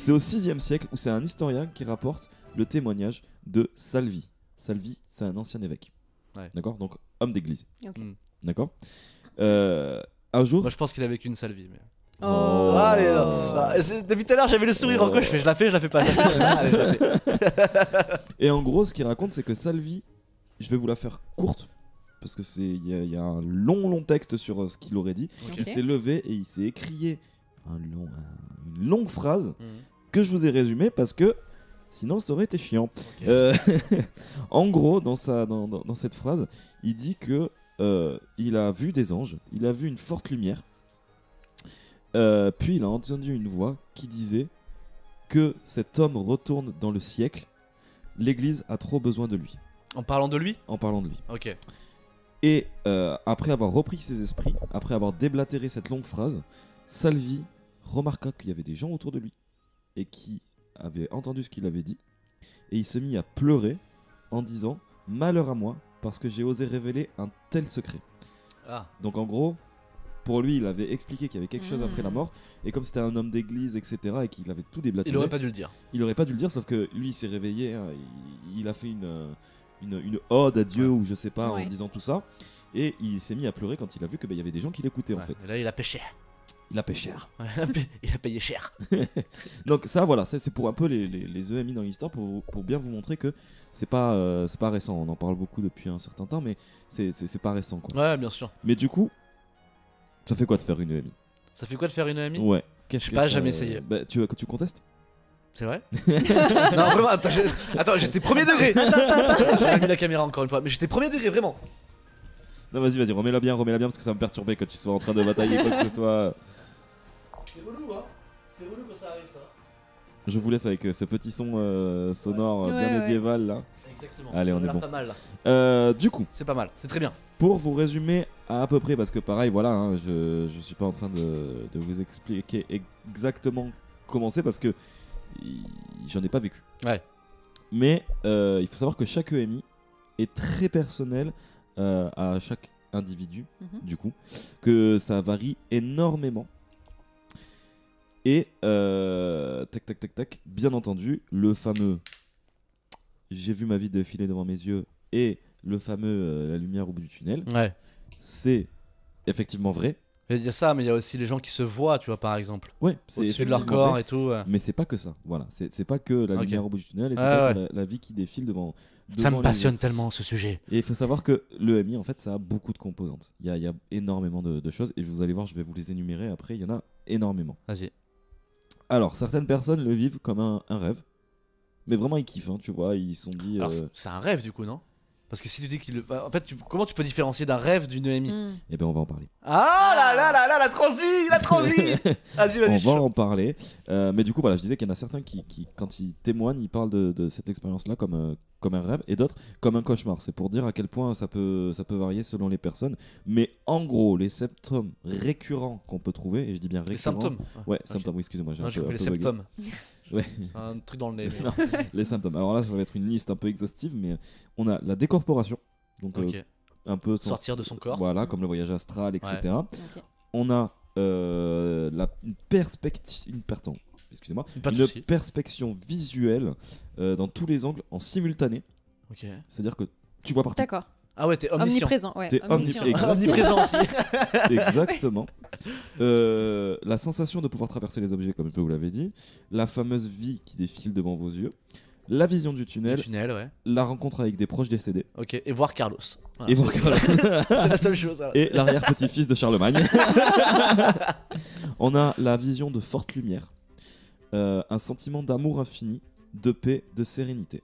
C'est au 6e siècle où c'est un historien qui rapporte le témoignage de Salvi. Salvi, c'est un ancien évêque. Ouais. D'accord? Donc, homme d'église. Ok. D'accord? Un jour. Moi je pense qu'il a vécu une sale vie. Mais... Oh. Allez, depuis tout à l'heure j'avais le sourire en quoi je la fais, pas. Allez, je la fais. Et en gros, ce qu'il raconte, c'est que Salvi, je vais vous la faire courte, parce que il y a un long texte sur ce qu'il aurait dit. Ok. Il s'est levé et il s'est écrié une longue phrase Mhm. que je vous ai résumée parce que sinon ça aurait été chiant. Ok. En gros, dans cette phrase, il dit que il a vu des anges, il a vu une forte lumière, puis il a entendu une voix qui disait que cet homme retourne dans le siècle, l'Église a trop besoin de lui, En parlant de lui. en parlant de lui. Ok. Et après avoir repris ses esprits, après avoir déblatéré cette longue phrase, Salvi remarqua qu'il y avait des gens autour de lui et qui avaient entendu ce qu'il avait dit, et il se mit à pleurer en disant « Malheur à moi, parce que j'ai osé révéler un tel secret ». Ah. Donc en gros, pour lui, il avait expliqué qu'il y avait quelque chose après la mort, et comme c'était un homme d'église, etc., et qu'il avait tout déblatéré, Il aurait pas dû le dire. il aurait pas dû le dire, sauf que lui, il s'est réveillé, hein, il a fait une ode à Dieu, ou je sais pas, Ouais. en disant tout ça, et il s'est mis à pleurer quand il a vu qu'il y avait des gens qui l'écoutaient, en Ouais. fait. Et là il a pêché. Il a payé cher. Il a payé cher. Donc ça, voilà, ça, c'est pour un peu les EMI dans l'histoire, pour bien vous montrer que c'est pas récent. On en parle beaucoup depuis un certain temps, mais c'est pas récent, quoi. Ouais, bien sûr. Mais du coup, ça fait quoi de faire une EMI? Ça fait quoi de faire une EMI? Ouais. Qu'est-ce Je sais que pas, ça- jamais essayé. Bah, tu contestes? C'est vrai? Non, vraiment, attends, j'étais premier degré. J'ai pas mis la caméra encore une fois, mais j'étais premier degré, vraiment. Non, vas-y, remets-la bien parce que ça va me perturber quand tu sois en train de batailler quoi que ce soit. C'est relou, hein? C'est relou quand ça arrive, ça. Je vous laisse avec ce petit son sonore bien Ouais. médiéval là. Exactement. Allez, on Ça a est l'air bon. pas mal, là. Du coup, C'est pas mal, c'est très bien. pour vous résumer à peu près, parce que pareil, voilà, hein, je suis pas en train de vous expliquer exactement comment c'est parce que j'en ai pas vécu. Ouais. Mais il faut savoir que chaque EMI est très personnel à chaque individu, Mhm. du coup, que ça varie énormément. Et tac, bien entendu, le fameux j'ai vu ma vie défiler devant mes yeux et le fameux la lumière au bout du tunnel, Ouais. c'est effectivement vrai. Il y a ça, mais il y a aussi les gens qui se voient, tu vois, par exemple. Ouais, c'est Au-dessus de leur effectivement corps vrai. et tout. Mais c'est pas que ça. Voilà, c'est pas que la Ok. lumière au bout du tunnel et c'est Ouais, pas ouais. que la vie qui défile devant. Ça me les passionne tellement ce sujet. Et il faut savoir que l'EMI, en fait, ça a beaucoup de composantes. Il y a énormément de choses et vous allez voir, je vais vous les énumérer après, il y en a énormément. Vas-y. Alors, certaines personnes le vivent comme un rêve, mais vraiment ils kiffent, hein, tu vois, ils se sont dit. Alors, c'est un rêve du coup, non? Parce que si tu dis qu'il. En fait, comment tu peux différencier d'un rêve d'une EMI? Mm. Eh ben, on va en parler. Ah là, la transi. Vas-y, On je suis va chaud. en parler. Mais du coup, voilà, je disais qu'il y en a certains qui quand ils témoignent, ils parlent de cette expérience-là comme un rêve et d'autres comme un cauchemar. C'est pour dire à quel point ça peut varier selon les personnes. Mais en gros, les symptômes récurrents qu'on peut trouver, et je dis bien récurrents. Les symptômes. Ouais, Ok. symptômes, oui, excusez-moi. Non, j'ai un compris les peu bugué. symptômes. Ouais. C'est un truc dans le nez. mais- Non, les symptômes. Alors là, ça va être une liste un peu exhaustive, mais on a la décorporation. Donc, Ok. un peu Sortir de son corps. Voilà, comme le voyage astral, etc. Ok. On a une perspective. Pardon, excusez-moi. Pas de Une soucis. perspection visuelle dans tous les angles en simultané. Ok. C'est-à-dire que tu vois partout. D'accord. Ah ouais, t'es omniscient. Omniprésent. Ouais. T'es omniscient. omniprésent. Omniprésent aussi. Exactement. La sensation de pouvoir traverser les objets, comme je vous l'avais dit. La fameuse vie qui défile devant vos yeux. La vision du Le tunnel. tunnel, ouais. La rencontre avec des proches décédés. Ok. Et voir Carlos. Voilà, Et voir Carlos. c'est la seule chose. voilà. Et l'arrière-petit-fils de Charlemagne. On a la vision de forte lumière, un sentiment d'amour infini, de paix, de sérénité,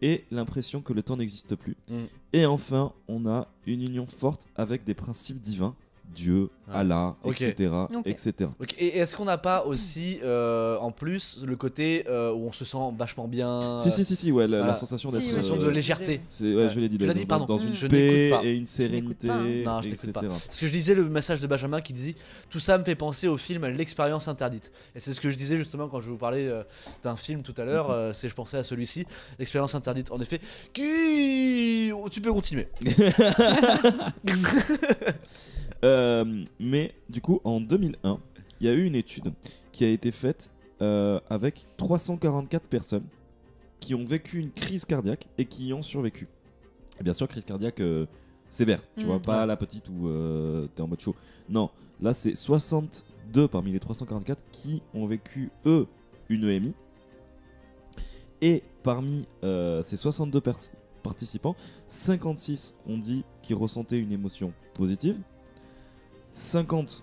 et l'impression que le temps n'existe plus. Mm. Et enfin, on a une union forte avec des principes divins, Dieu, Ah. Allah, Ok. etc., Ok. etc. Ok, et est-ce qu'on n'a pas aussi, en plus, le côté où on se sent vachement bien Si, ouais, la voilà. sensation Si, d'être. oui, sensation oui, de oui. légèreté. C'est, Ouais. je l'ai dit, Tu l'as dans- dit, pardon. dans une Je paix n'écoute pas. et une sérénité, pas, hein. Non, je t'écoute etc. pas. Parce que je lisais le message de Benjamin qui disait tout ça me fait penser au film L'expérience interdite. Et c'est ce que je disais justement quand je vous parlais d'un film tout à l'heure. Je pensais à celui-ci, L'expérience interdite. En effet, qui. Tu peux continuer. Mais du coup, en 2001, il y a eu une étude qui a été faite avec 344 personnes qui ont vécu une crise cardiaque et qui y ont survécu. Et bien sûr, crise cardiaque sévère, tu vois, pas la petite où t'es en mode chaud. Non, là c'est 62 parmi les 344 qui ont vécu, eux, une EMI. Et parmi ces 62 participants, 56 ont dit qu'ils ressentaient une émotion positive. 56%,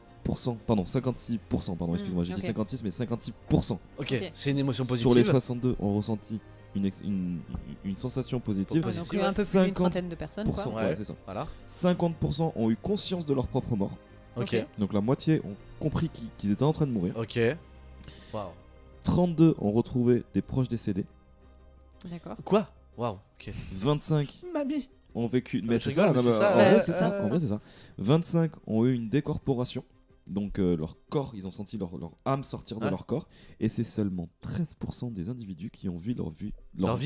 excuse-moi, j'ai dit ok. 56, mais 56%. Ok, Ok. c'est une émotion positive. Sur les 62 ont ressenti une sensation positive. Ouais, donc un peu plus 50%, d'une trentaine de personnes. Quoi. Ouais. ouais, c'est ça. Voilà. 50% ont eu conscience de leur propre mort. Ok. Ok. Donc la moitié ont compris qu'ils étaient en train de mourir. Ok. Waouh. 32 ont retrouvé des proches décédés. D'accord. Quoi? Waouh. Ok. 25 Mamie. ont vécu. Mais tu c'est ça, rigoles, non, mais c'est mais ça, en ouais. vrai, c'est ça. Ouais. En vrai, c'est ça. 25 ont eu une décorporation. Donc leur corps, ils ont senti leur âme sortir de Ouais. leur corps. Et c'est seulement 13% des individus qui ont vu leur vie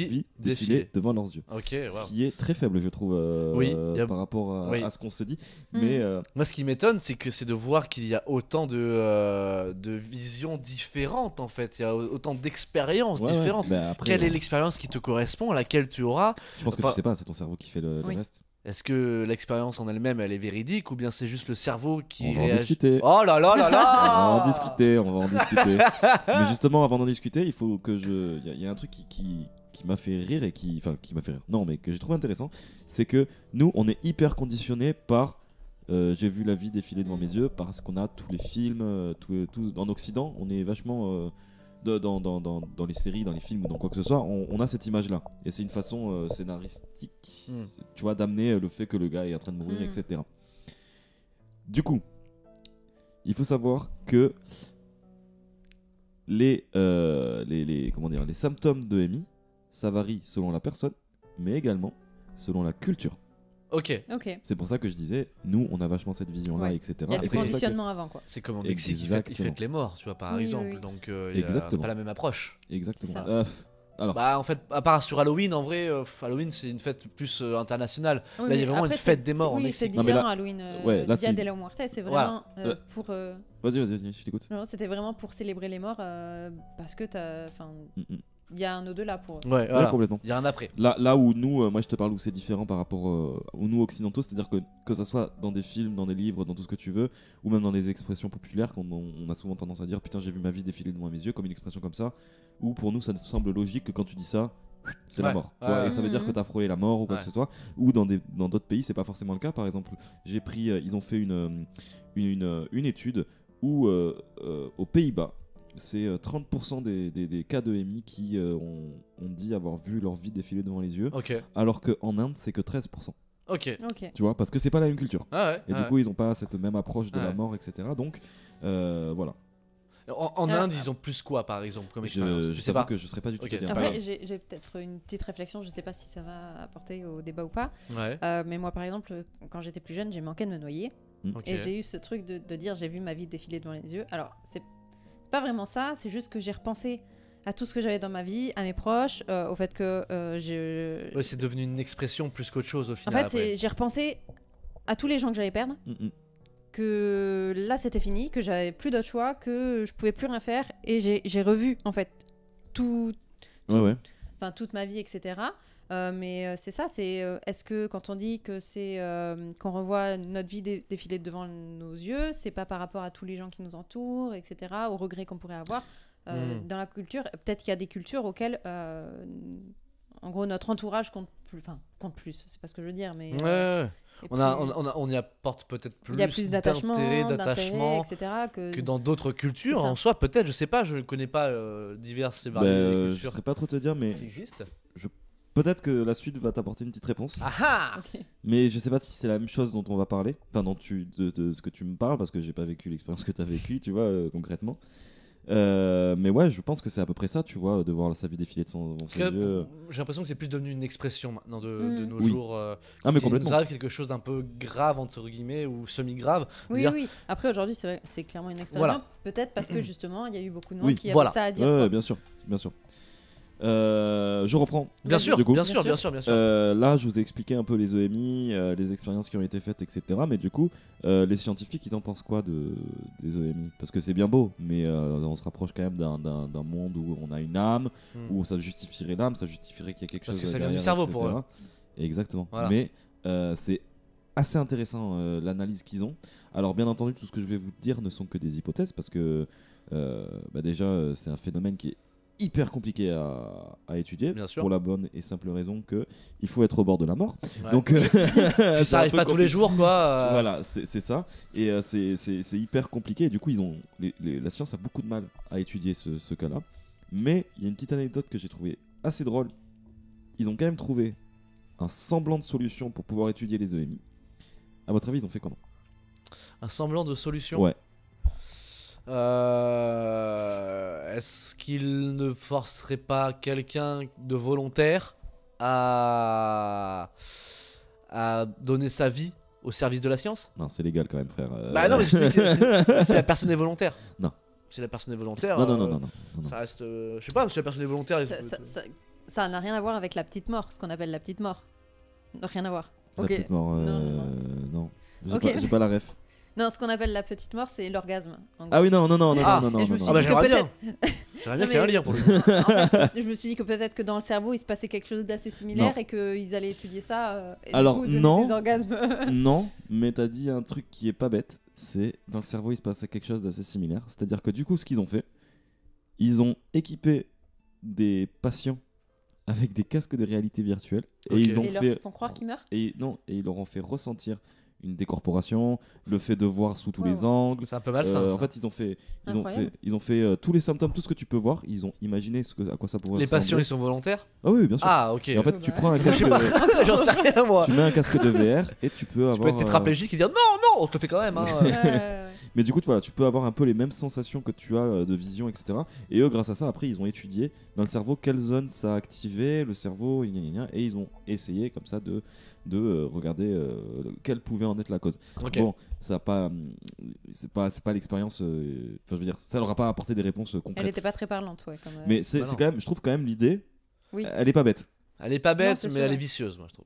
vie défiler défiler. devant leurs yeux. Ok. Ce Waouh. qui est très faible, je trouve, Oui, y a- par rapport oui. à ce qu'on se dit. Mm. Mais Moi, ce qui m'étonne, c'est de voir qu'il y a autant de visions différentes en fait. Il y a autant d'expériences ouais, ouais. différentes. Bah, après, Quelle est l'expérience qui te correspond, à laquelle tu auras? je pense que enfin- tu sais pas, c'est ton cerveau qui fait le Oui. reste. Est-ce que l'expérience en elle-même, elle est véridique ou bien c'est juste le cerveau qui On va en réagit? discuter. Oh là là là On va là! en discuter, on va en discuter. Mais justement, avant d'en discuter, il faut que je. Il y a un truc qui m'a fait rire et qui m'a fait rire. Non, mais que j'ai trouvé intéressant, c'est que nous, on est hyper conditionné par j'ai vu la vie défiler devant mes yeux parce qu'on a tous les films, tout en Occident, on est vachement dans les séries, dans les films ou dans quoi que ce soit, on a cette image-là. Et c'est une façon scénaristique, tu vois, d'amener le fait que le gars est en train de mourir, etc. Du coup, il faut savoir que les symptômes de MI, ça varie selon la personne, mais également selon la culture. Ok. C'est pour ça que je disais, nous, on a vachement cette vision-là, Ouais. etc. Il y a Et du c'est pour ça que- conditionnement avant, quoi. C'est comme au Mexique, Exactement. ils fêtent les morts, tu vois, par Oui, exemple. oui, oui. Donc, il y a Exactement. pas la même approche. Exactement. C'est ça. Alors, Bah, en fait, à part sur Halloween, en vrai, Halloween, c'est une fête plus internationale. Oui, Là, il y a mais vraiment après, une fête des morts au Oui, c'est Mexique. Non, mais différent, là- Halloween. ouais, là, Dia c'est- de la Muerte, c'est Voilà. vraiment pour. vas-y, je t'écoute. Non, c'était vraiment pour célébrer les morts parce que il y a un au-delà pour. Ouais, Ouais, voilà. complètement. Il y a un après. Là où nous, moi je te parle où c'est différent par rapport aux nous occidentaux, c'est-à-dire que ça soit dans des films, dans des livres, dans tout ce que tu veux, ou même dans des expressions populaires, on a souvent tendance à dire putain j'ai vu ma vie défiler devant mes yeux, comme une expression comme ça, où pour nous ça nous semble logique que quand tu dis ça, c'est la Ouais. mort. Tu vois, Ouais. et ça veut dire que t'as frôlé la mort ou quoi Ouais. que ce soit. Ou dans d'autres pays c'est pas forcément le cas. Par exemple, j'ai pris, ils ont fait une étude où aux Pays-Bas, c'est 30% des cas de MI qui ont dit avoir vu leur vie défiler devant les yeux, Ok. alors qu'en Inde, c'est que 13%. Ok. Ok. Tu vois, parce que c'est pas la même culture. Ah ouais. Et du coup, ils ont pas cette même approche de la Ouais. mort, etc. Donc, voilà. En Alors- Inde, ils ont plus quoi, par exemple, comme Je expérience Je sais t'avoue pas. que je serais pas du tout Ok, te dire. c'est pas Après, grave. j'ai peut-être une petite réflexion, je sais pas si ça va apporter au débat ou pas. Ouais. Mais moi, par exemple, quand j'étais plus jeune, j'ai manqué de me noyer. Ok. Et j'ai eu ce truc de dire j'ai vu ma vie défiler devant les yeux. Alors, c'est pas vraiment ça, c'est juste que j'ai repensé à tout ce que j'avais dans ma vie, à mes proches, au fait que Ouais, c'est devenu une expression plus qu'autre chose au En final. fait, j'ai repensé à tous les gens que j'allais perdre, que là c'était fini, que j'avais plus d'autre choix, que je pouvais plus rien faire, et j'ai revu en fait tout, Ouais. toute ma vie, etc. Mais c'est ça, c'est est-ce que quand on dit que c'est qu'on revoit notre vie défiler devant nos yeux, c'est pas par rapport à tous les gens qui nous entourent, etc., aux regrets qu'on pourrait avoir dans la culture. Peut-être qu'il y a des cultures auxquelles, en gros, notre entourage compte plus. C'est pas ce que je veux dire, mais Ouais. et On y apporte peut-être plus il y a plus d'attachement, d'attachement etc. que dans d'autres cultures. C'est ça. En soi, peut-être, je sais pas, je ne connais pas diverses et Bah, variées je cultures saurais pas trop te dire, mais qui existent. peut-être que la suite va t'apporter une petite réponse. Ah ah Ok. Mais je sais pas si c'est la même chose dont on va parler, enfin de ce que tu me parles, parce que j'ai pas vécu l'expérience que tu as vécue, tu vois, concrètement. Mais ouais, je pense que c'est à peu près ça, tu vois, de voir sa vie défiler devant Parce ses que yeux. j'ai l'impression que c'est plus devenu une expression maintenant de nos Oui. jours. Ah, Quand mais il complètement. nous arrive quelque chose d'un peu grave, entre guillemets, ou semi-grave. Oui, dire- oui. Après, aujourd'hui, c'est clairement une expression. Voilà. Peut-être parce que justement, il y a eu beaucoup de monde Oui, qui voilà. avait ça à dire. Ouais, quoi. bien sûr, bien sûr. Je reprends. Bien Vas-y. sûr, Du coup. bien sûr, bien sûr, bien sûr. Là, je vous ai expliqué un peu les EMI, les expériences qui ont été faites, etc. Mais du coup, les scientifiques, ils en pensent quoi des EMI? Parce que c'est bien beau, mais on se rapproche quand même d'un monde où on a une âme, où ça justifierait l'âme, ça justifierait qu'il y a quelque Parce chose que ça vient du derrière, cerveau etc. pour eux. Exactement. Voilà. Mais c'est assez intéressant l'analyse qu'ils ont. Alors, bien entendu, tout ce que je vais vous dire ne sont que des hypothèses, parce que déjà, c'est un phénomène qui est hyper compliqué à étudier, Bien sûr. pour la bonne et simple raison que il faut être au bord de la mort. Ouais. Donc Puis c'est ça un arrive peu pas tous les compliqué. jours, quoi. Voilà, c'est ça. Et c'est hyper compliqué. Et du coup, la science a beaucoup de mal à étudier ce cas-là. Mais il y a une petite anecdote que j'ai trouvée assez drôle. Ils ont quand même trouvé un semblant de solution pour pouvoir étudier les EMI. À votre avis, ils ont fait comment? Un semblant de solution. Ouais. Est-ce qu'il ne forcerait pas quelqu'un de volontaire à donner sa vie au service de la science? Non, c'est légal quand même, frère. Bah non, mais je dis que si la personne est volontaire. Non. Si la personne est volontaire. Non. Ça reste. Je sais pas, si la personne est volontaire. Ça n'a rien à voir avec la petite mort, ce qu'on appelle la petite mort. Rien à voir. La Ok. petite mort, Non. J'ai Ok. j'ai pas la ref. Non, ce qu'on appelle la petite mort, c'est l'orgasme. en gros. Ah oui, non. Et je me suis Ah bah dit que j'aimerais bien. peut-être- J'aimerais bien Non, qu'il y ait un mais- lien pour lui. En fait, je me suis dit que peut-être que dans le cerveau, il se passait quelque chose d'assez similaire Non. et qu'ils allaient étudier ça. Et du Alors, coup, donner non. des orgasmes. Non, mais t'as dit un truc qui est pas bête. C'est dans le cerveau, il se passait quelque chose d'assez similaire. C'est-à-dire que du coup, ce qu'ils ont fait, ils ont équipé des patients avec des casques de réalité virtuelle et Ok. ils ont Et leur fait font croire qu'ils meurent. et ils leur ont fait ressentir une décorporation, le fait de voir sous tous les angles. C'est un peu malsain. En fait, ils ont fait tous les symptômes, tout ce que tu peux voir. Ils ont imaginé à quoi ça pourrait Les patients, ressembler. ils sont volontaires. Ah oui, bien sûr. Ah, ok. Et en fait, tu Ouais. prends un Je casque, sais pas, j'en sais rien moi. tu mets un casque de VR et tu peux avoir. Tu peux être tétraplégique et dire non, on te le fait quand même. Hein. Mais du coup, voilà, tu peux avoir un peu les mêmes sensations que tu as de vision, etc. Et eux, grâce à ça, après, ils ont étudié dans le cerveau quelle zone ça a activé, le cerveau, gna, gna, gna, et ils ont essayé comme ça de regarder quelle pouvait en être la cause. Ok. Bon, ça a pas, c'est pas l'expérience. Enfin, je veux dire, ça leur a pas apporté des réponses Elle concrètes. n'était pas très parlante, ouais. Comme, Mais c'est Bah non. quand même, je trouve quand même l'idée, Oui. elle est pas bête. Elle est pas bête, Non, c'est mais sûr, elle est ouais. vicieuse, moi je trouve.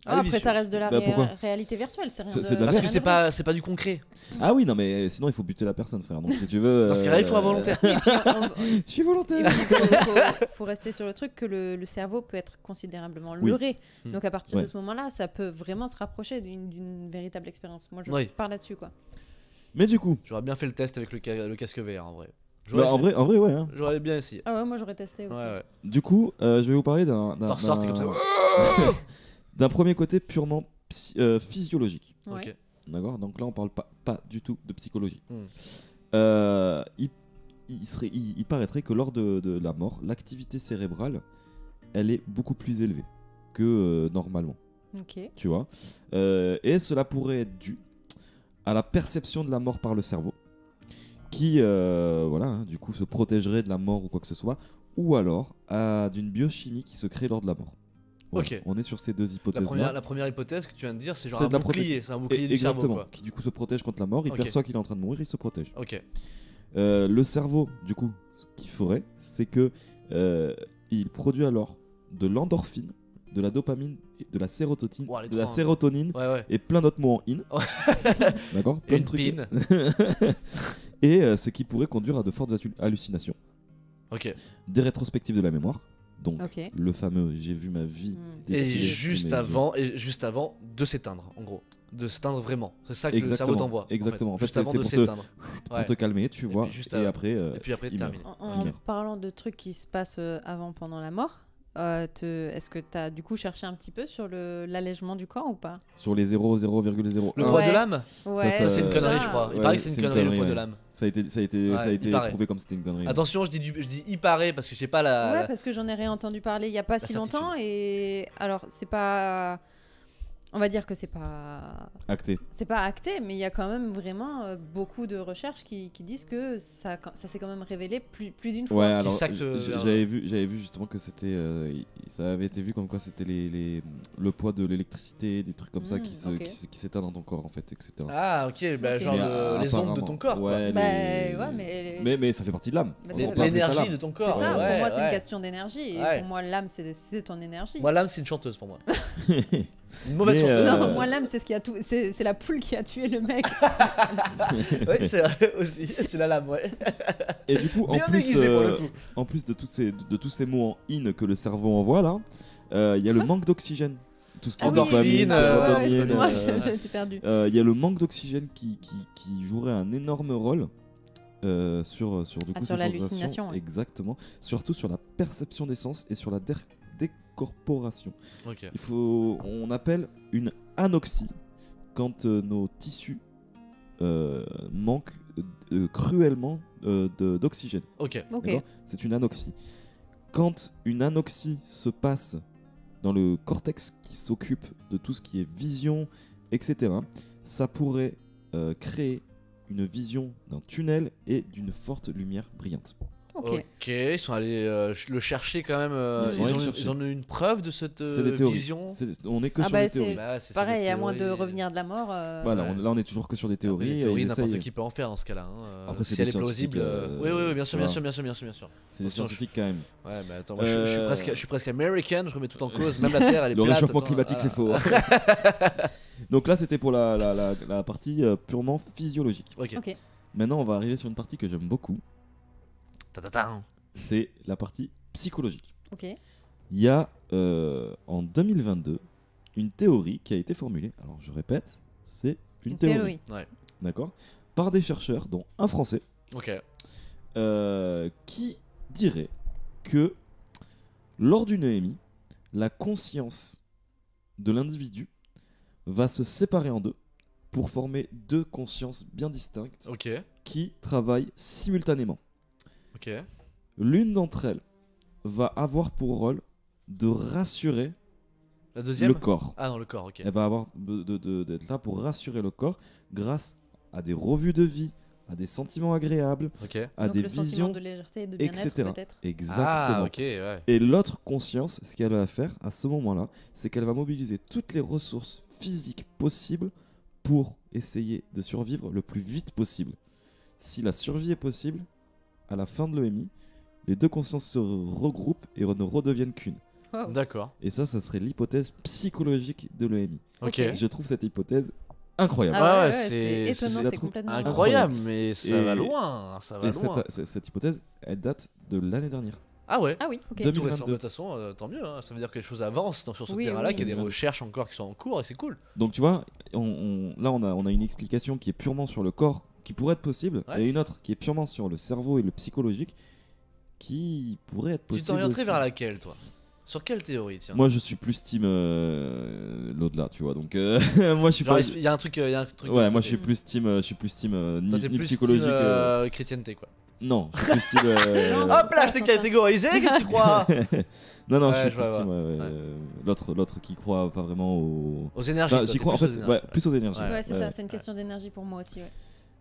Ah, Elle est après, vicieuse. ça reste de la Bah, pourquoi réalité virtuelle, c'est rien C'est de la Parce que VR. c'est pas du concret. Ah oui, non, mais sinon il faut buter la personne, frère. Donc si tu veux. Dans ce cas-là, il faut un volontaire. Je suis volontaire. Faut rester sur le truc que le cerveau peut être considérablement Oui. leurré. Mm. Donc à partir Ouais. de ce moment-là, ça peut vraiment se rapprocher d'une véritable expérience. Moi, je Oui. pars là-dessus, quoi. Mais du coup, J'aurais bien fait le test avec le casque VR en vrai. bah, en vrai, ouais. Hein. J'aurais bien essayé. Ah ouais, moi j'aurais testé Ouais, aussi. ouais. Du coup, je vais vous parler d'un T'en ressors, t'es comme ça. d'un premier côté purement physiologique. Ouais. Ok. D'accord. Donc là, on parle pas du tout de psychologie. Hmm. Il paraîtrait que lors de la mort, l'activité cérébrale, elle est beaucoup plus élevée que normalement. Ok. Tu vois. Et cela pourrait être dû à la perception de la mort par le cerveau, qui, voilà, hein, du coup, se protégerait de la mort ou quoi que ce soit, ou alors d'une biochimie qui se crée lors de la mort. Voilà. Ok. On est sur ces deux La hypothèses-là. première hypothèse que tu viens de dire, c'est genre C'est un de la bouclier. C'est un bouclier du Exactement, cerveau, quoi. qui du coup se protège contre la mort, il Ok. perçoit qu'il est en train de mourir, il se protège. Ok. Le cerveau, du coup, ce qu'il ferait, c'est que il produit alors de l'endorphine, de la dopamine, de la sérotonine, Ouah, les de la trois, hein. sérotonine Ouais, ouais. et plein d'autres mots en in. D'accord, Et plein de une trucs. pine. Et ce qui pourrait conduire à de fortes hallucinations, Ok. des rétrospectives de la mémoire. Donc Ok. le fameux j'ai vu ma vie Hmm. Et défiler juste sous mes yeux. juste avant de s'éteindre, en gros. De s'éteindre vraiment. C'est ça que le Exactement, cerveau t'envoie. exactement. En fait, Juste c'est avant de pour te- s'éteindre. pour Ouais. te calmer, tu vois, puis juste et après Et puis après, il termine. En Ok. parlant de trucs qui se passent avant, pendant la mort, est-ce que tu as du coup cherché un petit peu sur l'allègement du corps ou pas? sur les 0,0,01. Le poids Ouais. de l'âme Ouais, ça, C'est une connerie, ça. je crois. Il Ouais, paraît que c'est c'est une une connerie, le connerie, poids de ouais. l'âme. Ça a été Ouais, il paraît. prouvé comme c'était une connerie. Attention, je dis il paraît parce que je sais pas la. Ouais, parce que j'en ai réentendu parler il y a pas si certitude. longtemps et alors c'est pas, on va dire que c'est pas acté, mais il y a quand même vraiment beaucoup de recherches qui disent que ça s'est quand même révélé plus d'une Ouais, fois. alors s'acte j'avais vu justement que c'était ça avait été vu comme quoi c'était le poids de l'électricité, des trucs comme ça ok. qui s'éteignent dans ton corps en fait, etc. Ah, ok, bah, Ok. genre Mais, les ondes de apparemment, ton corps. quoi. ouais, Bah, les- ouais, mais- mais ça fait partie de l'âme. Bah, On c'est peut appeler ça L'énergie l'âme. de ton C'est corps. ça, ouais, pour moi c'est ouais. une question d'énergie et Ouais. pour moi l'âme c'est ton énergie. Moi, l'âme, c'est une chanteuse pour moi. Une mauvaise Mais, chanteuse. Non, moi l'âme c'est ce qui a tout, c'est la poule qui a tué le mec. Oui, c'est vrai aussi. C'est la lame, ouais. Et du coup, Bien déguisé pour le coup. en plus de tous ces mots en in que le cerveau envoie là, il y a le manque d'oxygène. Tout ce qui est Endorphine, dopamine, ouais, sérotonine, moi euh, j'ai été perdu. il y a le manque d'oxygène qui jouerait un énorme rôle sur du coup sur ces l'hallucination, sensations. ouais. Exactement. Surtout sur la perception des sens et sur la décorporation. Ok. On appelle une anoxie quand nos tissus manquent cruellement d'oxygène. Ok. Ok. D'accord. C'est une anoxie. Quand une anoxie se passe dans le cortex qui s'occupe de tout ce qui est vision, etc., ça pourrait créer une vision d'un tunnel et d'une forte lumière brillante. Ok. Ok, ils sont allés le chercher quand même. Ils sont allés le chercher. Ils ont eu une preuve de cette C'est des théories. vision. On est que Ah sur bah, des c'est- théories. Bah, c'est sur Pareil, des à moins de théories. revenir de la mort. Voilà, ouais. là on est toujours que sur des Après, théories. les théories, ils n'importe essayent- qui peut en faire dans ce cas-là. hein. Après, c'est si elle des est plausible. scientifiques, Oui, bien sûr, bien voilà. sûr, bien sûr, bien sûr, bien sûr. C'est des Attention, scientifiques quand même. Ouais, mais attends, moi je suis presque américain, je remets tout en cause, même la Terre elle est Le plate. réchauffement attends, climatique, c'est voilà. faux. Donc là, c'était pour la partie purement physiologique. Ok. Ok. Maintenant, on va arriver sur une partie que j'aime beaucoup. Ta-ta-ta. C'est la partie psychologique. Ok. Il y a en 2022 une théorie qui a été formulée. Alors, je répète, c'est une théorie. Ouais. D'accord. Par des chercheurs, dont un Français, Ok. qui dirait que lors d'une EMI, la conscience de l'individu va se séparer en deux pour former deux consciences bien distinctes Ok, qui travaillent simultanément. ok. L'une d'entre elles va avoir pour rôle de rassurer La deuxième le corps. Ah non, le corps, ok. Elle va avoir d'être là pour rassurer le corps grâce à des revues de vie, à des sentiments agréables, Ok. à Donc des le sentiment visions, de légèreté et de bien-être etc. peut-être. Exactement. Ah, ok, ouais. Et l'autre conscience, ce qu'elle va faire à ce moment-là, c'est qu'elle va mobiliser toutes les ressources physiques possibles pour essayer de survivre le plus vite possible. Si la survie est possible, à la fin de l'EMI, les deux consciences se regroupent et ne redeviennent qu'une. Wow. D'accord. Et ça serait l'hypothèse psychologique de l'EMI. Ok. Ok. Je trouve cette hypothèse incroyable. Ah ouais, c'est c'est étonnant, je la c'est trouve complètement Incroyable, mais ça Et- va loin. Ça va Et loin. cette hypothèse, elle date de l'année dernière. Ah ouais. Ah oui, ok. Deux- Tout récent. 2022. De toute façon, tant mieux. Hein. Ça veut dire que les choses avancent sur ce Oui, terrain-là, oui. qu'il y a des 2022. recherches encore qui sont en cours et c'est cool. Donc tu vois, là on a une explication qui est purement sur le corps, qui pourrait être possible, Ouais. et une autre qui est purement sur le cerveau et le psychologique, qui pourrait être Tu possible. t'orienterais aussi. vers laquelle, toi? Sur quelle théorie, tiens? Moi je suis plus team l'au-delà, tu vois. Donc moi je suis Genre, pas. il y a un truc. Il y a un truc Ouais, de moi côté. je suis plus team, ni, Toi, t'es ni plus psychologique. team, chrétienté, quoi. Non, je suis plus team. Non, Hop ça, là, je t'ai ça. catégorisé, qu'est-ce que tu crois? non, Ouais, je suis je plus vois, team. ouais. L'autre qui croit pas vraiment au. Aux énergies. Enfin, toi, j'y t'es crois en plus fait, aux énergies. ouais, plus aux énergies. Ouais. Ouais, c'est Ouais. ça, c'est une question d'énergie pour moi aussi.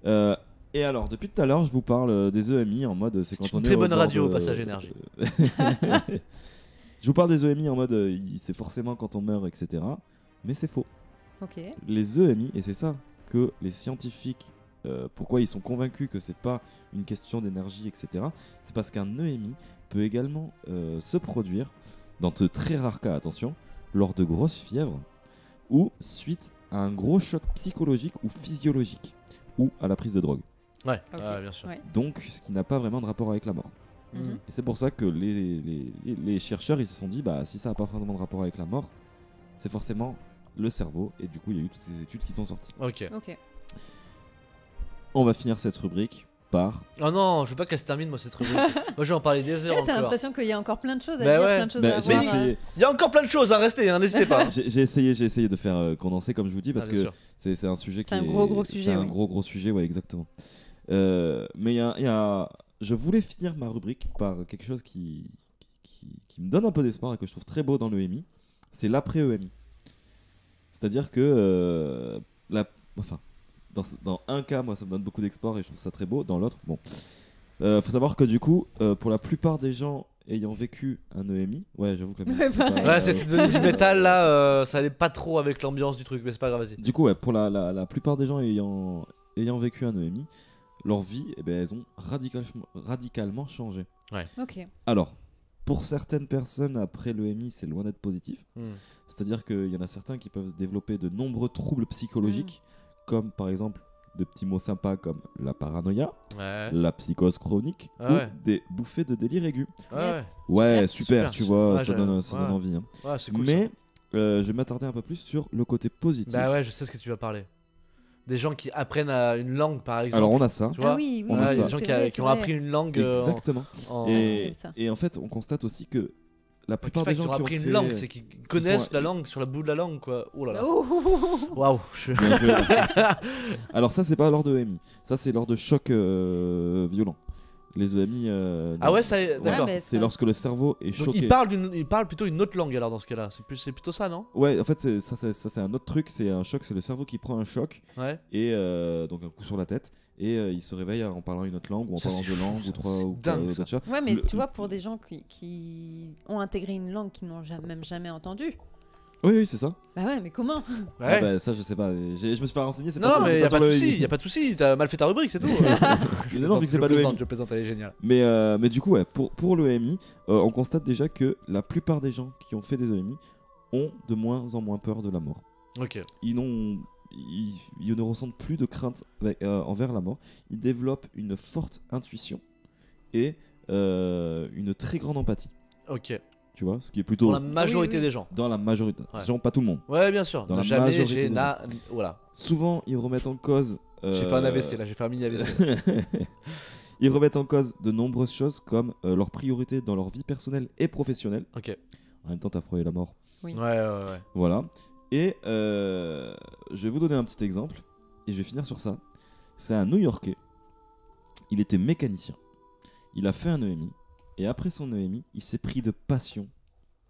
Ouais. Et alors, depuis tout à l'heure, je vous parle des EMI en mode. C'est C'est quand une on très est bonne bord radio au de- passage énergie. Je vous parle des EMI en mode c'est forcément quand on meurt, etc. Mais c'est faux. Ok. Les EMI, et c'est ça que les scientifiques, pourquoi ils sont convaincus que c'est pas une question d'énergie, etc. C'est parce qu'un EMI peut également se produire, dans de très rares cas, attention, lors de grosses fièvres ou suite à un gros choc psychologique ou physiologique ou à la prise de drogue. Ouais, Ok. ouais, bien sûr. Ouais. Donc, ce qui n'a pas vraiment de rapport avec la mort. Mhm. Et c'est pour ça que les chercheurs ils se sont dit bah si ça n'a pas forcément de rapport avec la mort, c'est forcément le cerveau, et du coup il y a eu toutes ces études qui sont sorties. Ok. Ok. On va finir cette rubrique par Oh non, je veux pas qu'elle se termine, moi, cette rubrique. Moi, je vais en parler des heures Ouais, t'as encore. l'impression qu'il y a encore plein de choses à Bah dire, ouais. plein de choses Bah, à j'ai voir. essayé, Il y a encore plein de choses à rester, hein, n'hésitez pas. j'ai essayé de faire condenser comme je vous dis, parce Ah, bien que sûr. c'est un sujet qui C'est un est gros c'est sujet, un ouais. gros sujet, ouais, exactement. Mais je voulais finir ma rubrique par quelque chose qui me donne un peu d'espoir et que je trouve très beau dans le EMI, c'est l'après EMI. C'est-à-dire que enfin, dans un cas, moi ça me donne beaucoup d'espoir et je trouve ça très beau. Dans l'autre, bon, faut savoir que du coup, pour la plupart des gens ayant vécu un EMI, ouais, j'avoue que la musique, Ouais, c'est pas- pareil. Ouais, c'était devenu du métal là, ça allait pas trop avec l'ambiance du truc, mais c'est pas grave, vas-y. Du coup, ouais, pour la plupart des gens ayant vécu un EMI, leur vie, eh ben, elles ont radicalement changé. Ok. Alors, pour certaines personnes, après l'EMI, c'est loin d'être positif. Hmm. C'est-à-dire qu'il y en a certains qui peuvent développer de nombreux troubles psychologiques, comme par exemple de petits mots sympas comme la paranoïa, Ouais. la psychose chronique Ah ou ouais. des bouffées de délire aigu. Ouais, Yes. Ouais, super, super, tu vois, ouais, ça j'aime. donne Ouais. envie. Hein. ouais, c'est cool. Mais je vais m'attarder un peu plus sur le côté positif. Bah ouais, je sais ce que tu vas parler. Des gens qui apprennent une langue, par exemple. Alors on a ça. Tu vois Ah oui, oui, On a Ouais, il y a des ça. gens c'est vrai, qui c'est ont vrai. appris une langue Exactement. en... Et, ça. et en fait, on constate aussi que la Je sais plupart pas des qu'ils gens ont qui ont appris fait... une langue, c'est qu'ils connaissent sont- la langue sur le bout de la langue, quoi. Oh là là. Oh. Waouh. je- Bien joué, Baptiste. Alors ça, c'est pas lors de EMI. Ça, c'est lors de chocs violents. Les EMI... Ah non. ouais, ça, d'accord. mais C'est ça- lorsque le cerveau est Donc choqué. il parle plutôt une autre langue alors dans ce cas-là. C'est plutôt ça, non? Ouais, en fait, ça c'est un autre truc. C'est un choc, c'est le cerveau qui prend un choc Ouais. et donc un coup sur la tête et il se réveille en parlant une autre langue ou en Ça, parlant c'est deux fou, langues ça. ou trois C'est ou dingue, quoi, ça. d'autres choses. Ouais, mais Le- tu vois, pour des gens qui ont intégré une langue qu'ils n'ont même jamais entendue. Oui, c'est ça. Bah ouais, mais comment? Ah Ouais. bah, ça, je sais pas. Je me suis pas renseigné. C'est Non, pas ça, mais c'est y a pas sur de le souci, EMI. y a pas de souci, t'as mal fait ta rubrique, c'est tout. Non, vu que c'est pas le EMI. Je plaisante, elle est géniale. Mais du coup, ouais, pour le EMI, on constate déjà que la plupart des gens qui ont fait des EMI ont de moins en moins peur de la mort. Ok. Ils ne ressentent plus de crainte envers la mort. Ils développent une forte intuition et une très grande empathie. Ok. Tu vois, ce qui est Pour plutôt la majorité Oui, oui. des gens. dans la majorité. Attention, pas tout le monde. Ouais, bien sûr. Dans Ne la jamais majorité j'ai des na... Voilà. Souvent, ils remettent en cause. J'ai fait un AVC là, j'ai fait un mini AVC. Ils remettent en cause de nombreuses choses comme leurs priorités dans leur vie personnelle et professionnelle. Ok. En même temps, t'as frôlé la mort. Oui. Ouais. Voilà. Et je vais vous donner un petit exemple. et je vais finir sur ça. C'est un New-Yorkais. Il était mécanicien. Il a fait un EMI. Et après son EMI, il s'est pris de passion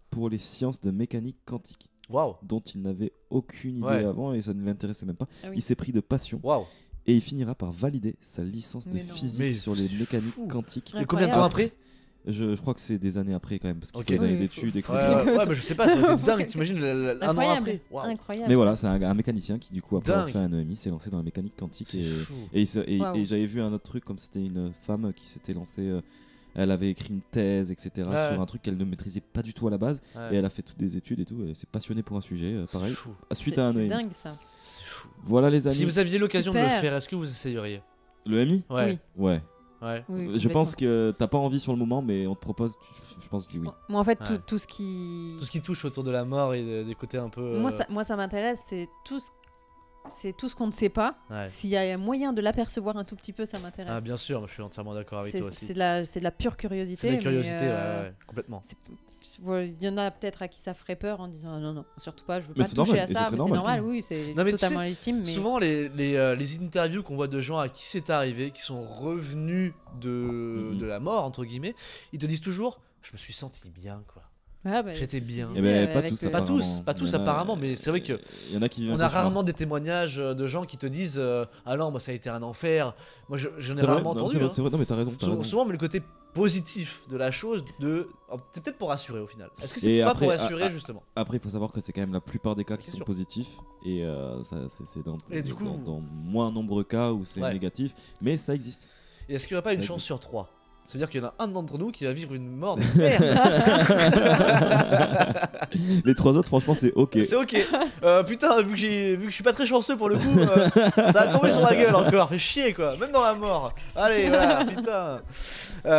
pour les sciences de mécanique quantique, Waouh. dont il n'avait aucune idée Ouais. avant et ça ne l'intéressait même pas. Ah oui. Il s'est pris de passion Waouh. et il finira par valider sa licence de Mais non. physique Mais sur les c'est mécaniques fou. quantiques. Et combien de temps après? Je crois que c'est des années après quand même, parce qu'il Ok. faut des années Oui, d'études, faut- etc. Ouais, mais je sais pas, ça aurait été dingue. T'imagines un an Incroyable. après. Waouh. Incroyable. Mais voilà, c'est un mécanicien qui du coup après avoir Dingue. fait un EMI s'est lancé dans la mécanique quantique C'est et, fou. Waouh. et j'avais vu un autre truc comme c'était une femme qui s'était lancée, elle avait écrit une thèse etc Ouais. sur un truc qu'elle ne maîtrisait pas du tout à la base Ouais. et elle a fait toutes des études et tout, elle s'est passionnée pour un sujet pareil C'est fou. suite C'est à un c'est EMI. dingue ça. C'est fou. Voilà les amis. Si vous aviez l'occasion de le Super. faire, est-ce que vous essayeriez? Le EMI Ouais. Ouais. Ouais. Oui, Je pense que t'as pas envie sur le moment mais on te propose, je pense que oui. Moi en fait Ouais. tout ce qui Tout ce qui touche autour de la mort et des côtés un peu. moi ça m'intéresse, c'est tout ce qu'on ne sait pas. Ouais. S'il y a moyen de l'apercevoir un tout petit peu, ça m'intéresse. Ah, bien sûr, moi, je suis entièrement d'accord avec toi aussi. C'est de la pure curiosité. C'est de la curiosité, mais, ouais, complètement. Il y en a peut-être à qui ça ferait peur en disant ah, non, non, surtout pas, je veux Mais pas c'est toucher normal, à et ce ça. serait Mais c'est normal. normal, oui, c'est Non, mais tu totalement sais, légitime. Mais... Souvent, les interviews qu'on voit de gens à qui c'est arrivé, qui sont revenus de la mort, entre guillemets, ils te disent toujours je me suis senti bien, quoi. Ah, bah, J'étais bien. je Eh disais, ben, pas avec tous, le- Pas tous, apparemment. pas tous Il y en a- apparemment, mais c'est vrai que il y en a qui vivent on un a cauchemar. rarement des témoignages de gens qui te disent ah non, moi ça a été un enfer. Moi j'en ai C'est vrai, rarement non, entendu. c'est vrai, hein. c'est vrai. Non mais t'as raison, t'as raison. Souvent, mais le côté positif de la chose, c'est peut-être pour rassurer au final. Est-ce que c'est Et pas après, pour rassurer justement? Après, il faut savoir que c'est quand même la plupart des cas qui Bien sont sûr. positifs et c'est Et du coup- dans moins nombreux cas où c'est Ouais. négatif, mais ça existe. Et est-ce qu'il n'y aurait pas une Ça chance existe. sur 3? C'est-à-dire qu'il y en a un d'entre nous qui va vivre une mort de merde. Les trois autres, franchement, c'est ok. C'est ok. Putain, vu que je suis pas très chanceux pour le coup, ça va tomber sur la gueule encore. Fait chier quoi. Même dans la mort. Allez, voilà, putain.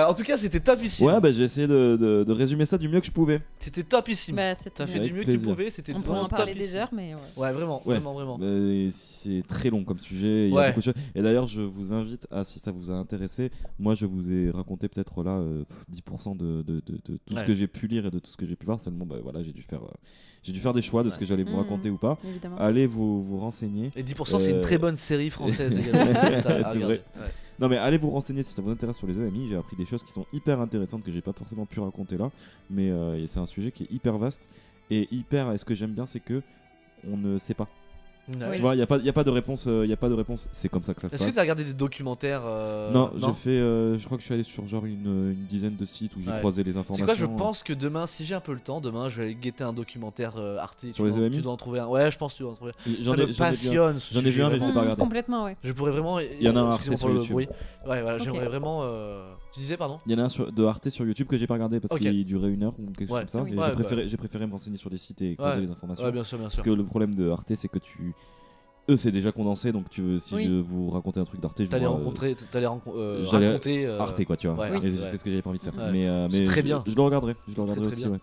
En tout cas, c'était topissime. Ouais, bah j'ai essayé de résumer ça du mieux que je pouvais. C'était topissime. Bah, c'était T'as bien. fait du Avec mieux que tu plaisir. pouvais. C'était On pourrait vraiment en parler topissime. des heures, mais ouais. Ouais, vraiment, Ouais. vraiment. C'est très long comme sujet, il y a Ouais. beaucoup de choses. Et d'ailleurs, je vous invite à, si ça vous a intéressé, moi je vous ai raconté peut-être là 10% de tout Ouais. ce que j'ai pu lire et de tout ce que j'ai pu voir. Seulement, bah, voilà, j'ai dû faire des choix de ce que j'allais vous Mhm. raconter ou pas. Évidemment. Allez vous renseigner. Et 10%, c'est une Euh, très bonne série française également. C'est vrai. Ouais. Non mais allez vous renseigner si ça vous intéresse sur les EMI, j'ai appris des choses qui sont hyper intéressantes que j'ai pas forcément pu raconter là, mais c'est un sujet qui est hyper vaste et hyper, et ce que j'aime bien c'est que on ne sait pas. Ouais. Oui. Tu vois, il y a pas de réponse, c'est comme ça que ça se Est-ce que passe. t'as regardé des documentaires Non, j'ai fait je crois que je suis allé sur genre une dizaine de sites où j'ai Ouais. croisé les C'est informations. quoi, je pense que demain, si j'ai un peu le temps, demain je vais aller guetter un documentaire Arte. Sur les EMI? Tu dois en trouver un. Ouais, je pense que tu dois en trouver un. J'en Ça ai- me j'en ai vu un. passionne. ce j'en ai vu sujet, un, mais je l'ai vraiment. pas regardé. Complètement, ouais. Je pourrais vraiment. Il y en a un Arte excusez-moi sur pour le YouTube. bruit. Ouais, voilà, Ok. j'aimerais vraiment. Tu disais, pardon? Il y en a un de Arte sur YouTube que j'ai pas regardé parce Ok. qu'il durait 1 heure ou quelque chose Ouais. comme ça. Ah oui. Et Ouais, j'ai préféré me renseigner sur des sites et creuser Ouais. les informations. Ouais, bien sûr, bien Parce sûr. que le problème de Arte, c'est que eux, c'est déjà condensé, donc si Oui. je vous racontais un truc d'Arte, je T'allais vois, j'allais- raconter. Arte, quoi, tu vois. ouais, Et Arte, c'est ouais. ce que j'avais pas envie de faire. Ouais. Mais C'est très je- bien. Je le regarderai. Très très aussi, bien. ouais.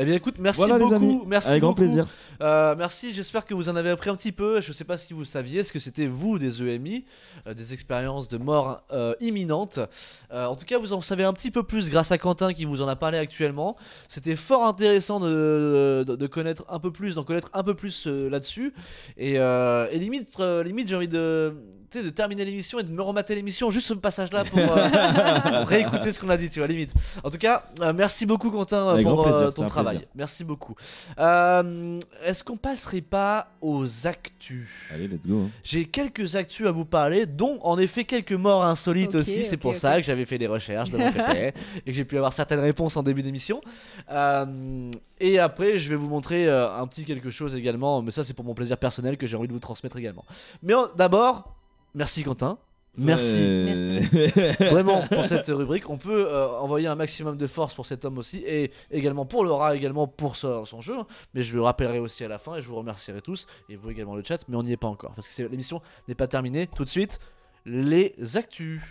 Eh bien, écoute, merci Voilà, beaucoup. les amis. Merci Avec grand beaucoup. plaisir. Merci, j'espère que vous en avez appris un petit peu. Je sais pas si vous saviez ce que c'était vous des EMI, des expériences de mort imminente. En tout cas, vous en savez un petit peu plus grâce à Quentin qui vous en a parlé actuellement. C'était fort intéressant de connaître un peu plus, d'en connaître un peu plus là-dessus. Et limite, j'ai envie de terminer l'émission et de me remater l'émission juste ce passage-là pour réécouter ce qu'on a dit, tu vois, limite. En tout cas, merci beaucoup Quentin Avec pour grand plaisir, c'était ton un travail. plaisir. Merci beaucoup. Est-ce qu'on passerait pas aux actus? Allez, let's go. Hein. J'ai quelques actus à vous parler, dont en effet quelques morts insolites Ok, aussi. C'est ok, pour ok. ça que j'avais fait des recherches de mon côté et que j'ai pu avoir certaines réponses en début d'émission. Et après, je vais vous montrer un petit quelque chose également, mais ça c'est pour mon plaisir personnel que j'ai envie de vous transmettre également. Mais d'abord, merci Quentin. Merci. Vraiment pour cette rubrique. On peut envoyer un maximum de force pour cet homme aussi, et également pour Laura, également pour son jeu, hein. Mais je le rappellerai aussi à la fin et je vous remercierai tous, et vous également le chat, mais on n'y est pas encore parce que l'émission n'est pas terminée. Tout de suite, les actus.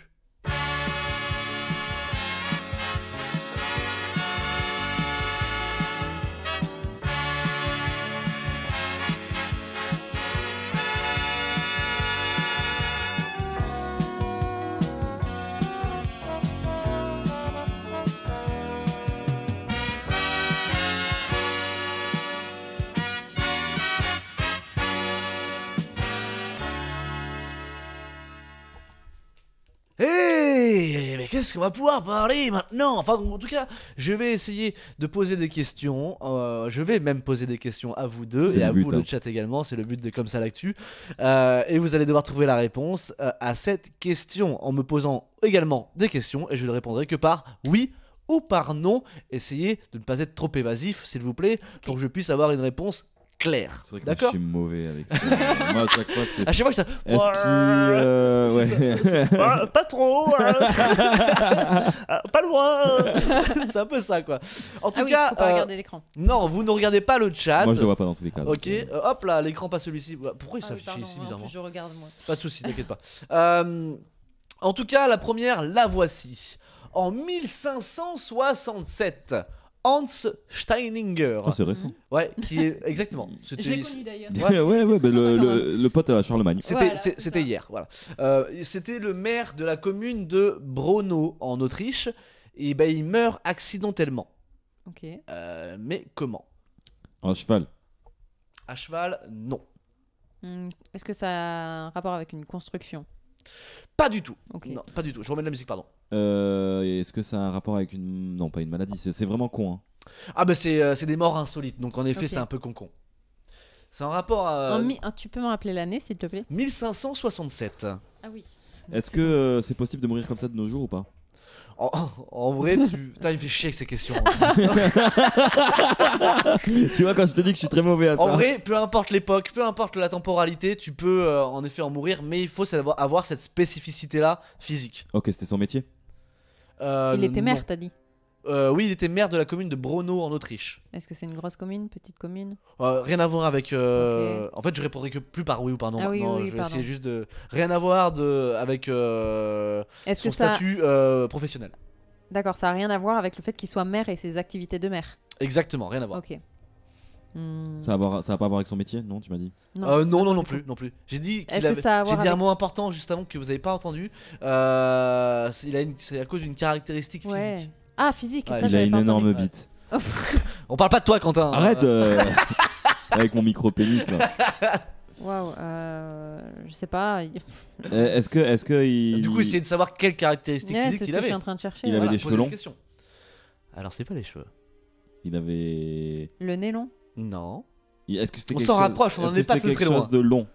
qu'est-ce qu'on va pouvoir parler maintenant? Enfin, en tout cas, je vais essayer de poser des questions. Je vais même poser des questions à vous deux C'est et à le but, vous, le hein. chat également. C'est le but de Comme ça l'actu. Et vous allez devoir trouver la réponse à cette question en me posant également des questions. Et je ne répondrai que par oui ou par non. Essayez de ne pas être trop évasif, s'il vous plaît, pour que je puisse avoir une réponse claire. C'est vrai que moi, je D'accord? suis mauvais avec ça. Moi, à chaque fois, c'est. À chaque fois que ça. Est-ce qu'il. Ouais. Pas trop. Pas loin. C'est un peu ça, quoi. En tout Ah oui, cas, faut pas regarder l'écran. non, vous ne regardez pas le chat. Moi, je le vois pas dans tous les cas. donc, Ok, hop là, l'écran pas celui-ci. Pourquoi il Ah oui, s'affiche pardon, ici en bizarrement? plus, je regarde moi. Pas de soucis, t'inquiète pas. En tout cas, la première, la voici. En 1567, Hans Steininger. Oh, c'est récent. Ouais, qui est exactement. Je l'ai connu d'ailleurs. Ouais, bah, le pote à Charlemagne. C'était Voilà, c'est c'était ça. hier, voilà. C'était le maire de la commune de Braunau en Autriche. Et ben il meurt accidentellement. Ok. Mais comment? Un cheval. À cheval, non. Est-ce que ça a un rapport avec une construction? Pas du tout. Ok. Non, pas du tout. Je remets de la musique, pardon. Est-ce que ça a un rapport avec une. Non, pas une maladie, c'est vraiment con. Hein. Ah bah c'est des morts insolites. Donc en effet, Ok. c'est un peu con. C'est un rapport à Tu peux me rappeler l'année, s'il te plaît? 1567. Ah oui. Est-ce que c'est possible de mourir comme ça de nos jours ou pas? En vrai, putain, il me fait chier avec ces questions. Tu vois, quand je te dis que je suis très mauvais à ça. En vrai, peu importe l'époque, peu importe la temporalité, tu peux en effet en mourir, mais il faut avoir cette spécificité-là physique. Ok, c'était son métier. Il était non. maire, t'as dit? Oui, il était maire de la commune de Braunau en Autriche. Est-ce que c'est une grosse commune, petite commune? Rien à voir avec. Ok. En fait, je répondrai que plus par oui ou par non. Ah oui, maintenant. oui, Je vais pardon. essayer juste de. Rien à voir avec Est-ce son que ça... statut professionnel. D'accord, ça a rien à voir avec le fait qu'il soit maire et ses activités de maire. Exactement, rien à voir. Ok. Ça va pas à voir avec son métier, non, tu m'as dit? Non du coup. plus. J'ai dit qu'il Est-ce que avait- ça a à j'ai voir dit un avec- mot important juste avant que vous avez pas entendu. C'est à cause d'une caractéristique Ouais. physique. Ah, physique. Ouais, ça, Il a j'avais une pas énorme entendu. bite. On parle pas de toi, Quentin. Arrête avec mon micro-pénis là. Waouh. Je sais pas. Est-ce que il... Du coup, essayez de savoir quelle caractéristique Ouais, physique c'est ce il que je avait. suis en train de chercher. Il avait voilà. des posez cheveux une longs. question. Alors, c'est pas les cheveux. Il avait. Le nez long. Non. Est-ce que c'était On quelque s'en chose... rapproche, on en est-ce est que pas c'était très, quelque très loin. chose de long?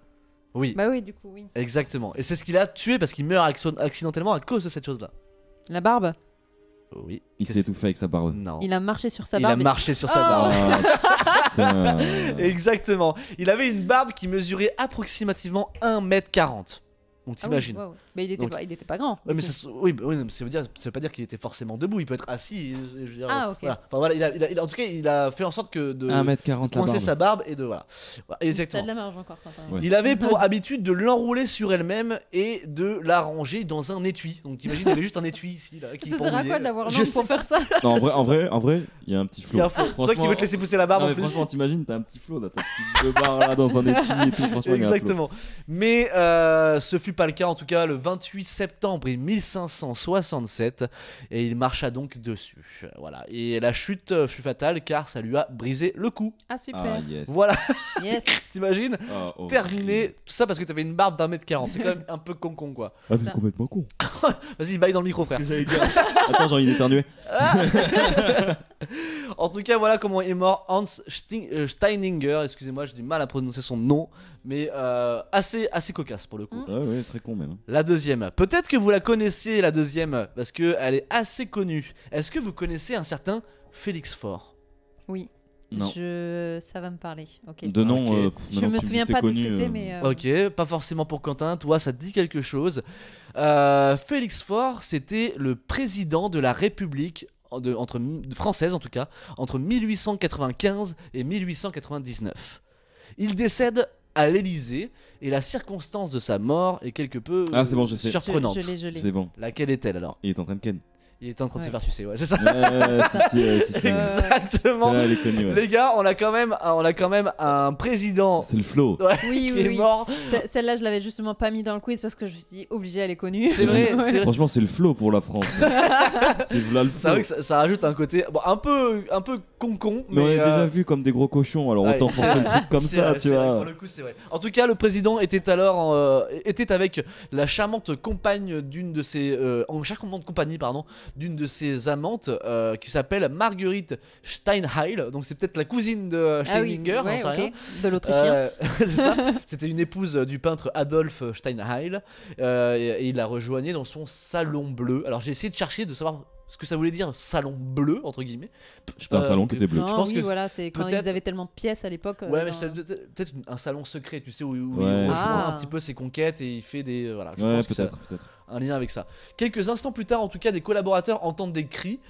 Oui, Bah oui, du coup, oui. exactement. Et c'est ce qu'il a tué parce qu'il meurt accidentellement à cause de cette chose-là. La barbe. Oui. Il s'est étouffé avec sa barbe. Non. Il a marché sur sa Il a barbe. marché sur sa Oh barbe. Ah, putain. Exactement. Il avait une barbe qui mesurait approximativement 1m40. Donc Ah oui, t'imagines. waouh. Mais il était, Donc- il était pas grand. Ouais, mais oui, mais ça veut pas dire qu'il était forcément debout. Il peut être assis. Je veux dire, Ah, ok. Voilà. Enfin, voilà, en tout cas, il a fait en sorte que de 1m40 la coincer barbe. sa barbe et de voilà. Voilà, T'as exactement. de la marge encore. Quentin. Ouais. Il avait pour habitude de l'enrouler sur elle-même et de la ranger dans un étui. Donc t'imagines, il y avait juste un étui ici là qui Ça sert à pendouillait. quoi de l'avoir Je longue sais pour faire ça? Non, en vrai, il y a un petit Il flow. y a un flot. Toi qui Franchement- veux te laisser pousser la barbe Non, en mais plus. franchement, t'imagines, t'as un petit flow, t'as ta petite barre là dans un étui et tout. Franchement, il y a un flow. Exactement. Mais ce fut pas le cas en tout cas le 28 septembre 1567 et il marcha donc dessus. Voilà. Et la chute fut fatale car ça lui a brisé le cou. Ah, super. Ah, yes. Voilà, Yes. t'imagines? Ah, oh. Terminé, tout ça parce que t'avais une barbe d'1m40. C'est quand même un peu con quoi. Ah, c'est complètement con. Vas-y, baille dans le micro, frère. Ce que j'allais dire. Attends, j'ai envie d'éternuer. En tout cas, voilà comment est mort Hans Steininger. Excusez-moi, j'ai du mal à prononcer son nom, mais assez cocasse pour le coup. Ouais, très con même. La deuxième. Peut-être que vous la connaissez, la deuxième, parce que elle est assez connue. Est-ce que vous connaissez un certain Félix Faure? Oui. Non. Ça va me parler. Ok. De nom, Ok. Je maintenant me que tu souviens dis pas c'est de ce connu, que c'est, mais. Ok, pas forcément pour Quentin. Toi, ça te dit quelque chose. Félix Faure, c'était le président de la République française en tout cas, entre 1895 et 1899. Il décède à l'Élysée et la circonstance de sa mort est quelque peu Ah, c'est bon, je sais. surprenante. Je l'ai. C'est bon. Laquelle est-elle alors? Il est en train de ken. Il est en train de se Ouais. faire sucer, ouais, c'est ça. Si, si. Exactement. Ça, elle est connue, ouais. Les gars, on a quand même un président C'est le flow. ouais, Oui, qui oui, est oui. mort. Celle-là, je l'avais justement pas mis dans le quiz parce que je me suis dit, obligée, elle est connue. C'est vrai, Ouais. c'est vrai. Franchement, c'est le flow pour la France. C'est là le C'est flow. vrai que ça rajoute un côté bon, un peu con. Mais on Mais est déjà vu comme des gros cochons, alors ouais, autant c'est forcer vrai. le truc comme C'est ça, vrai, tu c'est vrai, vois. pour le coup, c'est vrai. En tout cas, le président était alors était avec la charmante compagne d'une de ses en charmante compagnie d'une de ses amantes qui s'appelle Marguerite Steinheil. Donc c'est peut-être la cousine de Ah oui, Steininger, ouais, j'en sais rien. ok. De l'Autrichien. C'est ça. C'était une épouse du peintre Adolf Steinheil et il la rejoignait dans son salon bleu. Alors j'ai essayé de chercher de savoir ce que ça voulait dire salon bleu entre guillemets. C'était un salon qui était bleu. Non, je pense oui, que voilà, c'est quand peut-être- ils avaient tellement de pièces à l'époque. Ouais, mais dans- c'est peut-être un salon secret, tu sais, où il Ouais. rejoint Ah. un petit peu ses conquêtes et il fait des. Voilà, je Ouais, pense que ça peut-être. a un lien avec ça. Quelques instants plus tard, en tout cas, des collaborateurs entendent des cris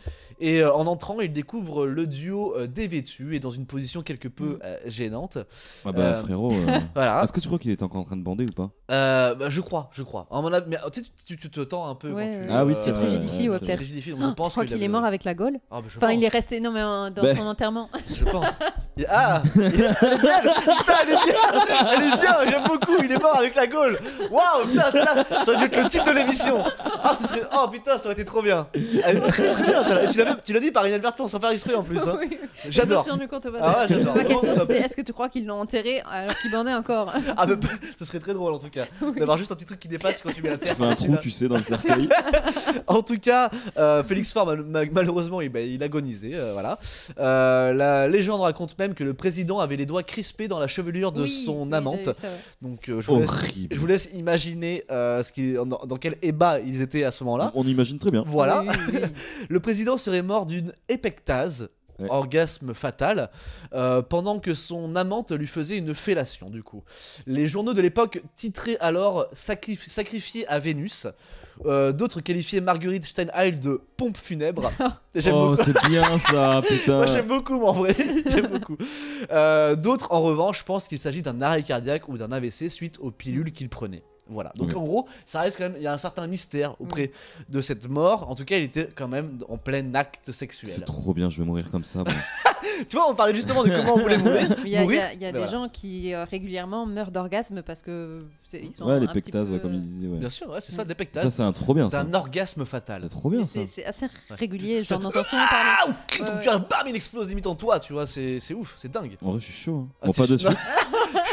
et en entrant, ils découvrent le duo dévêtu et dans une position quelque peu gênante. Ah bah frérot, Voilà. est-ce que tu crois qu'il était encore en train de bander ou pas? Bah, je crois. À mon avis, mais tu sais, tu te tends un peu Ouais, quand tu. ouais. Ah oui, Tu c'est te vrai, rigidifie, ouais, c'est peut-être. Rigidifie, donc Oh, je pense tu crois qu'il qu'il est avait- mort avec la Gaule? Ah, bah, je Enfin, il pense. est resté. Non, mais dans Ben. son enterrement. Je pense. Ah, elle est bien. Putain, elle est bien. Elle est bien. J'aime beaucoup. Il est mort avec la Gaule. Waouh, putain, ça aurait dû être le titre de l'émission. Ah, ce serait. Oh putain, ça aurait été trop bien. Elle est très très bien, ça. Et tu l'as dit par inadvertance, sans faire exprès en plus. Hein. Oui. J'adore. Je me suis rendu compte au Ah passage. ouais, j'adore. Ma question Vraiment, c'était est-ce que tu crois qu'ils l'ont enterré alors qu'il bandait encore? Ah, mais ce serait très drôle en tout cas. D'avoir juste un petit truc qui dépasse quand tu mets la Tu terre. fais un par-dessus, trou, là. tu sais, dans le cercueil. En tout cas, Félix Faure, malheureusement, il agonisait. Voilà. La légende raconte même que le président avait les doigts crispés dans la chevelure de Oui, son oui, amante. j'ai vu ça, ouais. Donc, Horrible. je vous laisse imaginer dans quel ébat ils étaient à ce moment-là. On imagine très bien. Voilà. Oui, oui, oui. Le président serait mort d'une épectase. Ouais. Orgasme fatal, pendant que son amante lui faisait une fellation du coup. Les journaux de l'époque titraient alors sacrifié à Vénus. D'autres qualifiaient Marguerite Steinheil de pompe funèbre. J'aime Oh, beaucoup. c'est bien ça, putain. Moi j'aime beaucoup, moi, en vrai. J'aime beaucoup. D'autres en revanche pensent qu'il s'agit d'un arrêt cardiaque ou d'un AVC suite aux pilules qu'il prenait. Voilà, donc Ouais. en gros, ça reste quand même, il y a un certain mystère auprès de cette mort. En tout cas, il était quand même en plein acte sexuel. C'est trop bien, je vais mourir comme ça. moi. Tu vois, on parlait justement de comment on voulait mourir. Mais il y a, mourir. il y a Mais des voilà. gens qui régulièrement meurent d'orgasme parce que ils sont Ouais, les un petit pectases, peu- ouais, comme ils disaient. Ouais. Bien sûr, ouais, c'est ça, des Ça, pectases. c'est un trop bien C'est ça. un orgasme fatal. C'est trop bien ça. C'est assez régulier, j'en entends souvent parler. Ah, ou clic, Ouais, tu as bam, il explose limite en toi, tu vois, c'est ouf, c'est dingue. En vrai, je suis chaud. hein. Ah, Bon, t'es pas de chaud. suite.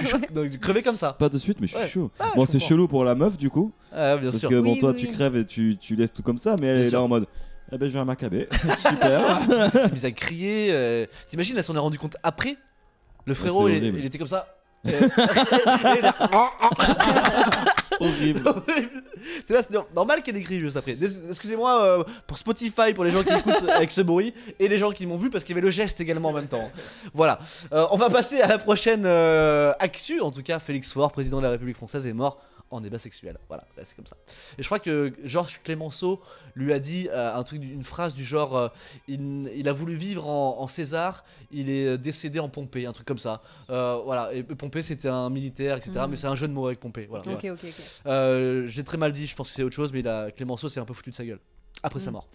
Je suis chaud de crever comme ça. Pas de suite, mais je Ouais. suis chaud. Ah, Bon, je c'est comprends. chelou pour la meuf du coup. Ah, bien Parce sûr. que bon, Oui, toi, oui, tu oui. crèves et tu laisses tout comme ça, mais elle Bien est sûr. là en mode. Eh ben, je vais un macabé. Super. Elle s'est mise à crier. T'imagines, elle s'en est rendu compte après. Le frérot, c'est il horrible. était comme ça. Et il est là. Horrible. Horrible. C'est là, c'est normal qu'elle écrit juste après. Excusez-moi pour Spotify, pour les gens qui écoutent avec ce bruit, et les gens qui m'ont vu parce qu'il y avait le geste également en même temps. Voilà. On va passer à la prochaine actu. En tout cas, Félix Faure, président de la République française, est mort en débat sexuel. Voilà, là, c'est comme ça. Et je crois que Georges Clémenceau lui a dit une phrase du genre il a voulu vivre en César, il est décédé en Pompée, un truc comme ça. Voilà, et Pompée c'était un militaire, etc. Mhm. Mais c'est un jeu de mots avec Pompée. Voilà. Ok, ok, ok. J'ai très mal dit, je pense que c'est autre chose, mais Clémenceau s'est un peu foutu de sa gueule après sa Mhm. mort.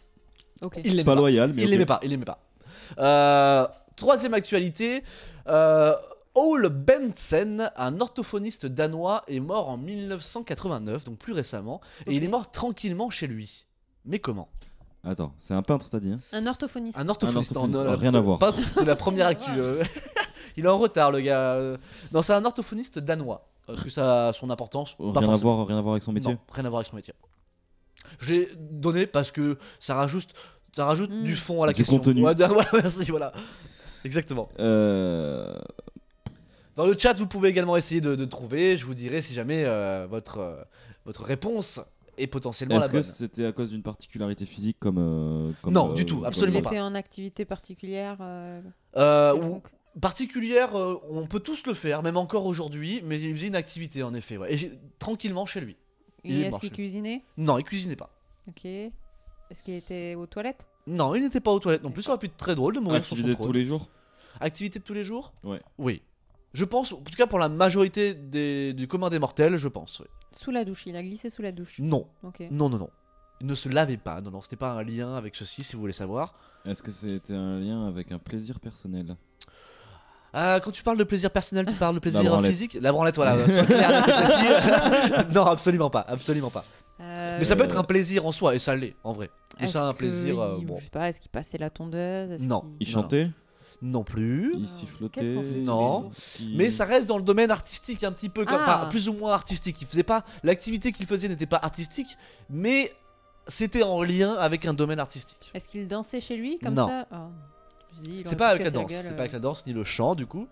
Ok. Il l'aimait Pas pas. loyal, mais. Il ok. l'aimait pas, il l'aimait pas. Troisième actualité. Ole Bentsen, un orthophoniste danois, est mort en 1989, donc plus récemment, et il est mort tranquillement chez lui. Mais comment? Attends, c'est un peintre, t'as dit hein. Un orthophoniste. Un orthophoniste, Un orthophoniste, non, rien à voir. Peintre, c'était la première actu. Il est en retard, le gars. Non, c'est un orthophoniste danois. Est-ce que ça a son importance? Pas Rien à forcément. voir avec son métier. Non, rien à voir avec son métier. Je l'ai donné parce que ça rajoute du fond à la Du question. contenu. Ouais, voilà, merci, voilà. Exactement. Dans le chat, vous pouvez également essayer de trouver. Je vous dirai si jamais votre réponse est potentiellement la Est-ce que bonne. c'était à cause d'une particularité physique comme. Non, du tout, Il absolument pas. était en activité particulière. Ou quelconque. particulière, on peut tous le faire, même encore aujourd'hui, mais il faisait une activité en effet. Ouais. Et tranquillement chez lui. Il Et est est-ce mort qu'il chez lui. cuisinait? Non, il cuisinait pas. Ok. Est-ce qu'il était aux toilettes? Non, il n'était pas aux toilettes non plus. Ça aurait pu être très drôle de mourir sur Activité son de tous trône. les jours. Activité de tous les jours? Ouais. Oui. Je pense, en tout cas pour la majorité du commun des mortels, je pense. Oui. Sous la douche, il a glissé sous la douche. Non, Ok. non, non, non. Il ne se lavait pas. Non, non, c'était pas un lien avec ceci, si vous voulez savoir. Est-ce que c'était un lien avec un plaisir personnel? Quand tu parles de plaisir personnel, tu parles de plaisir branlette. physique? La branlette, voilà. sois clair, net et précis. Non, absolument pas, absolument pas. Mais ça peut être un plaisir en soi, et ça l'est, en vrai. Mais Est-ce c'est un que plaisir. il- Bon. Je sais pas, est-ce qu'il passait la tondeuse? Est-ce Non. qu'il- Il Non, chantait? Non plus. Il sifflotait. qu'est-ce qu'on fait Non. Qui- Mais ça reste dans le domaine artistique un petit peu, comme, Ah. enfin plus ou moins artistique. Il faisait pas l'activité qu'il faisait n'était pas artistique, mais c'était en lien avec un domaine artistique. Est-ce qu'il dansait chez lui comme Non. ça? Oh, je me suis dit, il C'est aurait pas pu avec la se casser danse, gueule, c'est pas avec la danse ni le chant du coup.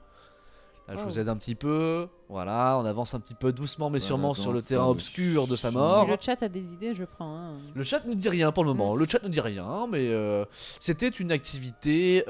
Là, je vous aide un petit peu. Voilà, on avance un petit peu doucement mais Ouais, sûrement la sur le danse, terrain pas le obscur de sa chant. mort. Si le chat a des idées, je prends. Hein. Le chat ne dit rien pour le moment. Le chat ne dit rien, mais c'était une activité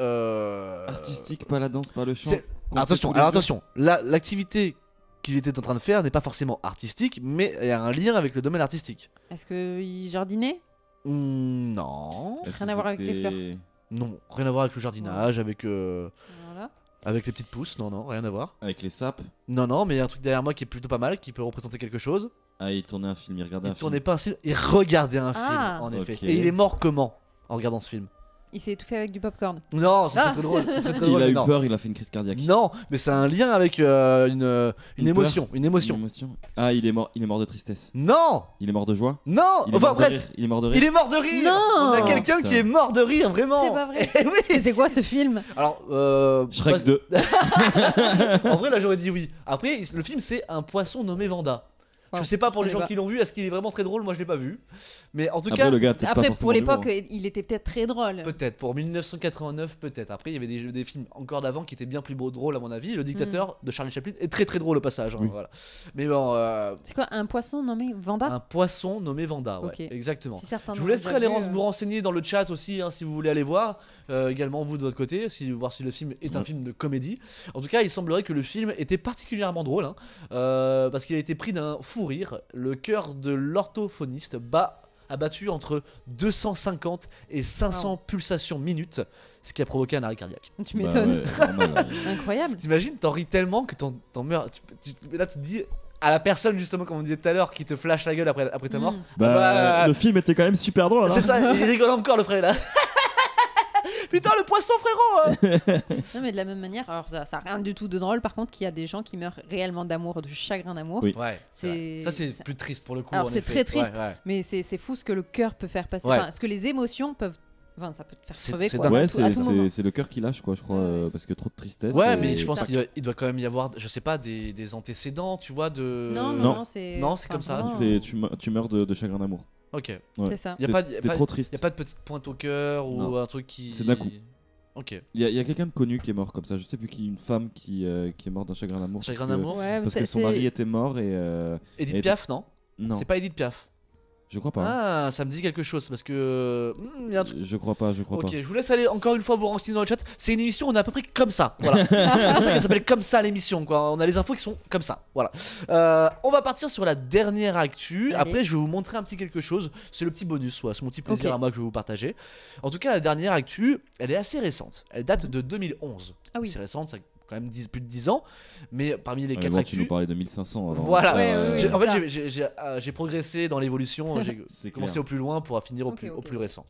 Artistique, pas la danse, pas le chant. c'est- Qu'on fait Attention, tous les alors deux. attention. L'activité qu'il était en train de faire n'est pas forcément artistique, mais il y a un lien avec le domaine artistique. Est-ce qu'il jardinait? Non, Est-ce Rien que à voir avec les c'était- non, rien à voir avec le jardinage, avec Voilà. avec les petites pousses. Non, non, rien à voir. Avec les sapes. Non, non, mais il y a un truc derrière moi qui est plutôt pas mal, qui peut représenter quelque chose. Ah, il tournait un film, il regardait Il un film. tournait pas un film, il regardait un film, Ah. en effet. Ok. Et il est mort comment en regardant ce film? Il s'est étouffé avec du popcorn. Non, ça serait Ah. très drôle. Ça serait très Il drôle, a mais eu non. peur, il a fait une crise cardiaque. Non, mais c'est un lien avec une émotion. Une émotion. Une émotion. Ah, il est mort de tristesse. Non, Il est mort de joie. non, Il est enfin mort de presque. rire. Il est mort de rire. Il est mort de rire. Non. On a quelqu'un Putain. qui est mort de rire, vraiment. C'est pas vrai. Eh oui, C'était quoi ce film? Alors, Shrek 2. en vrai, là, j'aurais dit oui. Après, le film, c'est Un poisson nommé Vanda. Je Wow, sais pas pour je les gens connais qui l'ont vu, est-ce qu'il est vraiment très drôle? Moi, je l'ai pas vu. Mais en tout Après, cas, le gars, peut-être pas Après, forcément pour l'époque, d'humour. il était peut-être très drôle. peut-être pour 1989, peut-être. Après, il y avait des films encore d'avant qui étaient bien plus drôles à mon avis. Le Dictateur de Charlie Chaplin est très très drôle au passage. Hein, Oui. voilà. Mais bon, C'est quoi, un poisson nommé Vanda? un poisson nommé Vanda, ouais, Ok. exactement. Si certains Je vous l'ont laisserai déjà aller vu, vous renseigner dans le chat aussi, hein, si vous voulez aller voir. Également vous de votre côté, voir si le film est un Ouais. film de comédie. En tout cas, il semblerait que le film était particulièrement drôle, hein, parce qu'il a été pris d'un fou rire. Le cœur de l'orthophoniste a battu entre 250 et 500 pulsations minutes, ce qui a provoqué un arrêt cardiaque. Tu Bah m'étonnes. ouais, normal, ouais. Incroyable. T'imagines, t'en ris tellement que t'en meurs. Là, tu te dis à la personne, justement, comme on disait tout à l'heure, qui te flash la gueule après ta mort. Mm. Bah, le film était quand même super drôle. hein. C'est ça, il rigole encore le frère là. Putain, le poisson, frérot! Non, mais de la même manière, alors ça a rien du tout de drôle, par contre, qu'il y a des gens qui meurent réellement d'amour, de chagrin d'amour. Oui. Ouais, C'est- ça c'est plus triste pour le coup. Alors, en c'est effet. très triste. Ouais, ouais. Mais c'est fou ce que le cœur peut faire passer. Ouais. Enfin, ce que les émotions peuvent. Enfin, ça peut te faire C'est- crever c'est quoi. dingue. Ouais, à tout- à tout moment. c'est le cœur qui lâche, quoi, je crois, parce que trop de tristesse. Ouais, et- mais je pense ça. qu'il doit quand même y avoir, je sais pas, des antécédents, tu vois, de. Non, Non. non, c'est. Non, c'est comme ça. vraiment, Tu meurs de chagrin d'amour. Ok. Ouais. C'est ça. Y a pas, y a T'es pas- trop y triste. a pas de petite pointe au cœur ou Non. un truc qui. C'est d'un coup. Ok. Il y a quelqu'un de connu qui est mort comme ça. Je sais plus qui, une femme qui est morte d'un chagrin d'amour. Chagrin parce que- d'amour. Ouais, Parce c'est- que son c'est- mari était mort et. Edith Et- Piaf, non? Non, C'est pas Edith Piaf. je crois pas. Ah, ça me dit quelque chose parce que. Y a un truc. Je crois pas, je crois Ok, pas. je vous laisse aller encore une fois vous renseigner dans le chat. C'est une émission, on est à peu près comme ça. Voilà. C'est pour ça qu'elle s'appelle comme ça l'émission. Quoi. On a les infos qui sont comme ça. Voilà. On va partir sur la dernière actu. Allez. Après, je vais vous montrer un petit quelque chose. C'est le petit bonus, ouais. C'est mon petit plaisir Ok. à moi que je vais vous partager. En tout cas, la dernière actu, elle est assez récente. Elle date de 2011. Ah oui. C'est récente, ça a quand même plus de 10 ans. Mais parmi les Ouais, 4 bon, tu nous actus. parlais de 1500. alors. Voilà. Ouais, ouais, J'ai- ouais, en c'est ça. fait, j'ai progressé dans l'évolution. J'ai C'est commencé clair. au plus loin pour finir au Ok, plus, au ok. plus récent.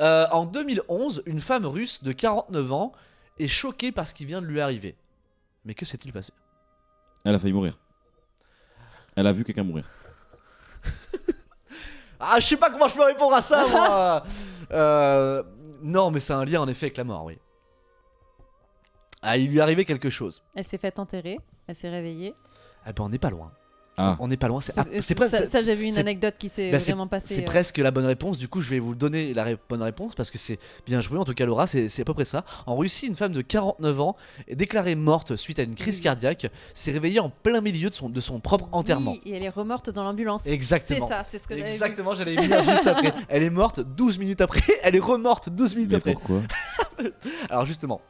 En 2011, une femme russe de 49 ans est choquée par ce qui vient de lui arriver. Mais que s'est-il passé? Elle a failli mourir. Elle a vu quelqu'un mourir. Ah, je sais pas comment je peux répondre à ça, moi. Non, mais c'est un lien en effet avec la mort, oui. Ah, il lui est arrivé quelque chose. Elle s'est fait enterrer, elle s'est réveillée. Ah ben, on n'est pas loin. Ah, On n'est pas loin. C'est Ça, presque. ça, j'ai vu une c'est- anecdote qui s'est Bah, c'est- vraiment passée. C'est presque la bonne réponse. Du coup, je vais vous donner la bonne réponse parce que c'est bien joué. En tout cas, Laura, c'est à peu près ça. En Russie, une femme de 49 ans est déclarée morte suite à une crise Oui. cardiaque. S'est réveillée en plein milieu de son propre enterrement. Oui, et elle est remorte dans l'ambulance. C'est Exactement. ça, c'est ce que j'avais vu. Exactement, j'allais y venir juste après. Elle est morte 12 minutes après. Elle est remorte 12 minutes mais après. pourquoi? Alors justement,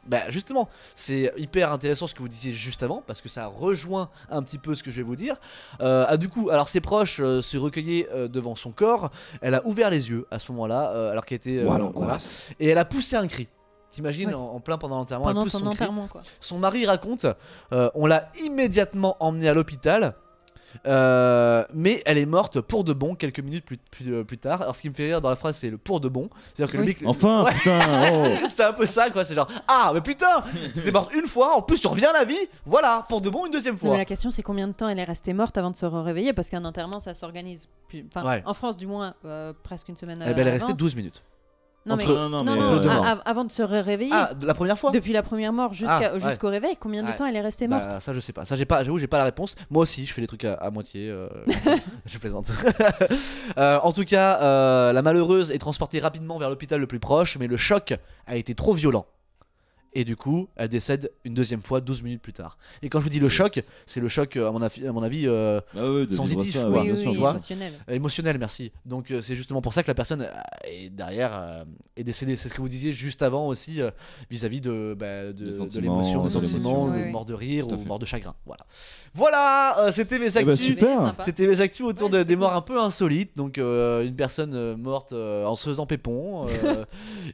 c'est hyper intéressant ce que vous disiez juste avant parce que ça rejoint un petit peu ce que je vais vous dire. Du coup, alors ses proches se recueillaient devant son corps. Elle a ouvert les yeux à ce moment-là, alors qu'elle était Ouah, l'angoisse. et elle a poussé un cri. T'imagines Ouais. en plein pendant l'enterrement, elle Pendant pousse son son cri. enterrement, quoi. Son mari raconte, on l'a immédiatement emmenée à l'hôpital. Mais elle est morte pour de bon quelques minutes plus tard. Alors ce qui me fait rire dans la phrase c'est le pour de bon. C'est-à-dire que le Oui. mec, Enfin, Ouais. putain, oh. c'est un peu ça quoi, c'est genre ah mais putain, t'es morte une fois, en plus tu reviens à la vie, voilà, pour de bon une deuxième Non, fois. mais la question c'est combien de temps elle est restée morte avant de se réveiller parce qu'un enterrement ça s'organise enfin, Ouais. en France du moins presque une semaine Eh ben, elle est restée d'avance. 12 minutes. Non, mais Entre- Non, non, mais, entre deux morts. avant de se réveiller. Ah, de la première fois. Depuis la première mort Ah, jusqu'au réveil, combien de Ouais. temps elle est restée morte? Bah, ça je sais pas, ça j'avoue j'ai pas la réponse. Moi aussi je fais les trucs à moitié, je plaisante. En tout cas, la malheureuse est transportée rapidement vers l'hôpital le plus proche, mais le choc a été trop violent. Et du coup, elle décède une deuxième fois 12 minutes plus tard. Et quand je vous dis le choc, c'est le choc à mon avis Ah ouais, de sensitif, vivre ça, quoi. Oui, bien oui, sûr, oui, bien sûr. émotionnel. émotionnel, merci. Donc c'est justement pour ça que la personne est derrière est décédée. C'est ce que vous disiez juste avant aussi vis-à-vis de Des de sentiments, l'émotion, des de sentiments, l'émotion, de oui. mort de rire Tout à ou fait. mort de chagrin. Voilà, c'était mes Eh ben, actus. super. Sympa. C'était mes actus autour Ouais, des morts un peu insolites. Donc une personne morte en se faisant pépon,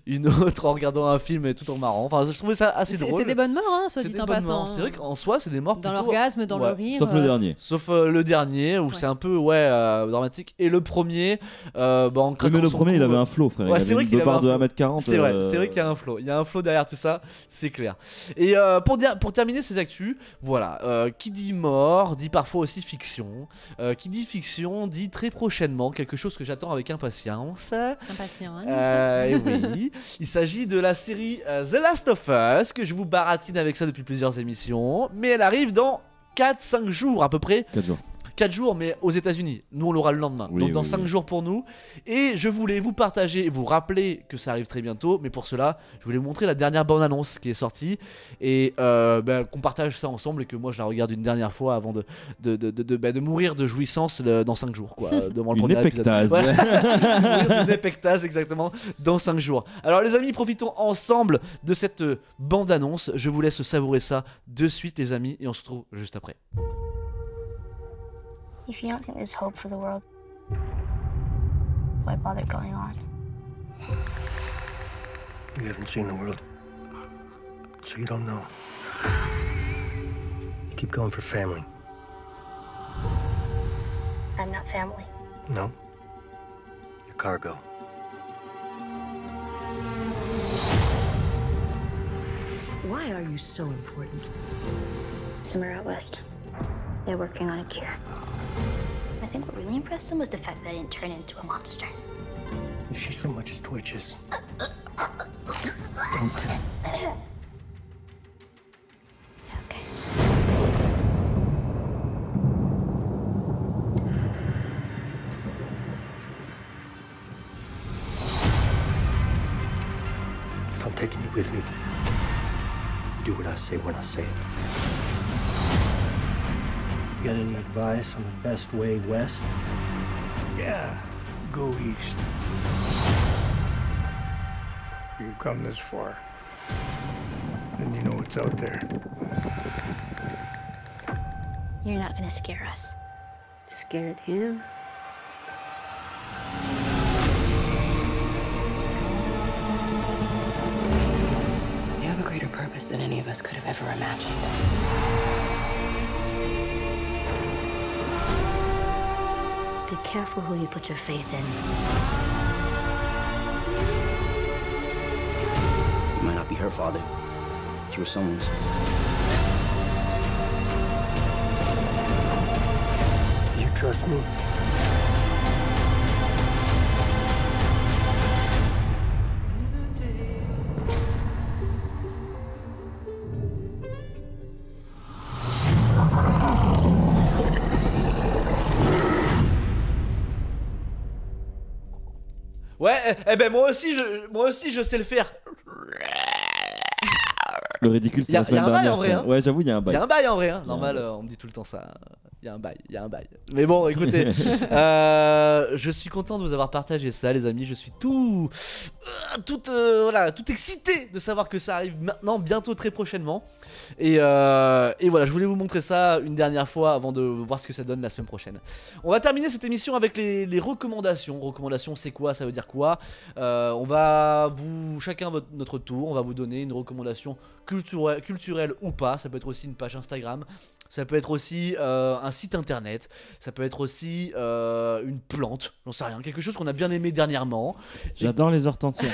une autre en regardant un film et tout en marrant. Enfin, je trouvais ça assez C'est drôle. des bonnes morts, hein, soit C'est dit des en bonnes passant. morts. C'est vrai qu'en soi, c'est des morts Dans plutôt. l'orgasme, dans Ouais. le rire. Sauf le dernier. Sauf le dernier où Ouais. c'est un peu dramatique. Et le premier, en Oui, craquant mais le son premier, cou, il avait un flow, frère. Ouais, Il c'est vrai avait qu'il une avait un barre de flow. 1m40. C'est vrai qu'il y a un flow. Il y a un flow derrière tout ça, c'est clair. Et pour terminer ces actus, voilà, qui dit mort dit parfois aussi fiction. Qui dit fiction dit très prochainement quelque chose que j'attends avec impatience. Impatient, hein, Et oui, il s'agit de la série The Last of Us, que je vous baratine avec ça depuis plusieurs émissions, mais elle arrive dans 4-5 jours à peu près. 4 jours. 4 jours, mais aux États-Unis. Nous, on l'aura le lendemain. Oui, donc, dans oui, 5 oui. jours pour nous. Et je voulais vous partager, vous rappeler que ça arrive très bientôt. Mais pour cela, je voulais vous montrer la dernière bande-annonce qui est sortie. Et qu'on partage ça ensemble et que moi, je la regarde une dernière fois avant de mourir de jouissance dans 5 jours. Quoi, devant le Une premier épisode. épectase. Ouais. Mourir d'une épectase, exactement, dans 5 jours. Alors, les amis, profitons ensemble de cette bande-annonce. Je vous laisse savourer ça de suite, les amis. Et on se retrouve juste après. If you don't think there's hope for the world, why bother going on? You haven't seen the world, so you don't know. You keep going for family. I'm not family. No? You're cargo. Why are you so important? Somewhere out west, they're working on a cure. I think what really impressed them was the fact that I didn't turn into a monster. If she so much as twitches, don't. Okay. If I'm taking you with me, you do what I say when I say it. You got any advice on the best way west? Yeah, go east. You've come this far, then you know what's out there. You're not gonna scare us. Scared him? You have a greater purpose than any of us could have ever imagined. Be careful who you put your faith in. You might not be her father, but you were someone's. You trust me? Ouais, ben moi aussi je sais le faire. Le ridicule, c'est Y a- la semaine y a un bail, dernière. en vrai, frère. hein. Ouais, j'avoue, il y a un Il bail. y a un bail en vrai, hein. Y a un Normal, bail. on me dit tout le temps ça. Il y a un bail. Mais bon, écoutez, je suis content de vous avoir partagé ça, les amis. Je suis tout excité de savoir que ça arrive maintenant, bientôt, très prochainement. Et voilà, je voulais vous montrer ça une dernière fois avant de voir ce que ça donne la semaine prochaine. On va terminer cette émission avec les recommandations. Recommandations, c'est quoi? Ça veut dire quoi? On va chacun notre tour, on va vous donner une recommandation culturelle ou pas. Ça peut être aussi une page Instagram. Ça peut être aussi un site internet, ça peut être aussi une plante, j'en sais rien, quelque chose qu'on a bien aimé dernièrement, J'adore les hortensias.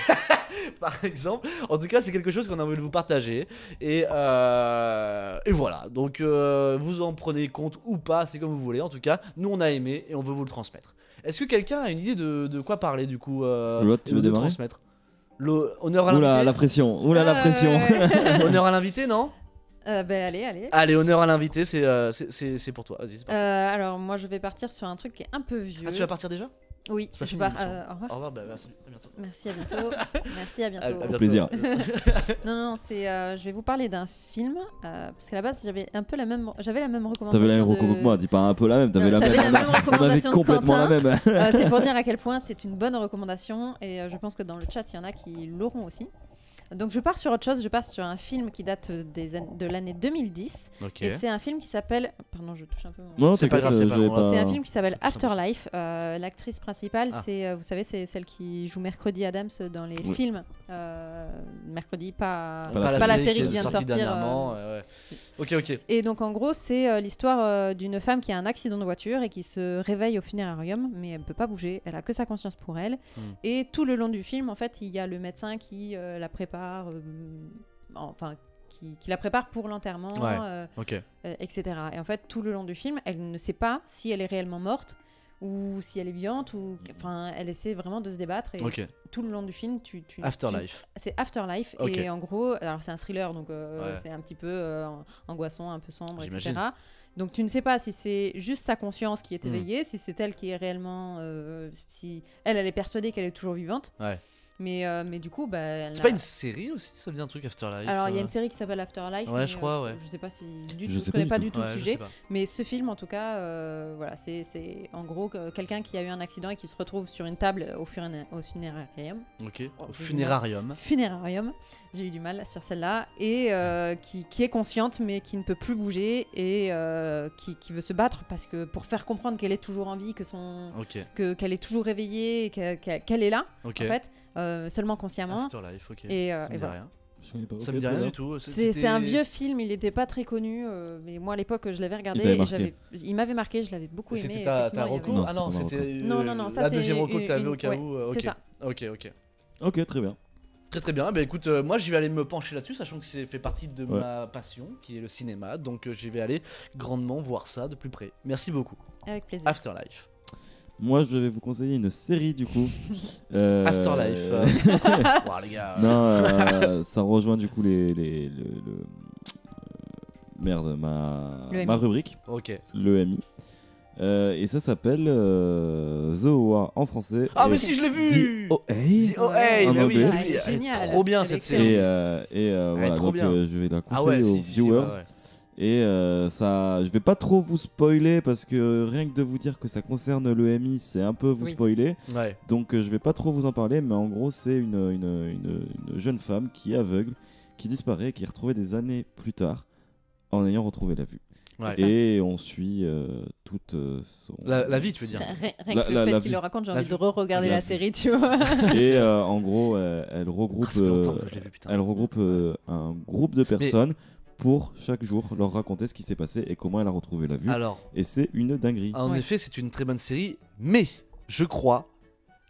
par exemple. En tout cas, c'est quelque chose qu'on a envie de vous partager. Et voilà, donc vous en prenez compte ou pas, c'est comme vous voulez. En tout cas, nous on a aimé et on veut vous le transmettre. Est-ce que quelqu'un a une idée de quoi parler du coup L'autre, tu veux de démarrer transmettre? Honneur à Oula, l'invité. la pression. Oula, la pression. Honneur à l'invité, non? Allez. Allez, honneur à l'invité, c'est pour toi. Vas-y, c'est parti. Alors moi je vais partir sur un truc qui est un peu vieux. Ah, tu vas partir déjà? Oui, C'est pas je fini, pars. il me semble. Au revoir. Au revoir, bah, merci, à bientôt. Merci, à bientôt. Merci, à bientôt. À bientôt. Plaisir. Non, c'est. Je vais vous parler d'un film parce qu'à la base j'avais la même recommandation. T'avais la même de- reco que moi, dis pas un peu la même, t'avais Non, la j'avais même. la même On avait recommandation de complètement la Quentin. même. C'est pour dire à quel point c'est une bonne recommandation et je pense que dans le chat il y en a qui l'auront aussi. Donc je pars sur autre chose, je pars sur un film qui date de l'année 2010 Ok. et c'est un film qui s'appelle. Pardon, je touche un peu. Mon... Non, C'est pas t'inquiète, grave, c'est pas j'avais grave. C'est un pas. film qui s'appelle Afterlife. L'actrice principale, Ah. c'est, vous savez, c'est celle qui joue Mercredi Adams dans les Oui. films. Mercredi, pas Pas la série série est qui vient de sortie sortir. dernièrement. Ouais. Ok. Et donc en gros, c'est l'histoire d'une femme qui a un accident de voiture et qui se réveille au funérarium, mais elle ne peut pas bouger, elle a que sa conscience pour elle. Et tout le long du film, en fait, il y a le médecin qui la prépare, qui la prépare pour l'enterrement, Ouais. Ok. etc. Et en fait, tout le long du film, elle ne sait pas si elle est réellement morte ou si elle est vivante, ou enfin, elle essaie vraiment de se débattre. Et Ok. tout le long du film, Afterlife. c'est Afterlife. Ok. Et en gros, alors c'est un thriller, donc Ouais. c'est un petit peu angoissant, un peu sombre, J'imagine. etc. Donc tu ne sais pas si c'est juste sa conscience qui est Hmm. éveillée, si c'est elle qui est réellement, si elle est persuadée qu'elle est toujours vivante. Ouais. Mais du coup, bah, elle C'est n'a- pas une série aussi, ça me dit un truc Afterlife. Alors il y a une série qui s'appelle Afterlife. Ouais, mais, je crois, ouais. Je sais pas si Je je sais connais pas pas du du tout Ouais, le je sujet. sais pas. Mais ce film, en tout cas, voilà, c'est en gros quelqu'un qui a eu un accident et qui se retrouve sur une table au funérarium. Ok. Oh, Au j'ai du funérarium. Funérarium, j'ai eu du mal sur celle-là, et qui est consciente mais qui ne peut plus bouger et qui veut se battre parce que pour faire comprendre qu'elle est toujours en vie, Ok. qu'elle est toujours réveillée, et qu'elle est là, Ok. en fait, seulement consciemment. Afterlife, ok. Et, ça me et dit voilà. rien. Je connais pas. Ça Ok, me dit très rien bien. du tout. C'est un vieux film, il n'était pas très connu, mais moi à l'époque je l'avais regardé t'avait et marqué. il m'avait marqué, je l'avais beaucoup aimé. C'était ta effectivement, il y avait- reco? Non, Ah non, c'était pas ma c'était Non, ça, la c'est deuxième reco que t'avais une- au cas ouais, où. c'est Ok. ça. Ok. Ok, très bien. Très bien. Bah écoute, moi j'y vais aller me pencher là-dessus, sachant que c'est fait partie de Ouais. ma passion, qui est le cinéma. Donc j'y vais aller grandement voir ça de plus près. Merci beaucoup. Avec plaisir. Afterlife. Moi, je vais vous conseiller une série du coup. Afterlife. Ouah, les gars. Non, ça rejoint du coup merde, Le ma MI. rubrique, Ok. le MI. Et ça s'appelle The OA en français. Ah et mais si, je l'ai vu. DOA. The OA, Ouais. En mais oui, anglais. oui, Ah, elle est elle est géniale. trop bien Elle est cette excellente. série. Et voilà, trop donc bien. je vais la Ah conseiller ouais, aux si, viewers. ouais. Et ça, je vais pas trop vous spoiler parce que rien que de vous dire que ça concerne le MI, c'est un peu vous Oui. spoiler. Ouais. Donc je vais pas trop vous en parler, mais en gros c'est une jeune femme qui est aveugle, qui disparaît, qui est retrouvée des années plus tard en ayant retrouvé la vue. Ouais. ça. Et on suit toute son... La vie, tu veux dire. Rien La- que la- le la fait qu'il vie. le raconte, j'ai La envie de vie. re-regarder La la vie. série, tu vois. Et en gros, elle regroupe, Ça fait longtemps que je l'ai vu, putain. elle regroupe un groupe de personnes pour chaque jour leur raconter ce qui s'est passé et comment elle a retrouvé la vue. Alors, Et c'est une dinguerie. en Ouais. effet, c'est une très bonne série, mais je crois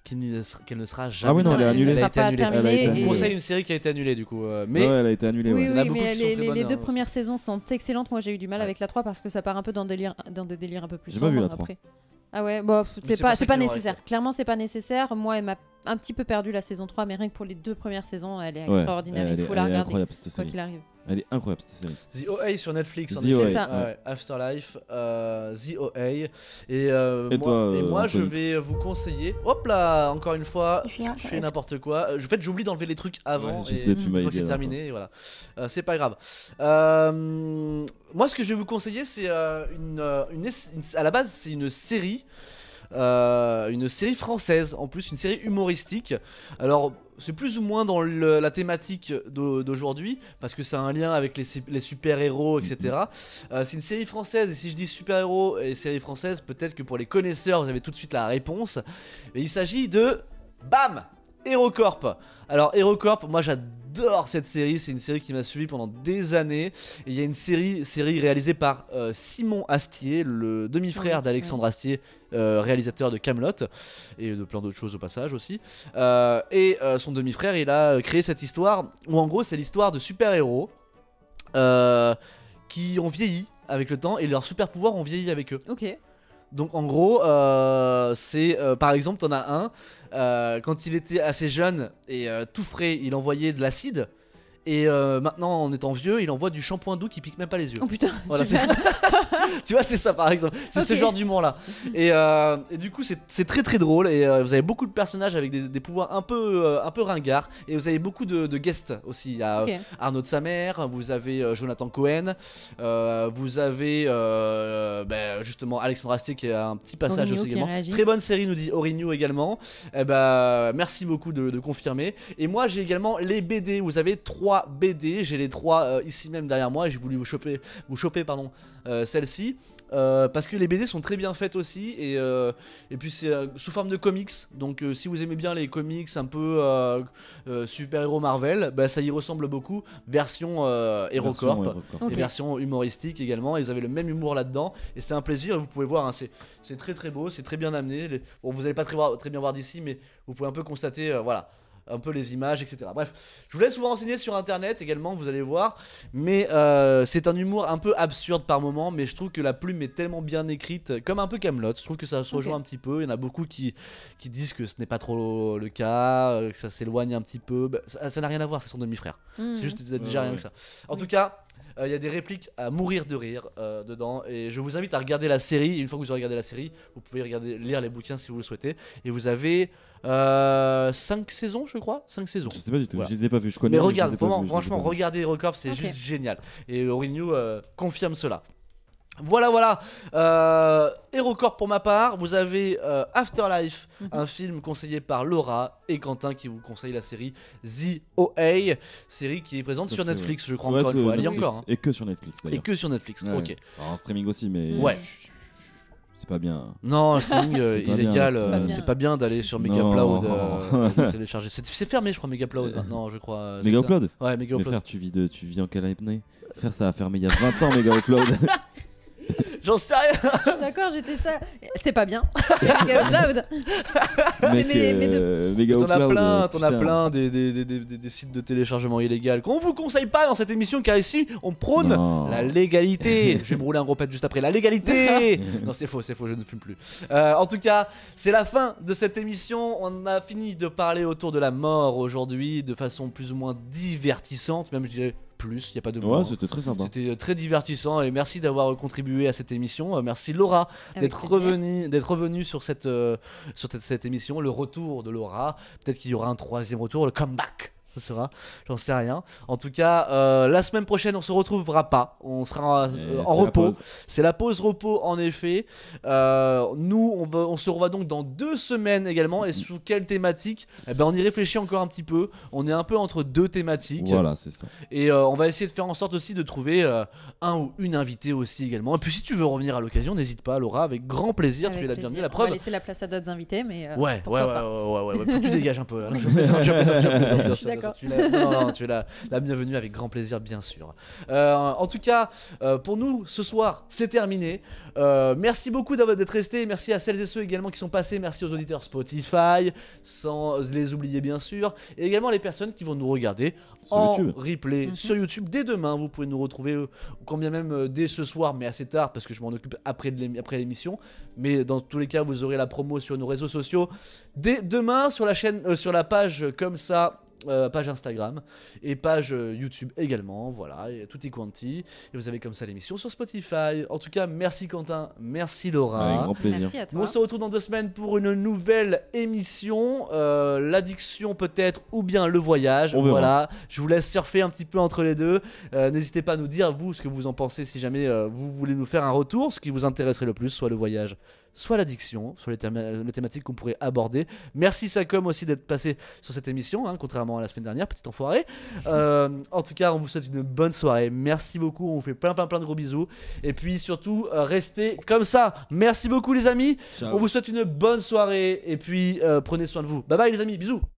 qu'elle ne sera jamais. Ah oui, non, elle est ne annulée. sera Elle a été pas annulée. terminée Elle a été Je annulée. vous et- conseille une série qui a été annulée du coup. Mais Ouais, elle a été annulée. Oui, ouais. en a oui, beaucoup mais qui sont très bonnes, les deux hein, premières saisons sont excellentes. Moi, j'ai eu du mal Ouais. avec la 3 parce que ça part un peu dans des délires un peu plus J'ai pas vu sombres la 3. après. Ah ouais, bon, Mais c'est c'est pour pas, ça c'est pas qu'ils l'ont nécessaire. arrêté. Clairement, c'est pas nécessaire. Moi, elle m'a un petit peu perdu la saison 3, mais rien que pour les deux premières saisons, elle est Ouais, extraordinaire. elle Il est- faut la elle est regarder, incroyable cette quoi série. qu'il arrive. Elle est incroyable cette série. The OA sur Netflix. en The effet. OA, C'est ça. Ouais, Afterlife, The OA. Et, Et moi, toi, je Anthony vais vous conseiller. Hop là, encore une fois, Je viens, je fais n'importe quoi. En fait, j'oublie d'enlever les trucs avant. Ouais, je et sais, tu une m'as fois que aidé c'est la terminé, et voilà. C'est pas grave. Moi, ce que je vais vous conseiller, c'est à la base, c'est une série. Une série française, en plus une série humoristique. Alors c'est plus ou moins dans la thématique d'aujourd'hui parce que ça a un lien avec les super-héros, etc. C'est une série française, et si je dis super-héros et série française, peut-être que pour les connaisseurs vous avez tout de suite la réponse. Mais il s'agit de BAM, HeroCorp. Alors HeroCorp, moi j'adore cette série, c'est une série qui m'a suivi pendant des années. Et il y a une série réalisée par Simon Astier, le demi-frère Oui, d'Alexandre Astier, réalisateur de Kaamelott et de plein d'autres choses au passage aussi. Son demi-frère, il a créé cette histoire où en gros c'est l'histoire de super-héros qui ont vieilli avec le temps et leurs super-pouvoirs ont vieilli avec eux. Ok. Donc en gros, c'est par exemple, t'en as un, quand il était assez jeune et tout frais, il envoyait de l'acide. Et maintenant, en étant vieux, il envoie du shampoing doux qui pique même pas les yeux. Oh putain, Voilà, super. tu vois, c'est ça par exemple. C'est ce Ok. genre d'humour là. Et du coup, c'est très très drôle. Et vous avez beaucoup de personnages avec des pouvoirs un peu ringards. Et vous avez beaucoup de guests aussi. Il y a Ok. Arnaud de sa mère, vous avez Jonathan Cohen, vous avez justement Alexandre Astier qui a un petit passage Origno aussi qui également. réagit. Très bonne série, nous dit Origno également. Merci beaucoup de confirmer. Et moi, j'ai également les BD. Vous avez 3 BD. J'ai les 3 ici même derrière moi. Et j'ai voulu vous choper celle-ci. Parce que les BD sont très bien faites aussi. Et puis, c'est sous forme de comics. Donc, si vous aimez bien les comics un peu super-héros Marvel, ça y ressemble beaucoup. Version HeroCorp. Ok. Et version humoristique également. Et vous avez le même humour là-dedans. Et c'est un plaisir. Vous pouvez voir, hein, c'est très très beau. C'est très bien amené. Bon, vous n'allez pas très bien voir d'ici, mais vous pouvez un peu constater, voilà, un peu les images, etc. Bref, je vous laisse vous renseigner sur internet également, vous allez voir. Mais c'est un humour un peu absurde par moment, mais je trouve que la plume est tellement bien écrite, comme un peu Kaamelott. Je trouve que ça se rejoint un petit peu. Il y en a beaucoup qui disent que ce n'est pas trop le cas, que ça s'éloigne un petit peu. Ça n'a rien à voir, c'est son demi-frère. C'est juste déjà rien que ça. En tout cas, il y a des répliques à mourir de rire dedans. Et je vous invite à regarder la série. Et une fois que vous aurez regardé la série, vous pouvez lire les bouquins si vous le souhaitez. Et vous avez 5 saisons, je crois. 5 saisons. Je sais pas du tout, Voilà. je les ai pas vus, je connais. Mais je les ai regarde, pas vus, je les ai franchement, pas vus. regardez HeroCorp, c'est Ok. juste génial. Et Origno confirme cela. Voilà. HeroCorp pour ma part. Vous avez Afterlife, un film conseillé par Laura et Quentin qui vous conseille la série The OA, série qui est présente Tout à sur fait, Netflix, je crois, Ouais, encore une sur fois. Elle y est Netflix. encore. Hein. Et que sur Netflix Et d'ailleurs. que sur Netflix. Ouais. Ok. Alors, en streaming aussi, mais. Ouais. C'est pas bien. Non, un streaming C'est pas bien, illégal, le streaming. c'est pas bien d'aller sur Non. Megaupload de télécharger. C'est fermé, je crois, Megaupload maintenant, je crois. Megaupload Ouais, Mais Megaupload. frère, tu vis en quelle année? Frère, ça a fermé il y a 20 ans, Megaupload. J'en sais rien. D'accord, j'étais ça. C'est pas bien. Megaupload. Mec, Megaupload. T'en as plein des sites de téléchargement illégal qu'on vous conseille pas dans cette émission car ici on prône Non. la légalité. Je vais me rouler un gros pet juste après. La légalité. Non, c'est faux, je ne fume plus. En tout cas, c'est la fin de cette émission. On a fini de parler autour de la mort aujourd'hui de façon plus ou moins divertissante, même je dirais plus, il n'y a pas de mot. Ouais, c'était très sympa. C'était très divertissant et merci d'avoir contribué à cette émission. Merci Laura Avec d'être plaisir. revenue sur cette émission, le retour de Laura. Peut-être qu'il y aura un 3e retour, le comeback. Ce sera, j'en sais rien. En tout cas, la semaine prochaine, on se retrouvera pas. On sera en repos. C'est la pause repos en effet. Nous, on se revoit donc dans 2 semaines également. Et sous quelle thématique? On y réfléchit encore un petit peu. On est un peu entre 2 thématiques. Voilà, c'est ça. Et on va essayer de faire en sorte aussi de trouver un ou une invitée aussi également. Et puis si tu veux revenir à l'occasion, n'hésite pas Laura, avec grand plaisir. Avec Tu es la plaisir. bienvenue. La On preuve. va laisser la place à d'autres invités, mais Ouais, pourquoi pas. Faut que tu dégages un peu. Hein. Je plaisante, bien sûr, D'accord. Tu es la bienvenue avec grand plaisir, bien sûr. En tout cas, pour nous, ce soir, c'est terminé. Merci beaucoup d'être restés. Merci à celles et ceux également qui sont passés. Merci aux auditeurs Spotify, sans les oublier bien sûr. Et également les personnes qui vont nous regarder Sur en YouTube. replay sur YouTube dès demain. Vous pouvez nous retrouver, quand bien même dès ce soir, mais assez tard parce que je m'en occupe après l'émission. Mais dans tous les cas, vous aurez la promo sur nos réseaux sociaux dès demain sur la chaîne, sur la page comme ça. Page Instagram et page YouTube également, voilà, et tout est quanti. Et vous avez comme ça l'émission sur Spotify. En tout cas, merci Quentin, merci Laura. Avec grand plaisir. Merci à Nous, on toi. se retrouve dans 2 semaines pour une nouvelle émission, l'addiction peut-être ou bien le voyage. On verra. Voilà, je vous laisse surfer un petit peu entre les deux. N'hésitez pas à nous dire vous ce que vous en pensez si jamais vous voulez nous faire un retour, ce qui vous intéresserait le plus, soit le voyage, soit l'addiction, soit les thématiques qu'on pourrait aborder. Merci Sacom aussi d'être passé sur cette émission, hein, contrairement à la semaine dernière, petit enfoiré. En tout cas, on vous souhaite une bonne soirée. Merci beaucoup, on vous fait plein de gros bisous. Et puis surtout, restez comme ça. Merci beaucoup les amis. Ciao. On vous souhaite une bonne soirée. Et puis, prenez soin de vous. Bye bye les amis, bisous.